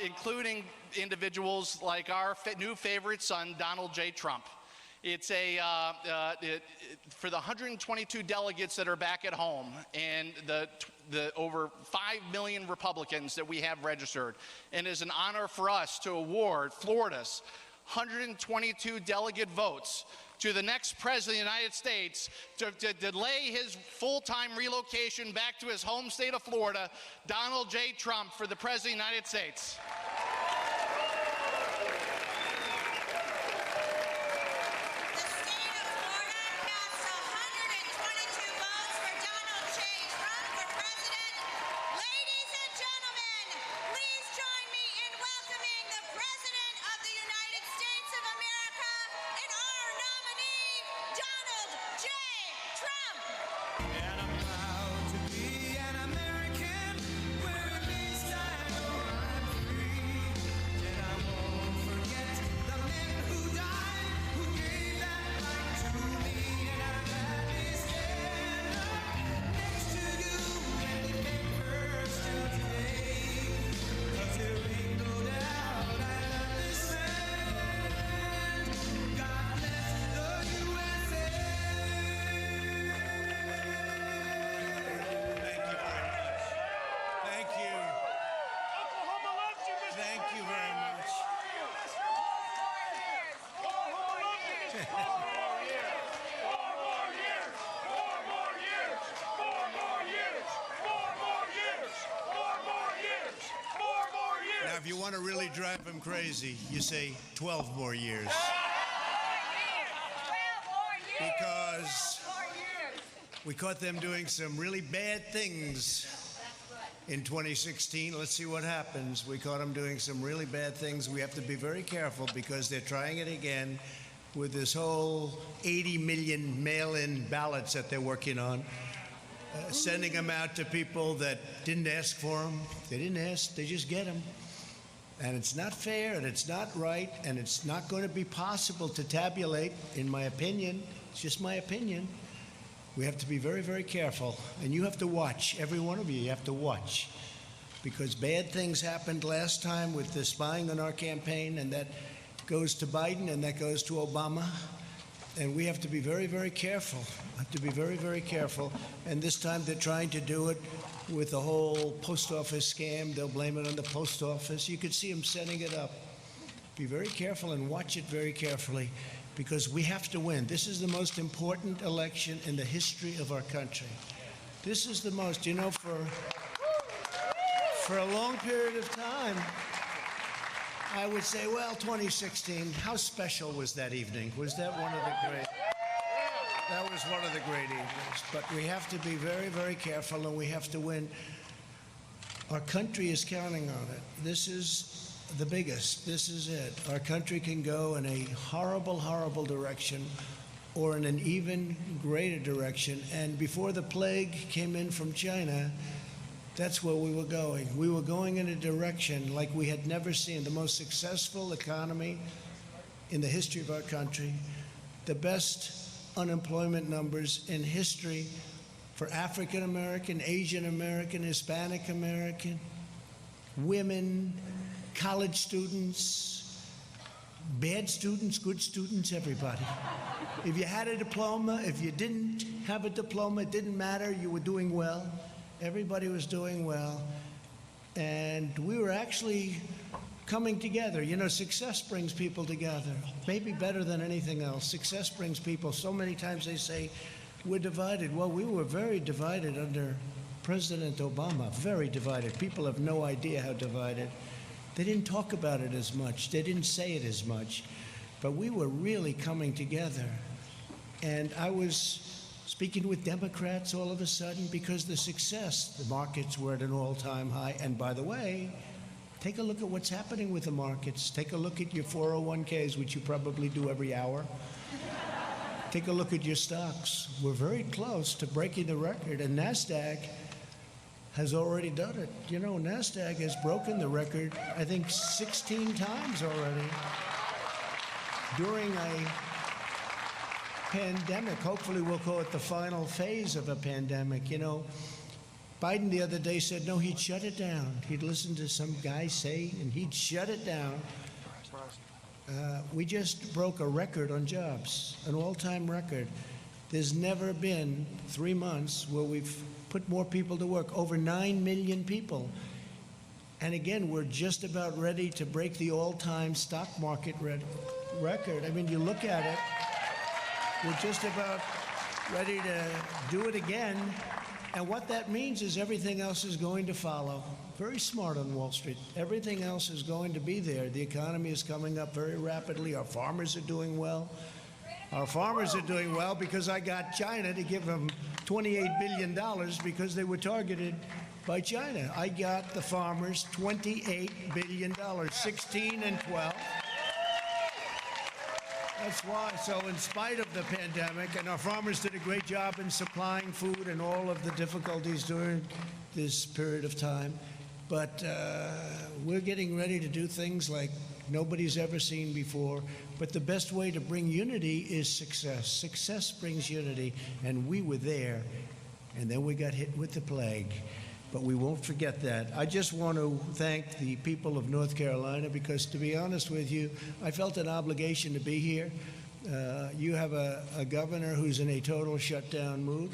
including individuals like our new favorite son, Donald J. Trump. It's for the 122 delegates that are back at home and the over 5 million Republicans that we have registered. And it is an honor for us to award Florida's 122 delegate votes to the next President of the United States to delay his full-time relocation back to his home state of Florida, Donald J. Trump, for the President of the United States. If you want to really drive them crazy, you say 12 more years. Because we caught them doing some really bad things in 2016. Let's see what happens. We caught them doing some really bad things. We have to be very careful because they're trying it again with this whole 80 million mail-in ballots that they're working on. Sending them out to people that didn't ask for them. They didn't ask, they just get them. And it's not fair, and it's not right, and it's not going to be possible to tabulate, in my opinion, It's just my opinion. We have to be very, very careful. And you have to watch. Every one of you have to watch. Because bad things happened last time with the spying on our campaign, and that goes to Biden and that goes to Obama. And we have to be very, very careful. Have to be very, very careful. And this time they're trying to do it with the whole post office scam. They'll blame it on the post office. You could see them setting it up. Be very careful and watch it very carefully, because we have to win. This is the most important election in the history of our country. This is the most, you know, for a long period of time, I would say, well, 2016, how special was that evening? Was that one of the great? That was one of the great evenings. But we have to be very, very careful, and we have to win. Our country is counting on it. This is the biggest. This is it. Our country can go in a horrible, horrible direction, or in an even greater direction. And before the plague came in from China, that's where we were going. We were going in a direction like we had never seen. The most successful economy in the history of our country, the best unemployment numbers in history for African American, Asian American, Hispanic American, women, college students, bad students, good students, everybody. If you had a diploma, if you didn't have a diploma, it didn't matter, you were doing well. Everybody was doing well. And we were actually coming together. You know, success brings people together, maybe better than anything else. Success brings people. So many times they say, we're divided. Well, we were very divided under President Obama, very divided. People have no idea how divided. They didn't talk about it as much. They didn't say it as much. But we were really coming together. And I was speaking with Democrats all of a sudden because the success, the markets were at an all-time high. And by the way, take a look at what's happening with the markets. Take a look at your 401ks, which you probably do every hour. Take a look at your stocks. We're very close to breaking the record, and NASDAQ has already done it. You know, NASDAQ has broken the record, I think, 16 times already during a pandemic. Hopefully we'll call it the final phase of a pandemic. You know, Biden the other day said, no, he'd shut it down. He'd listen to some guy say, and he'd shut it down. We just broke a record on jobs, an all-time record. There's never been 3 months where we've put more people to work, over 9 million people. And again, we're just about ready to break the all-time stock market record. I mean, you look at it, we're just about ready to do it again. And what that means is everything else is going to follow. Very smart on Wall Street. Everything else is going to be there. The economy is coming up very rapidly. Our farmers are doing well. Our farmers are doing well because I got China to give them $28 billion because they were targeted by China. I got the farmers $28 billion, 16 and 12. That's why. So in spite of the pandemic, and our farmers did a great job in supplying food and all of the difficulties during this period of time, but we're getting ready to do things like nobody's ever seen before. But the best way to bring unity is success. Success brings unity, and we were there, and then we got hit with the plague. But we won't forget that. I just want to thank the people of North Carolina because, to be honest with you, I felt an obligation to be here. You have a governor who's in a total shutdown mood.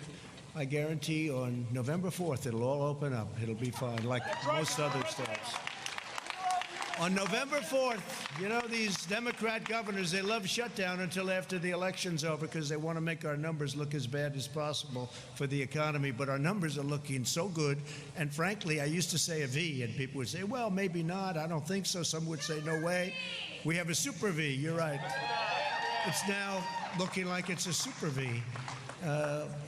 I guarantee on November 4th, it'll all open up. It'll be fine, like most other states. On November 4th, you know, these Democrat governors, they love shutdown until after the election's over because they want to make our numbers look as bad as possible for the economy. But our numbers are looking so good. And frankly, I used to say a V, and people would say, well, maybe not. I don't think so. Some would say, no way. We have a super V. You're right. It's now looking like it's a super V.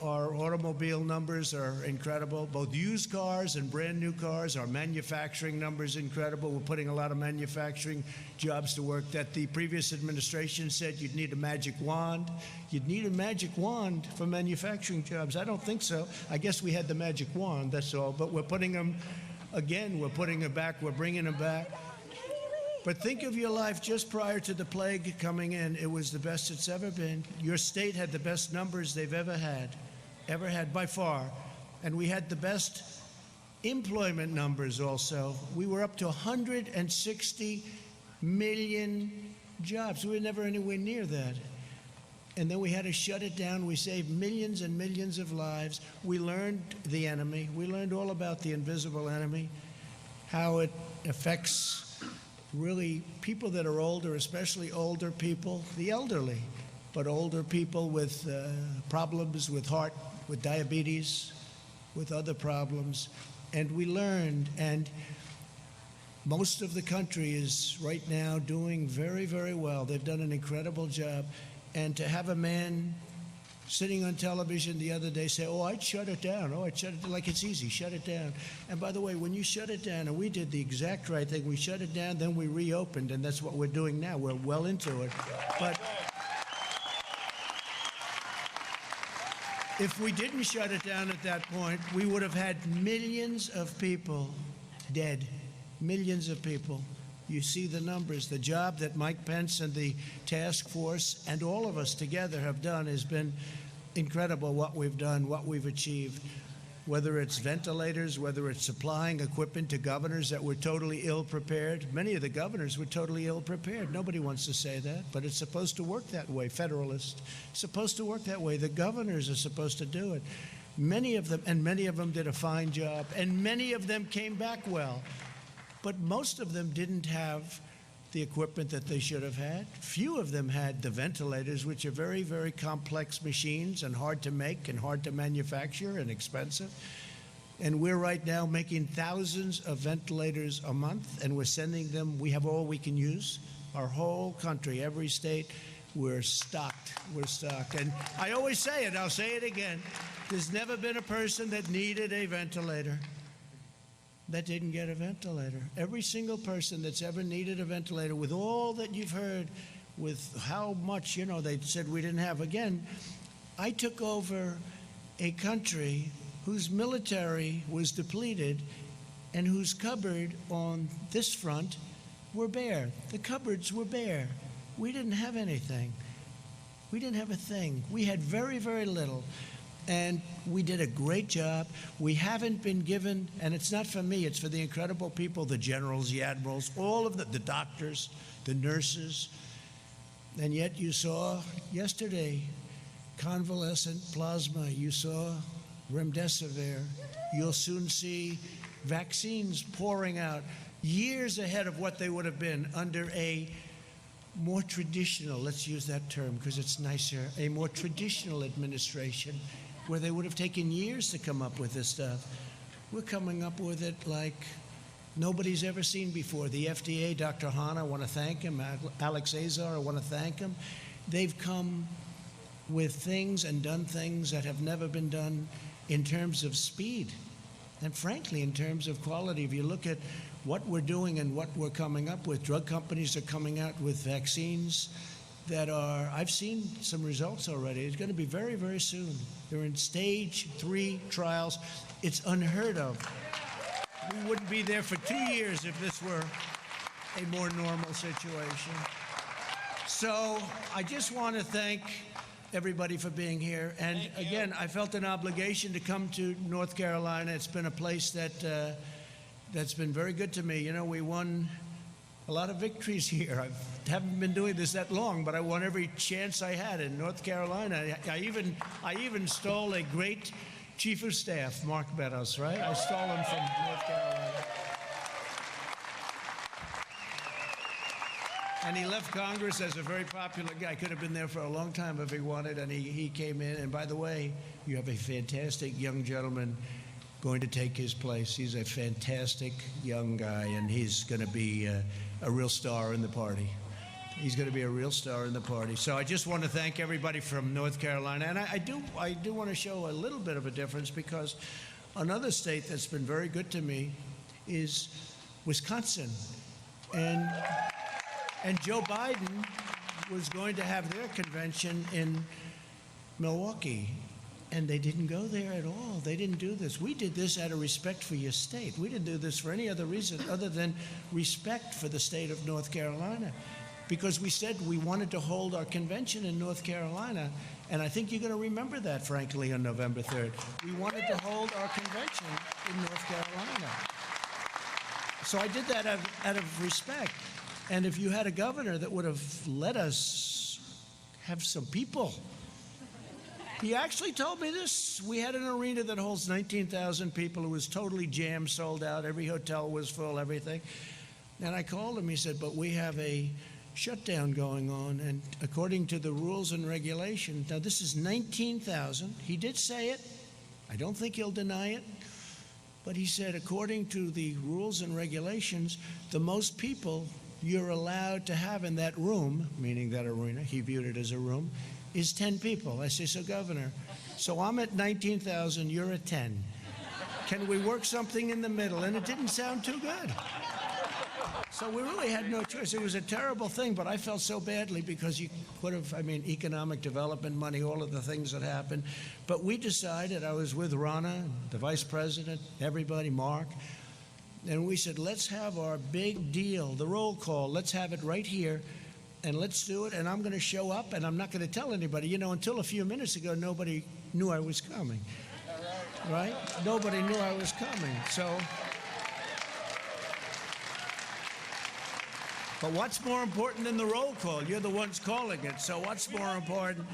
Our automobile numbers are incredible, both used cars and brand new cars. Our manufacturing numbers incredible. We're putting a lot of manufacturing jobs to work that the previous administration said you'd need a magic wand. You'd need a magic wand for manufacturing jobs. I don't think so. I guess we had the magic wand, that's all. But we're putting them, again, we're putting them back. We're bringing them back. But think of your life just prior to the plague coming in. It was the best it's ever been. Your state had the best numbers they've ever had by far. And we had the best employment numbers also. We were up to 160 million jobs. We were never anywhere near that. And then we had to shut it down. We saved millions and millions of lives. We learned the enemy. We learned all about the invisible enemy, how it affects really people that are older, especially older people, the elderly, but older people with problems with heart, with diabetes, with other problems. And we learned, and most of the country is right now doing very, very well. They've done an incredible job. And to have a man sitting on television the other day say, oh, I'd shut it down. Oh, I'd shut it down. Like it's easy, shut it down. And by the way, when you shut it down, and we did the exact right thing, we shut it down, then we reopened, and that's what we're doing now. We're well into it. But if we didn't shut it down at that point, we would have had millions of people dead. Millions of people. You see the numbers. The job that Mike Pence and the task force and all of us together have done has been incredible, what we've done, what we've achieved. Whether it's ventilators, whether it's supplying equipment to governors that were totally ill-prepared. Many of the governors were totally ill-prepared. Nobody wants to say that, but it's supposed to work that way, Federalist. It's supposed to work that way. The governors are supposed to do it. Many of them did a fine job, and many of them came back well. But most of them didn't have the equipment that they should have had. Few of them had the ventilators, which are very, very complex machines and hard to make and hard to manufacture and expensive. And we're right now making thousands of ventilators a month, and we're sending them. We have all we can use. Our whole country, every state, we're stocked. We're stocked. And I always say it, I'll say it again. There's never been a person that needed a ventilator that didn't get a ventilator. Every single person that's ever needed a ventilator, with all that you've heard, with how much, they said we didn't have. Again, I took over a country whose military was depleted and whose cupboard on this front were bare. The cupboards were bare. We didn't have anything. We didn't have a thing. We had very, very little. And we did a great job. We haven't been given, and it's not for me, it's for the incredible people, the generals, the admirals, all of the doctors, the nurses. And yet you saw yesterday convalescent plasma. You saw remdesivir. You'll soon see vaccines pouring out years ahead of what they would have been under a more traditional, let's use that term because it's nicer, a more traditional administration, where they would have taken years to come up with this stuff. We're coming up with it like nobody's ever seen before. The FDA, Dr. Hahn, I want to thank him. Alex Azar, I want to thank him. They've come with things and done things that have never been done in terms of speed and, frankly, in terms of quality. If you look at what we're doing and what we're coming up with, drug companies are coming out with vaccines that are, I've seen some results already. It's going to be very, very soon. They're in stage 3 trials. It's unheard of. We wouldn't be there for 2 years if this were a more normal situation. So I just want to thank everybody for being here. And again, I felt an obligation to come to North Carolina. It's been a place that that's been very good to me. We won a lot of victories here. I haven't been doing this that long, but I won every chance I had in North Carolina. I even stole a great chief of staff, Mark Meadows, right? I stole him from North Carolina. And he left Congress as a very popular guy. Could have been there for a long time if he wanted, and he came in. And by the way, you have a fantastic young gentleman going to take his place. He's a fantastic young guy, and he's going to be a real star in the party. He's going to be a real star in the party. So I just want to thank everybody from North Carolina. And I do want to show a little bit of a difference, because another state that's been very good to me is Wisconsin. And Joe Biden was going to have their convention in Milwaukee. And they didn't go there at all. They didn't do this. We did this out of respect for your state. We didn't do this for any other reason other than respect for the state of North Carolina. Because we said we wanted to hold our convention in North Carolina, and I think you're going to remember that, frankly, on November 3rd. We wanted to hold our convention in North Carolina. So I did that out of respect. And if you had a governor that would have let us have some people. He actually told me this. We had an arena that holds 19,000 people. It was totally jammed, sold out. Every hotel was full, everything. And I called him. He said, but we have a shutdown going on. And according to the rules and regulations, now this is 19,000. He did say it. I don't think he'll deny it. But he said, according to the rules and regulations, the most people you're allowed to have in that room, meaning that arena, he viewed it as a room, is 10 people. I say, so Governor, so I'm at 19,000, you're at 10. Can we work something in the middle? And it didn't sound too good. So we really had no choice. It was a terrible thing, but I felt so badly because you could have, economic development money, all of the things that happened. But we decided, I was with Ronna, the vice president, everybody, Mark, and we said, let's have our big deal, the roll call, let's have it right here. And let's do it, and I'm going to show up, and I'm not going to tell anybody. You know, until a few minutes ago, nobody knew I was coming. Right? Nobody knew I was coming. So, but what's more important than the roll call? You're the ones calling it, so what's more important?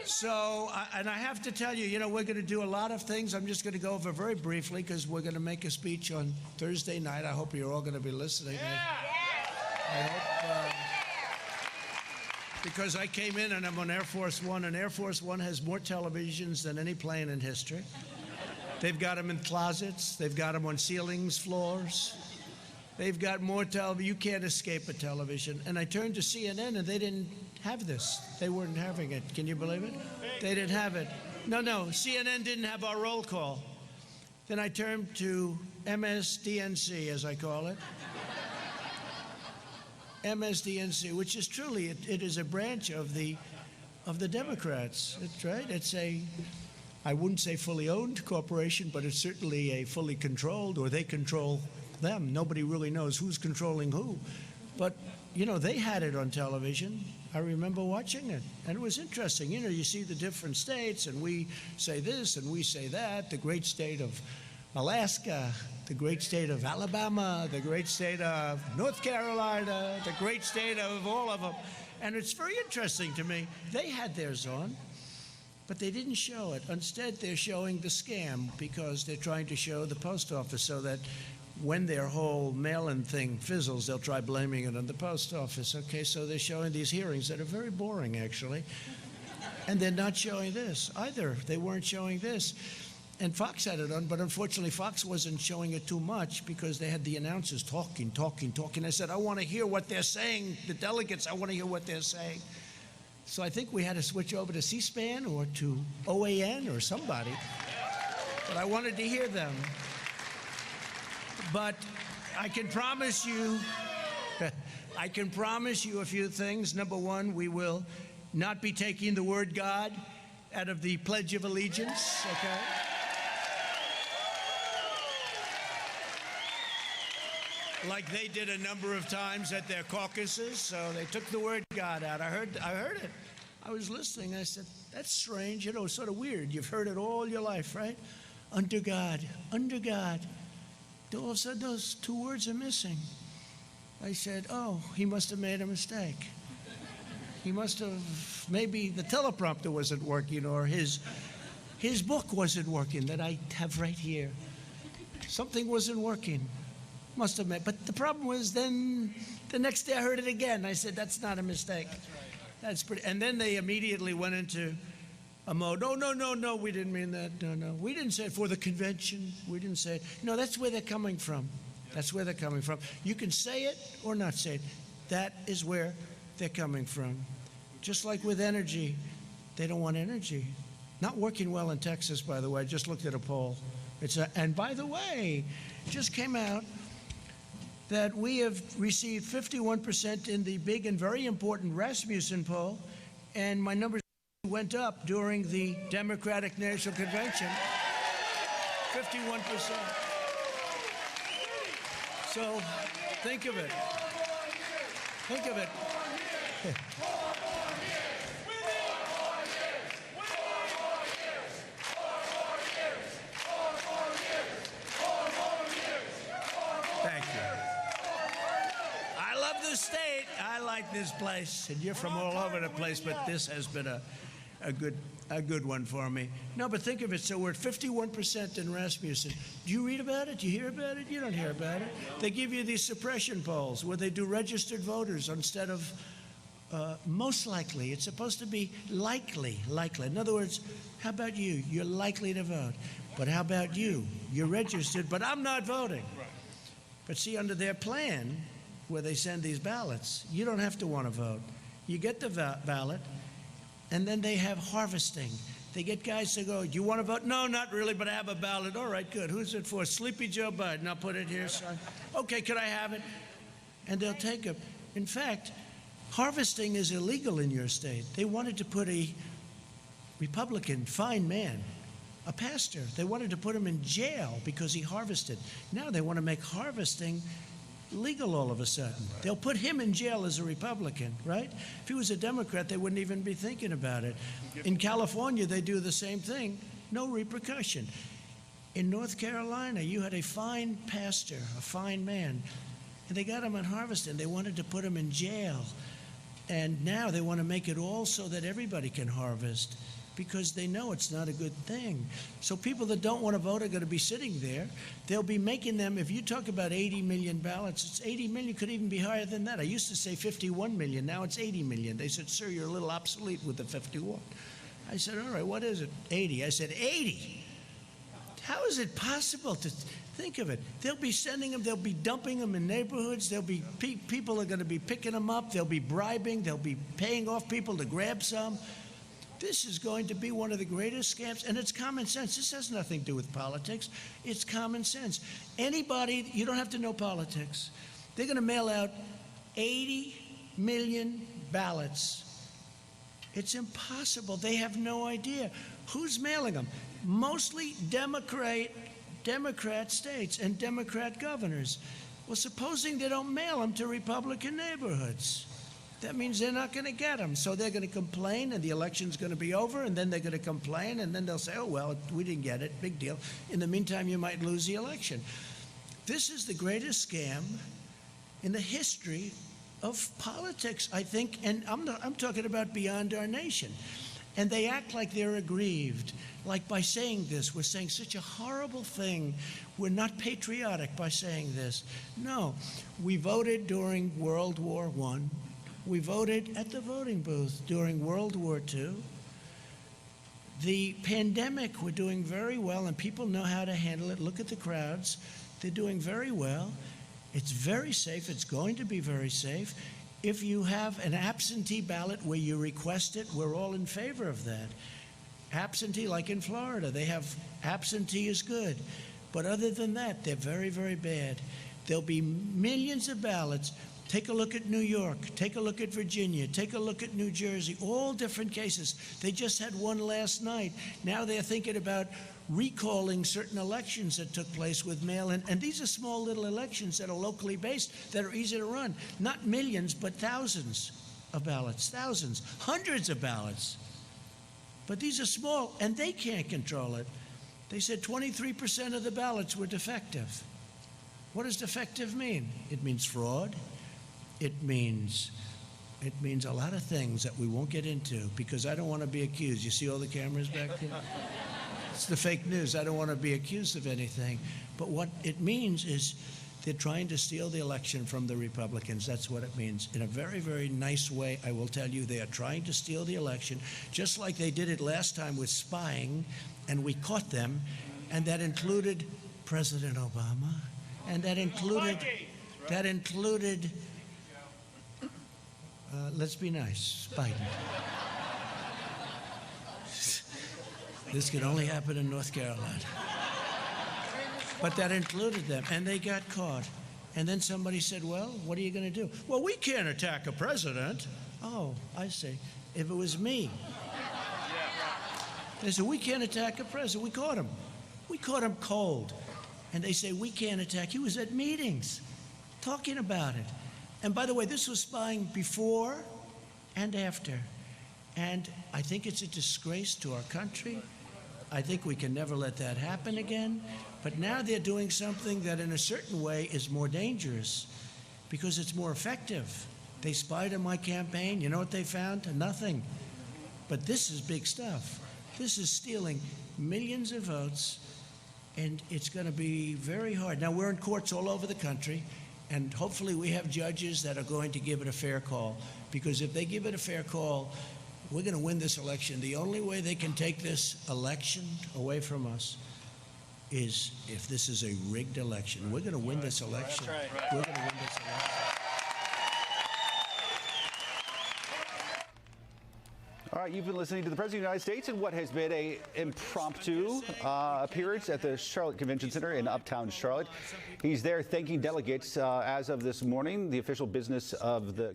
So, and I have to tell you, we're going to do a lot of things. I'm just going to go over very briefly because we're going to make a speech on Thursday night. I hope you're all going to be listening. I hope, because I came in and I'm on Air Force One, and Air Force One has more televisions than any plane in history. They've got them in closets. They've got them on ceilings, floors. They've got more television. You can't escape a television. And I turned to CNN, and they didn't have this. They weren't having it. Can you believe it? They didn't have it. No, CNN didn't have our roll call. Then I turned to MSDNC, as I call it. MSDNC, which is truly, it is a branch of the Democrats. That's right. It's I wouldn't say fully owned corporation, but it's certainly a fully controlled, or they control them. Nobody really knows who's controlling who. But, they had it on television. I remember watching it, and it was interesting. You see the different states, and we say this and we say that. The great state of Alaska, the great state of Alabama, the great state of North Carolina, the great state of all of them. And it's very interesting to me. They had theirs on, but they didn't show it. Instead, they're showing the scam because they're trying to show the post office so that when their whole mail-in thing fizzles, they'll try blaming it on the post office. Okay, so they're showing these hearings that are very boring, actually. And they're not showing this either. They weren't showing this. And Fox had it on, but unfortunately Fox wasn't showing it too much because they had the announcers talking. I said, I want to hear what they're saying. The delegates, I want to hear what they're saying. So I think we had to switch over to C-SPAN or to OAN or somebody. But I wanted to hear them. But I can promise you a few things. Number one, we will not be taking the word God out of the Pledge of Allegiance, okay? Like they did a number of times at their caucuses, so they took the word God out. I heard it. I was listening. I said, that's strange, sort of weird. You've heard it all your life, right? Under God. All of a sudden, those two words are missing. I said, oh, he must have made a mistake. He must have, maybe the teleprompter wasn't working, or his book wasn't working that I have right here. Something wasn't working. Must have made, but the problem was then the next day I heard it again. I said, that's not a mistake. That's right. That's pretty, and then they immediately went into a mode. No, we didn't mean that. No. We didn't say it for the convention. We didn't say it. No, that's where they're coming from. That's where they're coming from. You can say it or not say it. That is where they're coming from. Just like with energy, they don't want energy. Not working well in Texas, by the way. I just looked at a poll. And by the way, it just came out that we have received 51% in the big and very important Rasmussen poll, and my numbers went up during the Democratic National Convention. 51%. So think of it. Think of it. Thank you. I love this state. I like this place. And you're from all over the place, but this has been a good one for me. No, but think of it. So we're at 51% in Rasmussen. Do you read about it? Do you hear about it? You don't hear about it. They give you these suppression polls where they do registered voters instead of most likely. It's supposed to be likely. In other words, how about you? You're likely to vote. But how about you? You're registered, but I'm not voting. But see, under their plan, where they send these ballots, you don't have to want to vote. You get the ballot, and then they have harvesting. They get guys to go, do you want to vote? No, not really, but I have a ballot. All right, good. Who's it for? Sleepy Joe Biden. I'll put it here, son. Okay, could I have it? And they'll take it. In fact, harvesting is illegal in your state. They wanted to put a Republican, fine man, a pastor, they wanted to put him in jail because he harvested. Now they want to make harvesting legal all of a sudden. Right. They'll put him in jail as a Republican, right? If he was a Democrat, they wouldn't even be thinking about it. In California, they do the same thing. No repercussion. In North Carolina, you had a fine pastor, a fine man, and they got him on harvesting. They wanted to put him in jail. And now they want to make it all so that everybody can harvest, because they know it's not a good thing. So people that don't want to vote are going to be sitting there. They'll be making them, if you talk about 80 million ballots, it's 80 million, could even be higher than that. I used to say 51 million, now it's 80 million. They said, sir, you're a little obsolete with the 51. I said, all right, what is it? 80. I said, 80? How is it possible to think of it? They'll be sending them, they'll be dumping them in neighborhoods, there'll be people are going to be picking them up, they'll be bribing, they'll be paying off people to grab some. This is going to be one of the greatest scams, and it's common sense. This has nothing to do with politics. It's common sense. Anybody, you don't have to know politics. They're going to mail out 80 million ballots. It's impossible. They have no idea. Who's mailing them? Mostly Democrat states and Democrat governors. Well, supposing they don't mail them to Republican neighborhoods, that means they're not going to get them. So they're going to complain, and the election's going to be over, and then they're going to complain, and then they'll say, oh, well, we didn't get it, big deal. In the meantime, you might lose the election. This is the greatest scam in the history of politics, I think, and I'm talking about beyond our nation. And they act like they're aggrieved, like by saying this, we're saying such a horrible thing. We're not patriotic by saying this. No, we voted during World War I. We voted at the voting booth during World War II. The pandemic, we're doing very well, and people know how to handle it. Look at the crowds. They're doing very well. It's very safe. It's going to be very safe. If you have an absentee ballot where you request it, we're all in favor of that. Absentee, like in Florida, they have absentee is good. But other than that, they're very, very bad. There'll be millions of ballots. Take a look at New York. Take a look at Virginia. Take a look at New Jersey. All different cases. They just had one last night. Now they're thinking about recalling certain elections that took place with mail-in. And these are small little elections that are locally based, that are easy to run. Not millions, but thousands of ballots. Thousands. Hundreds of ballots. But these are small, and they can't control it. They said 23% of the ballots were defective. What does defective mean? It means fraud. It means a lot of things that we won't get into, because I don't want to be accused. You see all the cameras back there? It's the fake news. I don't want to be accused of anything. But what it means is they're trying to steal the election from the Republicans. That's what it means. In a very, very nice way, I will tell you, they are trying to steal the election, just like they did it last time with spying, and we caught them, and that included President Obama, and that included let's be nice, Biden. This could only happen in North Carolina. But that included them, and they got caught. And then somebody said, well, what are you going to do? Well, we can't attack a president. Oh, I see. If it was me, They said, we can't attack a president. We caught him. We caught him cold. And they say, we can't attack. He was at meetings talking about it. And by the way, this was spying before and after. And I think it's a disgrace to our country. I think we can never let that happen again. But now they're doing something that in a certain way is more dangerous because it's more effective. They spied on my campaign. You know what they found? Nothing. But this is big stuff. This is stealing millions of votes, and it's going to be very hard. Now, we're in courts all over the country, and hopefully we have judges that are going to give it a fair call, because if they give it a fair call, we're going to win this election. The only way they can take this election away from us is if this is a rigged election. We're going to win this election. That's right. We're going to win this election. All right, you've been listening to the President of the United States in what has been an impromptu appearance at the Charlotte Convention Center in Uptown Charlotte. He's there thanking delegates as of this morning, the official business of the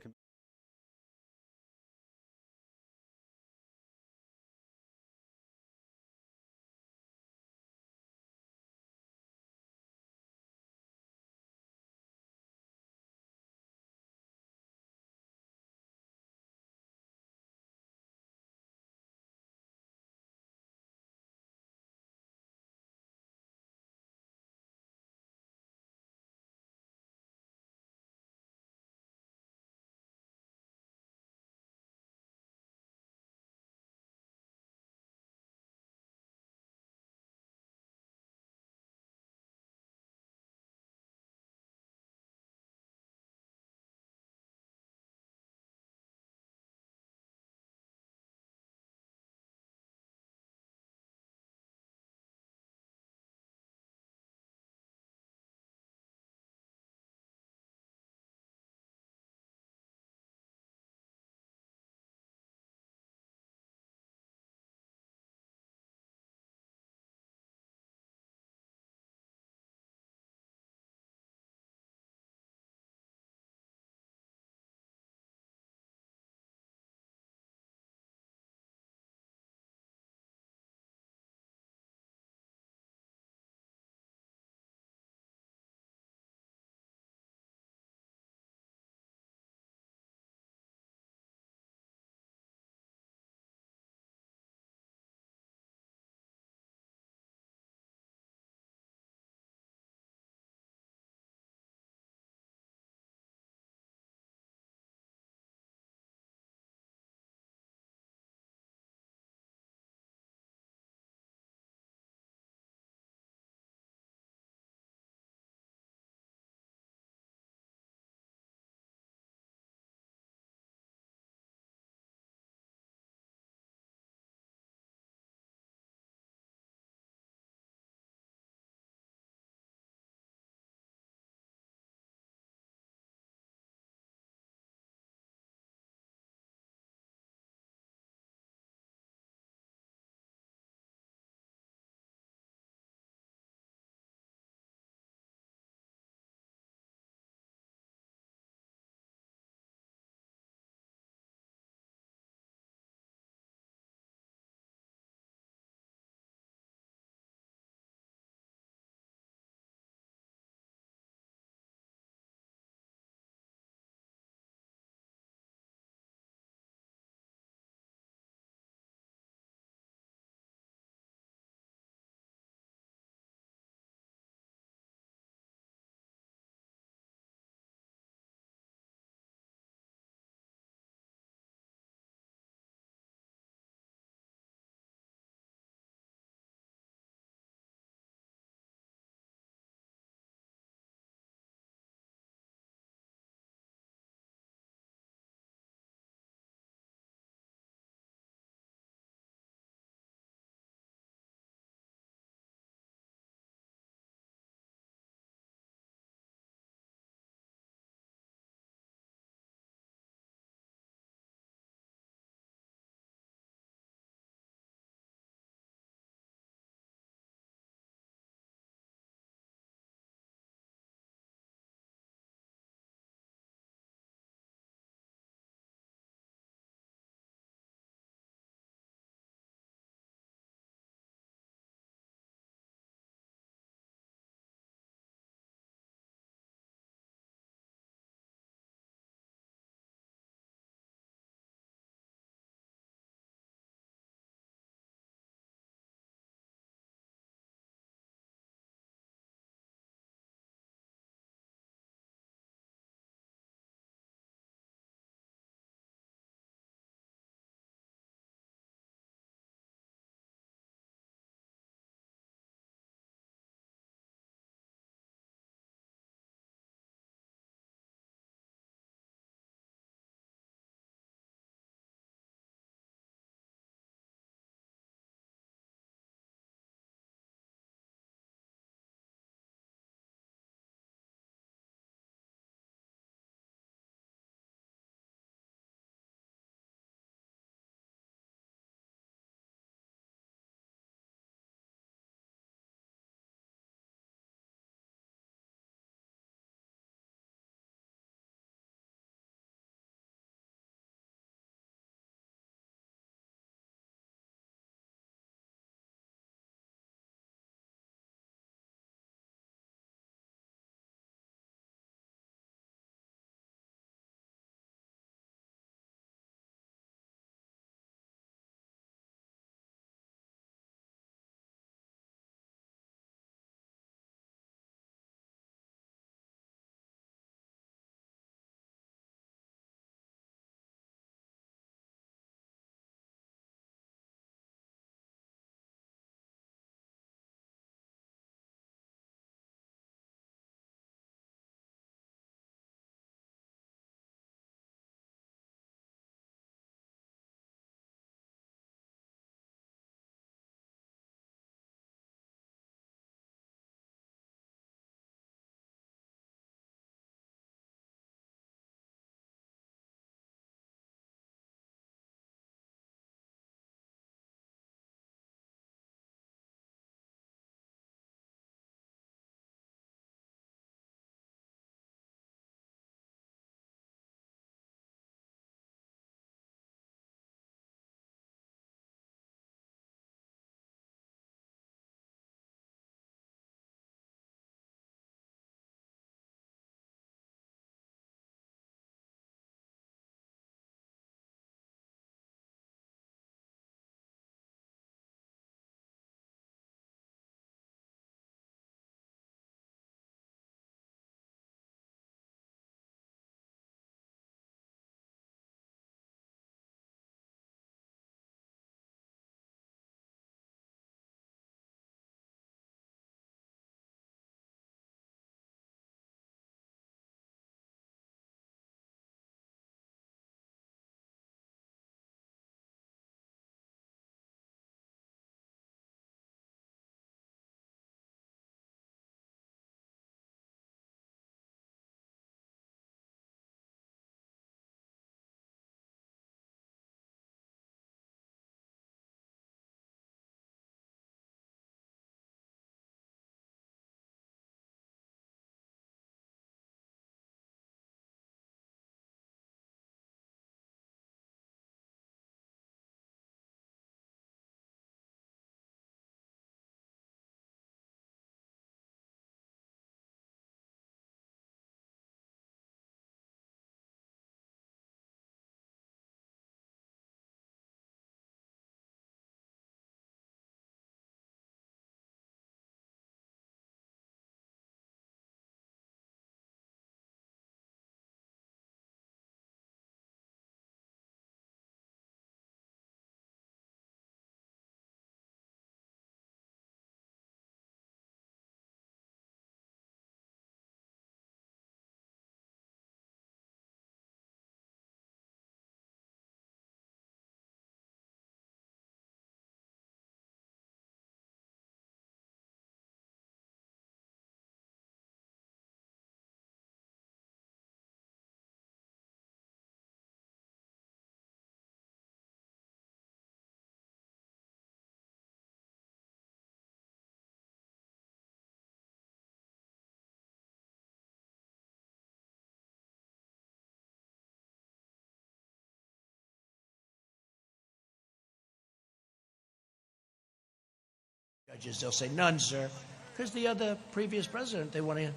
judges? They'll say, none, sir. Because the other previous president, they want to,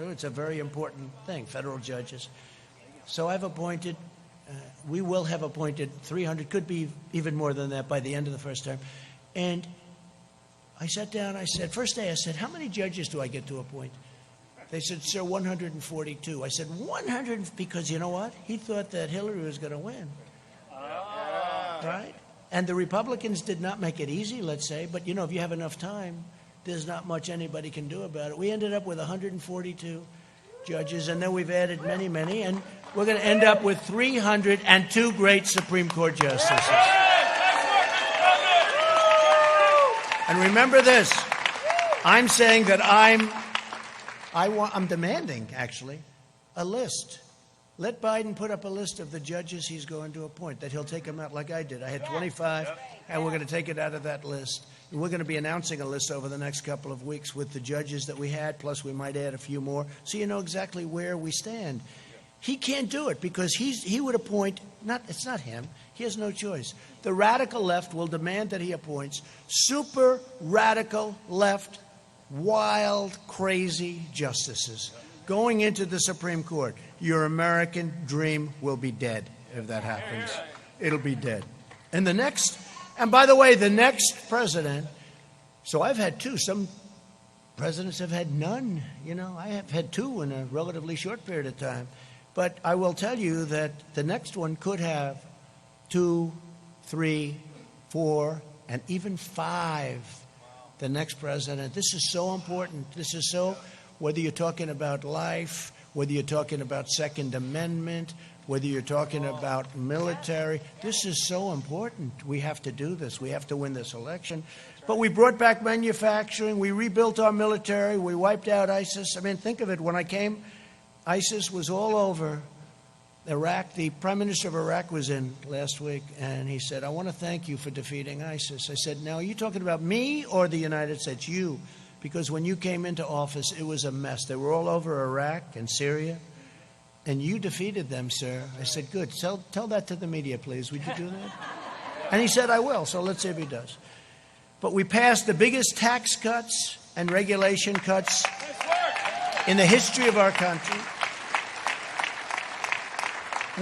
it's a very important thing, federal judges. So I've appointed, we will have appointed 300, could be even more than that by the end of the first term. And I sat down, I said, first day I said, how many judges do I get to appoint? They said, sir, 142. I said, 100, because you know what? He thought that Hillary was going to win. Right? And the Republicans did not make it easy, let's say, but if you have enough time, there's not much anybody can do about it. We ended up with 142 judges, and then we've added many, many, and we're going to end up with 302 great Supreme Court justices. And remember this, I'm saying that I'm demanding, actually, a list. Let Biden put up a list of the judges he's going to appoint, that he'll take them out like I did. I had 25, and we're going to take it out of that list. And we're going to be announcing a list over the next couple of weeks with the judges that we had, plus we might add a few more, so you know exactly where we stand. He can't do it because he would appoint, it's not him, he has no choice. The radical left will demand that he appoints super radical left, wild, crazy justices going into the Supreme Court. Your American dream will be dead if that happens. It'll be dead. And by the way, the next president, so I've had two. Some presidents have had none. I have had two in a relatively short period of time. But I will tell you that the next one could have 2, 3, 4, and even 5. The next president. This is so important. This is so, whether you're talking about life, whether you're talking about Second Amendment, whether you're talking about military, this is so important. We have to do this. We have to win this election. But we brought back manufacturing. We rebuilt our military. We wiped out ISIS. I mean, think of it. When I came, ISIS was all over Iraq. The Prime Minister of Iraq was in last week, and he said, I want to thank you for defeating ISIS. I said, now, are you talking about me or the United States? You. Because when you came into office, it was a mess. They were all over Iraq and Syria, and you defeated them, sir. I said, good. Tell that to the media, please. Would you do that? And he said, I will, so let's see if he does. But we passed the biggest tax cuts and regulation cuts in the history of our country.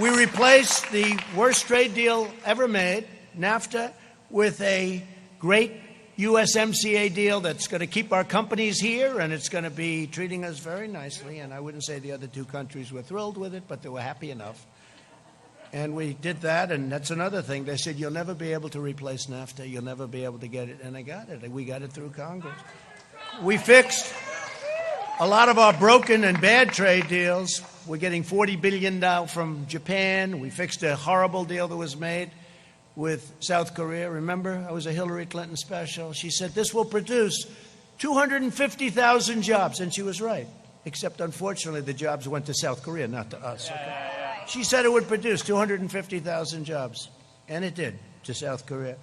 We replaced the worst trade deal ever made, NAFTA, with a great USMCA deal that's going to keep our companies here, and it's going to be treating us very nicely. And I wouldn't say the other two countries were thrilled with it, but they were happy enough. And we did that, and that's another thing. They said, you'll never be able to replace NAFTA. You'll never be able to get it. And I got it. We got it through Congress. We fixed a lot of our broken and bad trade deals. We're getting $40 billion now from Japan. We fixed a horrible deal that was made with South Korea. Remember, I was a Hillary Clinton special. She said this will produce 250,000 jobs, and she was right. Except, unfortunately, the jobs went to South Korea, not to us. Okay? She said it would produce 250,000 jobs, and it did, to South Korea.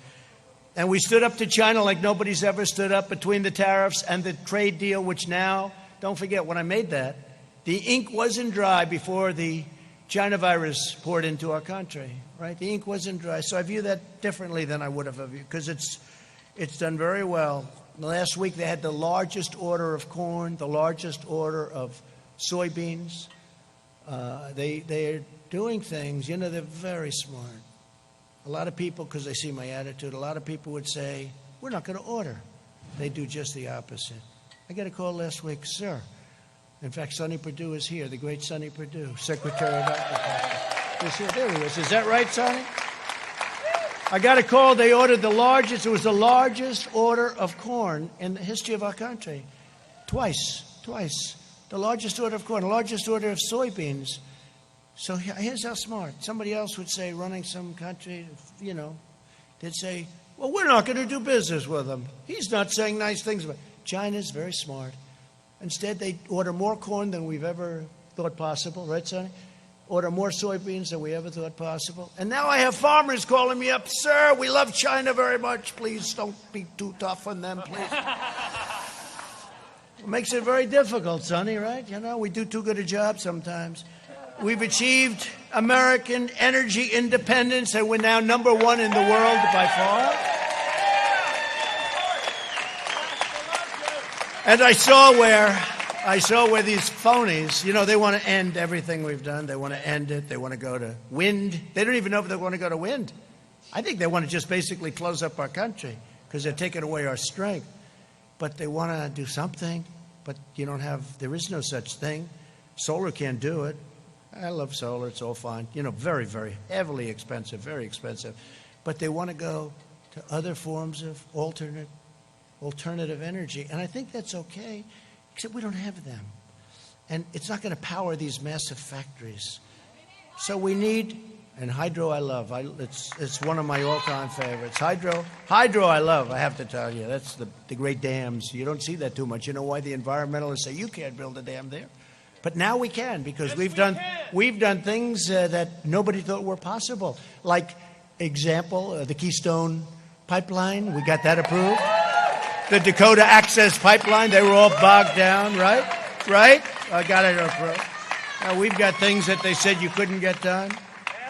And we stood up to China like nobody's ever stood up between the tariffs and the trade deal, which now, don't forget, when I made that, the ink wasn't dry before the China virus poured into our country, right? The ink wasn't dry. So I view that differently than I would have viewed, because it's done very well. Last week they had the largest order of corn, the largest order of soybeans. They're doing things, they're very smart. A lot of people, because they see my attitude, a lot of people would say, we're not going to order. They do just the opposite. I got a call last week, sir. In fact, Sonny Perdue is here, the great Sonny Perdue, Secretary of Agriculture. He's here. There he is. Is that right, Sonny? I got a call. They ordered it was the largest order of corn in the history of our country. Twice. The largest order of corn, the largest order of soybeans. So here's how smart. Somebody else would say, running some country, they'd say, well, we're not going to do business with him. He's not saying nice things about it. China's very smart. Instead, they order more corn than we've ever thought possible. Right, Sonny? Order more soybeans than we ever thought possible. And now I have farmers calling me up, sir, we love China very much. Please don't be too tough on them, please. It makes it very difficult, Sonny, right? We do too good a job sometimes. We've achieved American energy independence, and we're now number one in the world by far. And I saw where these phonies, you know, they want to end everything we've done. They want to end it. They want to go to wind. They don't even know if they want to go to wind. I think they want to just basically close up our country because they're taking away our strength. But they want to do something. But there is no such thing. Solar can't do it. I love solar. It's all fine. You know, very, very heavily expensive, very expensive. But they want to go to other forms of alternative energy. And I think that's okay, except we don't have them. And it's not going to power these massive factories. So we need, and hydro I love. It's one of my all-time favorites. Hydro I love, I have to tell you. That's the great dams. You don't see that too much. You know why the environmentalists say you can't build a dam there? But now we can, because we've done things that nobody thought were possible. Like, example, the Keystone Pipeline, we got that approved. The Dakota Access Pipeline, they were all bogged down, right? Right? I got it approved. Now we've got things that they said you couldn't get done.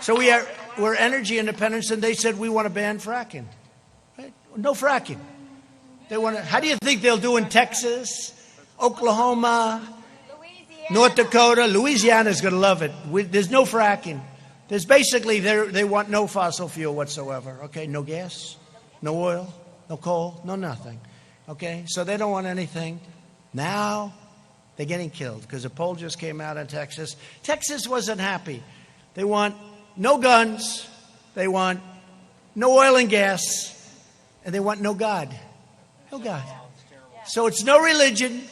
So we're energy independent, and they said we want to ban fracking. Right? No fracking. They want to. How do you think they'll do in Texas, Oklahoma, North Dakota? Louisiana's going to love it. There's no fracking. There's basically they want no fossil fuel whatsoever. Okay, no gas, no oil, no coal, no nothing. Okay, so they don't want anything. Now they're getting killed because a poll just came out in Texas. Texas wasn't happy. They want no guns, they want no oil and gas, and they want no God. No God. So it's no religion,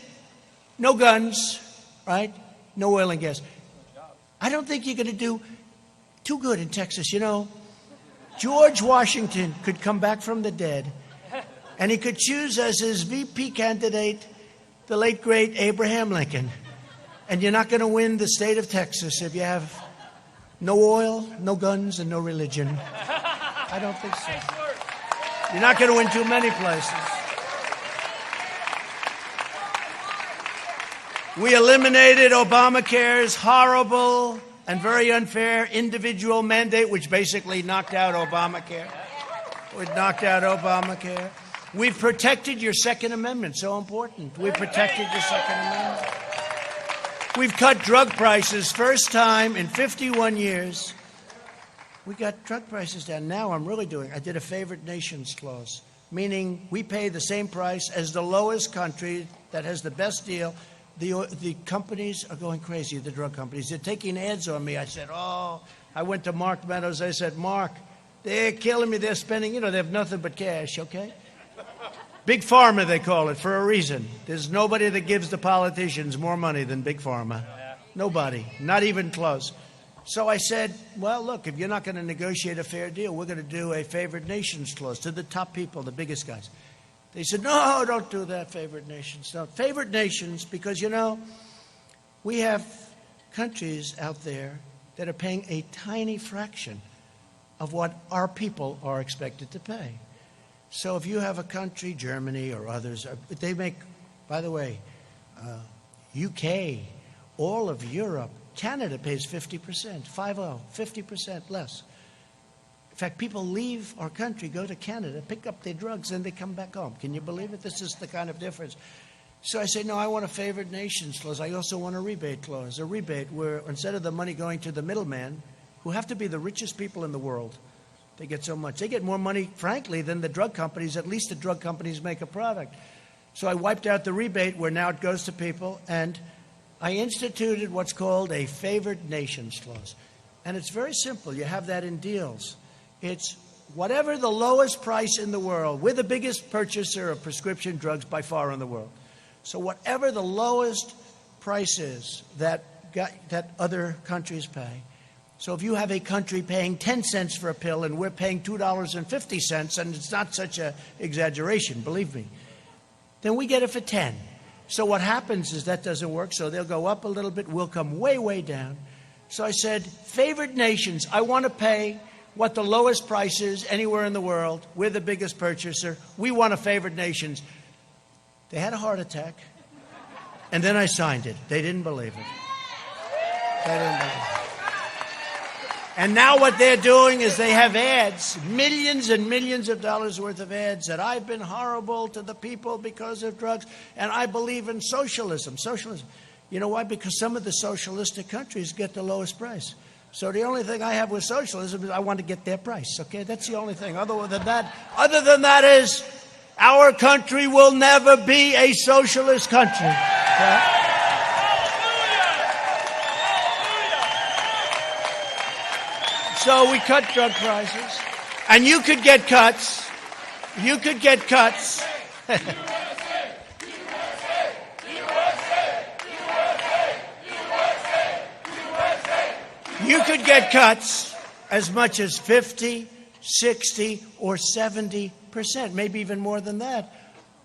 no guns, right? No oil and gas. I don't think you're going to do too good in Texas. You know, George Washington could come back from the dead, and he could choose as his VP candidate the late, great Abraham Lincoln. And you're not going to win the state of Texas if you have no oil, no guns, and no religion. I don't think so. You're not going to win too many places. We eliminated Obamacare's horrible and very unfair individual mandate, which basically knocked out Obamacare. It knocked out Obamacare. We've protected your Second Amendment, so important. We've protected your Second Amendment. We've cut drug prices, first time in 51 years. We got drug prices down. Now I did a favored nations clause, meaning we pay the same price as the lowest country that has the best deal. The companies are going crazy, the drug companies. They're taking ads on me. I said, I went to Mark Meadows. I said, Mark, they're killing me. They're spending, they have nothing but cash, okay? Big Pharma, they call it, for a reason. There's nobody that gives the politicians more money than Big Pharma. Nobody, not even close. So I said, well, look, if you're not going to negotiate a fair deal, we're going to do a favored nations clause to the top people, the biggest guys. They said, no, don't do that, favored nations. Don't. Favored nations, because, we have countries out there that are paying a tiny fraction of what our people are expected to pay. So if you have a country, Germany or others, they make, by the way, UK, all of Europe, Canada pays 50%, 50% less. In fact, people leave our country, go to Canada, pick up their drugs, and they come back home. Can you believe it? This is the kind of difference. So I say, no, I want a favored nations clause. I also want a rebate clause, a rebate where instead of the money going to the middleman, who have to be the richest people in the world, they get so much. They get more money, frankly, than the drug companies. At least the drug companies make a product. So I wiped out the rebate where now it goes to people, and I instituted what's called a favored nations clause. And it's very simple. You have that in deals. It's whatever the lowest price in the world. We're the biggest purchaser of prescription drugs by far in the world. So whatever the lowest price is that other countries pay. So if you have a country paying 10 cents for a pill and we're paying $2.50, and it's not such an exaggeration, believe me, then we get it for 10. So what happens is that doesn't work, so they'll go up a little bit, we'll come way, way down. So I said, favored nations, I want to pay what the lowest price is anywhere in the world. We're the biggest purchaser. We want a favored nations. They had a heart attack, and then I signed it. They didn't believe it. They didn't believe it. And now what they're doing is they have ads, millions and millions of dollars worth of ads that I've been horrible to the people because of drugs, and I believe in socialism. Socialism. You know why? Because some of the socialistic countries get the lowest price. So the only thing I have with socialism is I want to get their price. Okay, that's the only thing. Other than that is our country will never be a socialist country. Okay? So we cut drug prices, and you could get cuts. You could get cuts. You could get cuts as much as 50, 60, or 70%, maybe even more than that,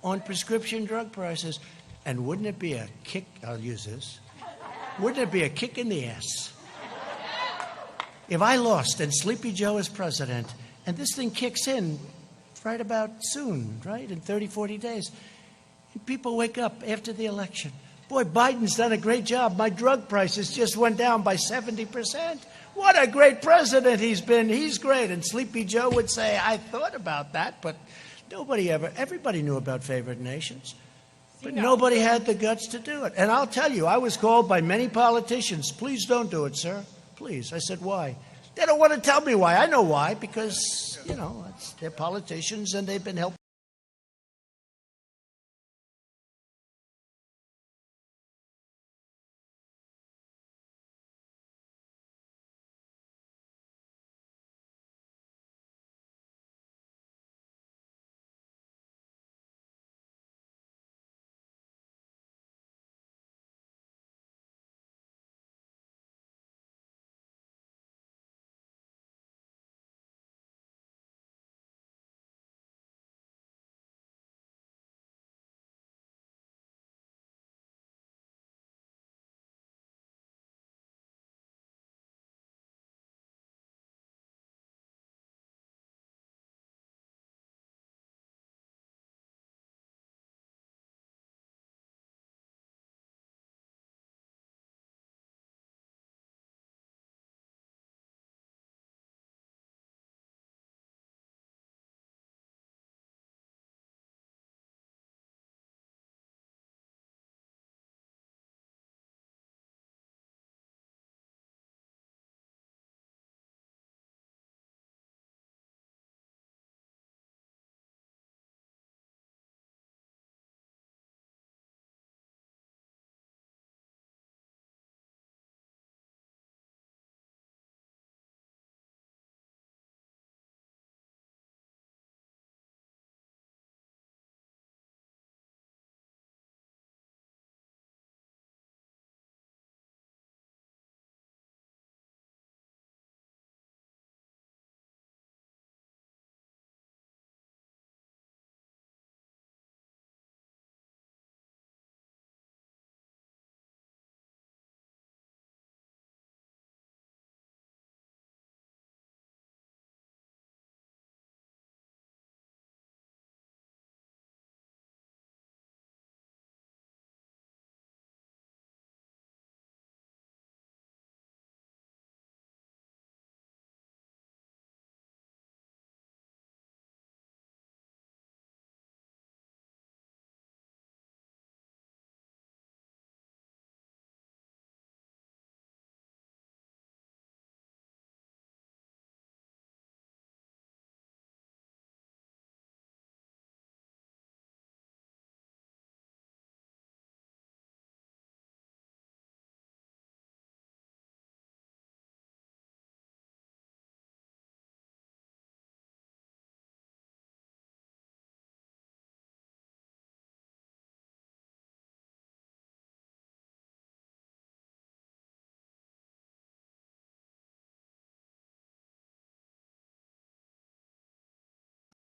on prescription drug prices. And wouldn't it be a kick? I'll use this. Wouldn't it be a kick in the ass if I lost and Sleepy Joe is president, and this thing kicks in right about soon, right, in 30, 40 days, and people wake up after the election. Boy, Biden's done a great job. My drug prices just went down by 70%. What a great president he's been. He's great. And Sleepy Joe would say, I thought about that, but everybody knew about favored nations. But nobody had the guts to do it. And I'll tell you, I was called by many politicians, please don't do it, sir. Please. I said, why? They don't want to tell me why. I know why, because, they're politicians and they've been helping.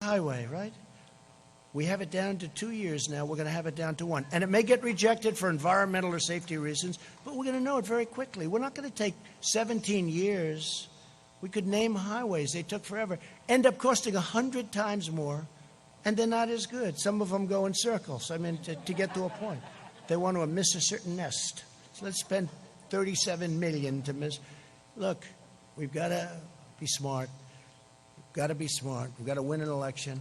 Highway, right? We have it down to 2 years now. We're going to have it down to 1. And it may get rejected for environmental or safety reasons, but we're going to know it very quickly. We're not going to take 17 years. We could name highways. They took forever. End up costing 100 times more, and they're not as good. Some of them go in circles, to get to a point. They want to miss a certain nest. So let's spend $37 million to miss. Look, We've got to be smart. We've got to be smart. We've got to win an election.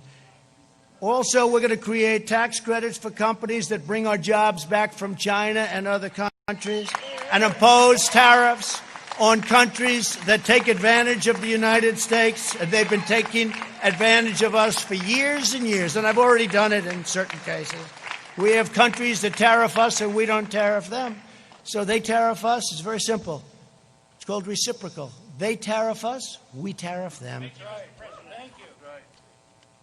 Also, we're going to create tax credits for companies that bring our jobs back from China and other countries and impose tariffs on countries that take advantage of the United States. And they've been taking advantage of us for years and years, and I've already done it in certain cases. We have countries that tariff us and we don't tariff them. So they tariff us. It's very simple. It's called reciprocal. They tariff us, we tariff them. That's right. Thank you.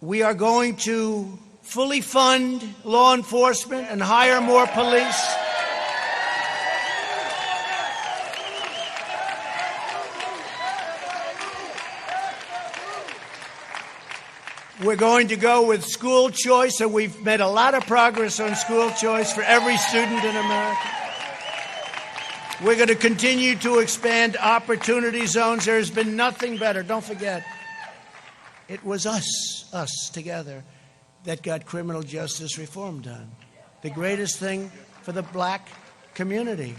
We are going to fully fund law enforcement and hire more police. We're going to go with school choice, and we've made a lot of progress on school choice for every student in America. We're going to continue to expand opportunity zones. There has been nothing better. Don't forget, it was us together, that got criminal justice reform done. The greatest thing for the black community,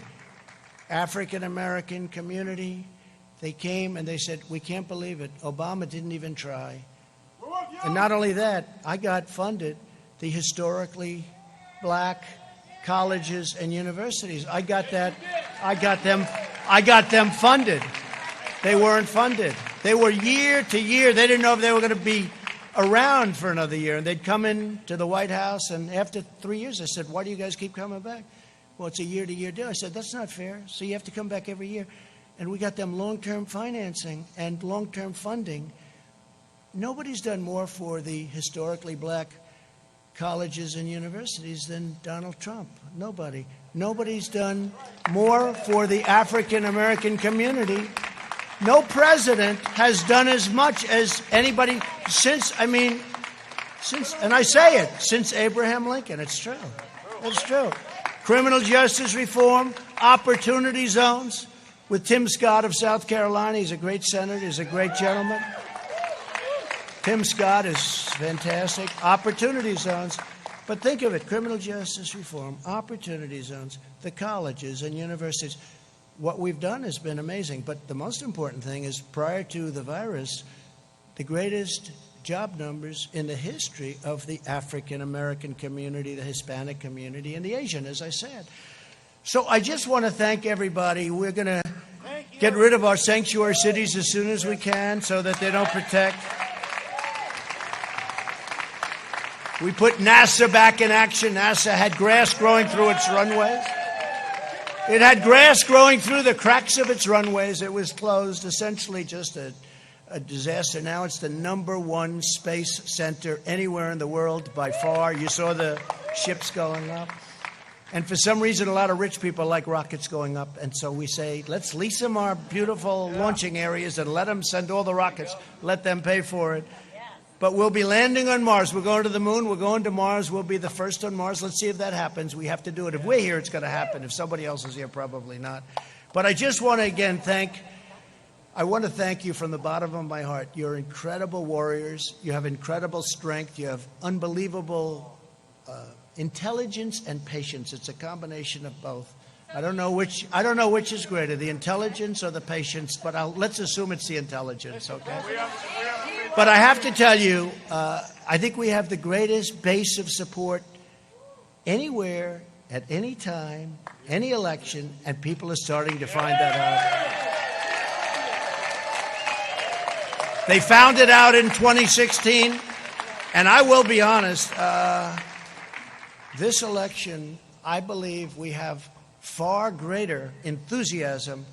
African American community. They came and they said, we can't believe it. Obama didn't even try. And not only that, I got funded the historically black colleges and universities. I got them funded. They weren't funded. They were year to year. They didn't know if they were going to be around for another year. And they'd come in to the White House, and after 3 years, I said, why do you guys keep coming back? Well, it's a year-to-year deal. I said, that's not fair. So you have to come back every year. And we got them long-term financing and long-term funding. Nobody's done more for the historically black colleges and universities than Donald Trump. Nobody. Nobody's done more for the African American community. No president has done as much as anybody since Abraham Lincoln. It's true. It's true. Criminal justice reform, opportunity zones with Tim Scott of South Carolina. He's a great senator. He's a great gentleman. Tim Scott is fantastic. Opportunity zones. But think of it, criminal justice reform, opportunity zones, the colleges and universities. What we've done has been amazing. But the most important thing is, prior to the virus, the greatest job numbers in the history of the African American community, the Hispanic community, and the Asian, as I said. So I just want to thank everybody. We're going to get rid of our sanctuary cities as soon as we can so that they don't protect. We put NASA back in action. NASA had grass growing through its runways. It had grass growing through the cracks of its runways. It was closed, essentially just a disaster. Now it's the #1 space center anywhere in the world by far. You saw the ships going up. And for some reason, a lot of rich people like rockets going up. And so we say, let's lease them our beautiful launching areas and let them send all the rockets. Let them pay for it. But we'll be landing on Mars. We're going to the moon. We're going to Mars. We'll be the first on Mars. Let's see if that happens. We have to do it. If we're here, it's going to happen. If somebody else is here, probably not. But I just want to, again, thank you from the bottom of my heart. You're incredible warriors. You have incredible strength. You have unbelievable intelligence and patience. It's a combination of both. I don't know which is greater, the intelligence or the patience, but let's assume it's the intelligence, okay? But I have to tell you, I think we have the greatest base of support anywhere, at any time, any election, and people are starting to find that out. They found it out in 2016, and I will be honest, this election, I believe we have far greater enthusiasm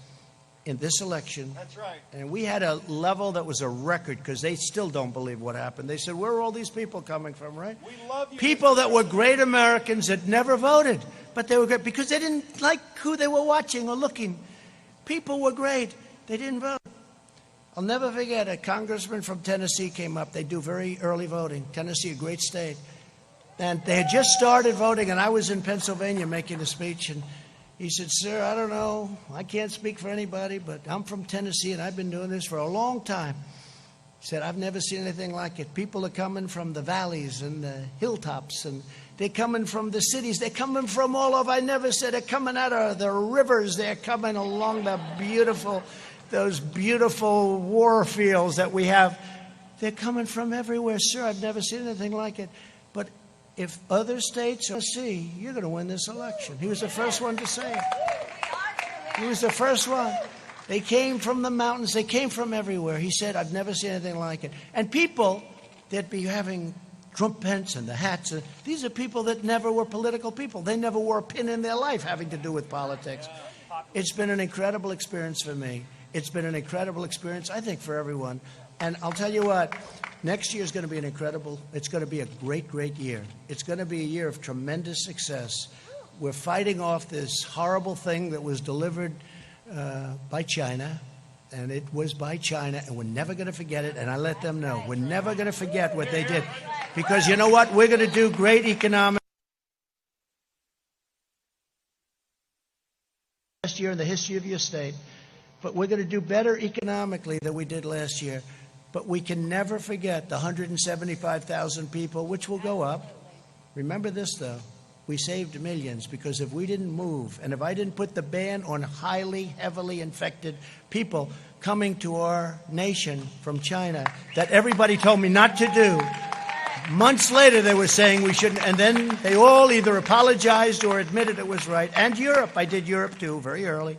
in this election. That's right. And we had a level that was a record because they still don't believe what happened. They said, where are all these people coming from, right? We love you. People that were great Americans that never voted, but they were great because they didn't like who they were watching or looking. People were great. They didn't vote. I'll never forget, a congressman from Tennessee came up. They do very early voting. Tennessee, a great state. And they had just started voting, and I was in Pennsylvania making a speech, and he said, sir, I don't know, I can't speak for anybody, but I'm from Tennessee, and I've been doing this for a long time. He said, I've never seen anything like it. People are coming from the valleys and the hilltops, and they're coming from the cities. They're coming from all over. I never said they're coming out of the rivers. They're coming along the beautiful those beautiful war fields that we have. They're coming from everywhere, sir. I've never seen anything like it. But if other states see, you're going to win this election. He was the first one to say it. He was the first one. They came from the mountains. They came from everywhere. He said, I've never seen anything like it. And people that be having Trump Pence and the hats, these are people that never were political people. They never wore a pin in their life having to do with politics. It's been an incredible experience for me. It's been an incredible experience, I think, for everyone. And I'll tell you what, next year is going to be it's going to be a great, great year. It's going to be a year of tremendous success. We're fighting off this horrible thing that was delivered by China, and it was by China, and we're never going to forget it, and I let them know. We're never going to forget what they did, because you know what? We're going to do great economic last year in the history of your state, but we're going to do better economically than we did last year. But we can never forget the 175,000 people, which will go up. Remember this, though. We saved millions, because if we didn't move, and if I didn't put the ban on heavily infected people coming to our nation from China, that everybody told me not to do, months later they were saying we shouldn't, and then they all either apologized or admitted it was right. And Europe, I did Europe too, very early.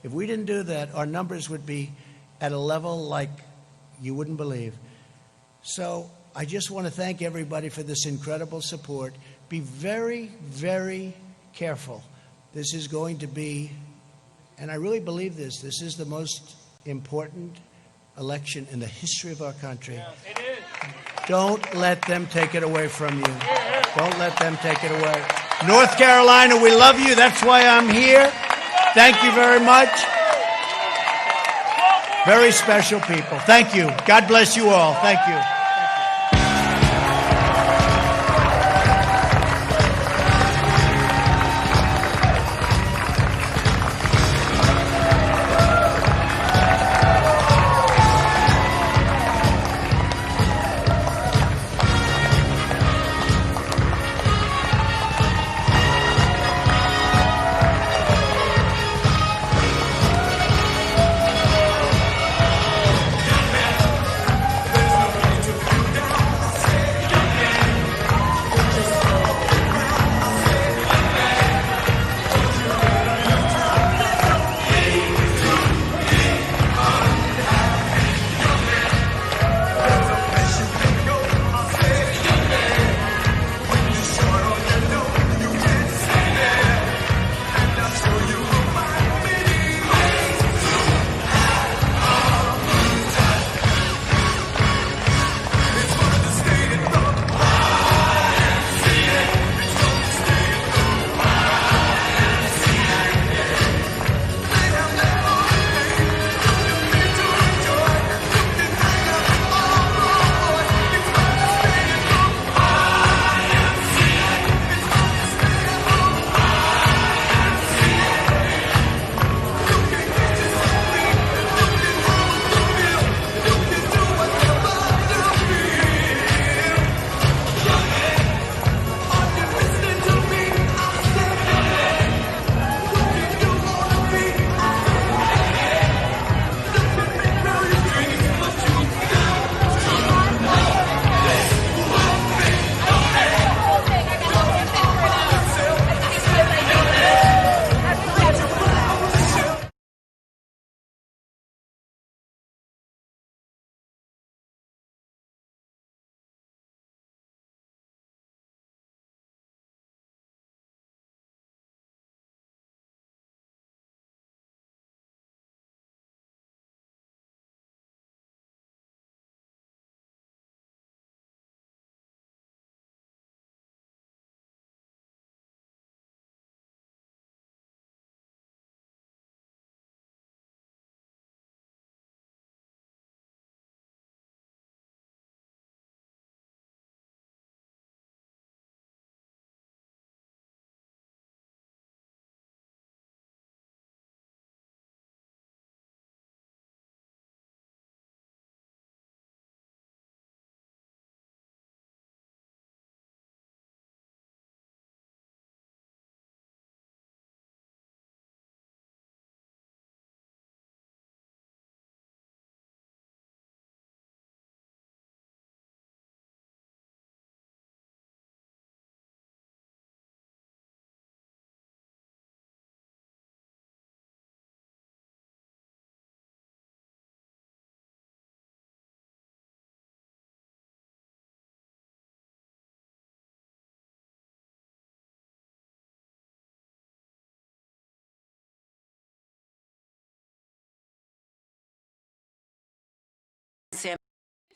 If we didn't do that, our numbers would be at a level like you wouldn't believe. So I just want to thank everybody for this incredible support. Be very, very careful. This is going to be, and I really believe this is the most important election in the history of our country. Yes, it is. Don't let them take it away from you. Don't let them take it away. North Carolina, we love you. That's why I'm here. Thank you very much. Very special people. Thank you. God bless you all. Thank you.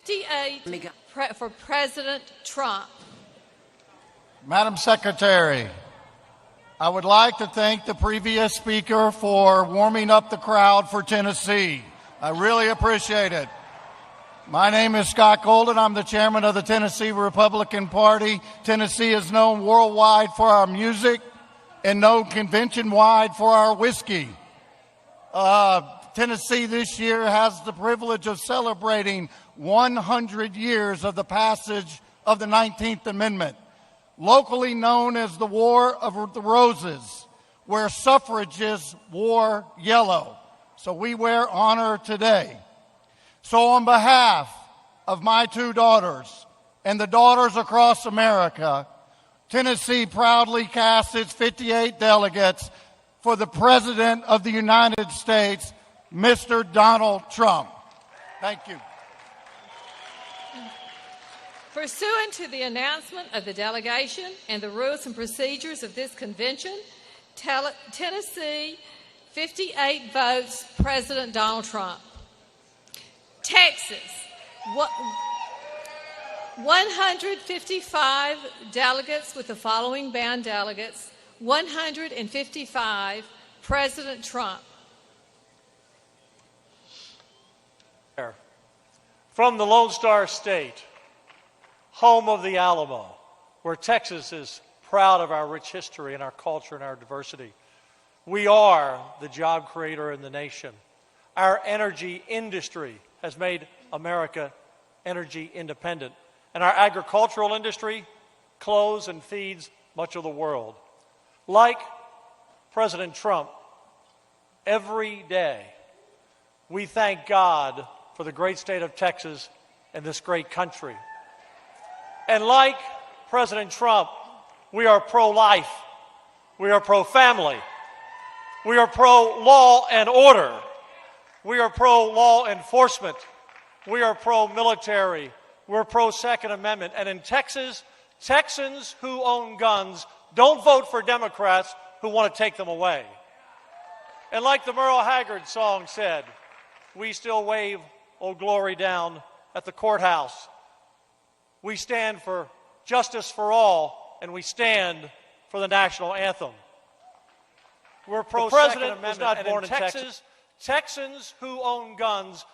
58 for President Trump. Madam Secretary, I would like to thank the previous speaker for warming up the crowd for Tennessee. I really appreciate it. My name is Scott Golden. I'm the chairman of the Tennessee Republican Party. Tennessee is known worldwide for our music and known convention-wide for our whiskey. Tennessee this year has the privilege of celebrating 100 years of the passage of the 19th Amendment, locally known as the War of the Roses, where suffragists wore yellow. So we wear honor today. So on behalf of my two daughters and the daughters across America, Tennessee proudly casts its 58 delegates for the President of the United States, Mr. Donald Trump. Thank you. Pursuant to the announcement of the delegation and the rules and procedures of this convention, Tennessee, 58 votes, President Donald Trump. Texas, 155 delegates with the following band delegates, 155, President Trump. From the Lone Star State, home of the Alamo, where Texas is proud of our rich history and our culture and our diversity. We are the job creator in the nation. Our energy industry has made America energy independent. And our agricultural industry clothes and feeds much of the world. Like President Trump, every day we thank God for the great state of Texas and this great country. And like President Trump, we are pro-life, we are pro-family, we are pro-law and order, we are pro-law enforcement, we are pro-military, we're pro-Second Amendment. And in Texas, Texans who own guns don't vote for Democrats who want to take them away. And like the Merle Haggard song said, we still wave Old Glory down at the courthouse. We stand for justice for all, and we stand for the national anthem. We're pro-Second Amendment. The president was not born in Texas. Texans who own guns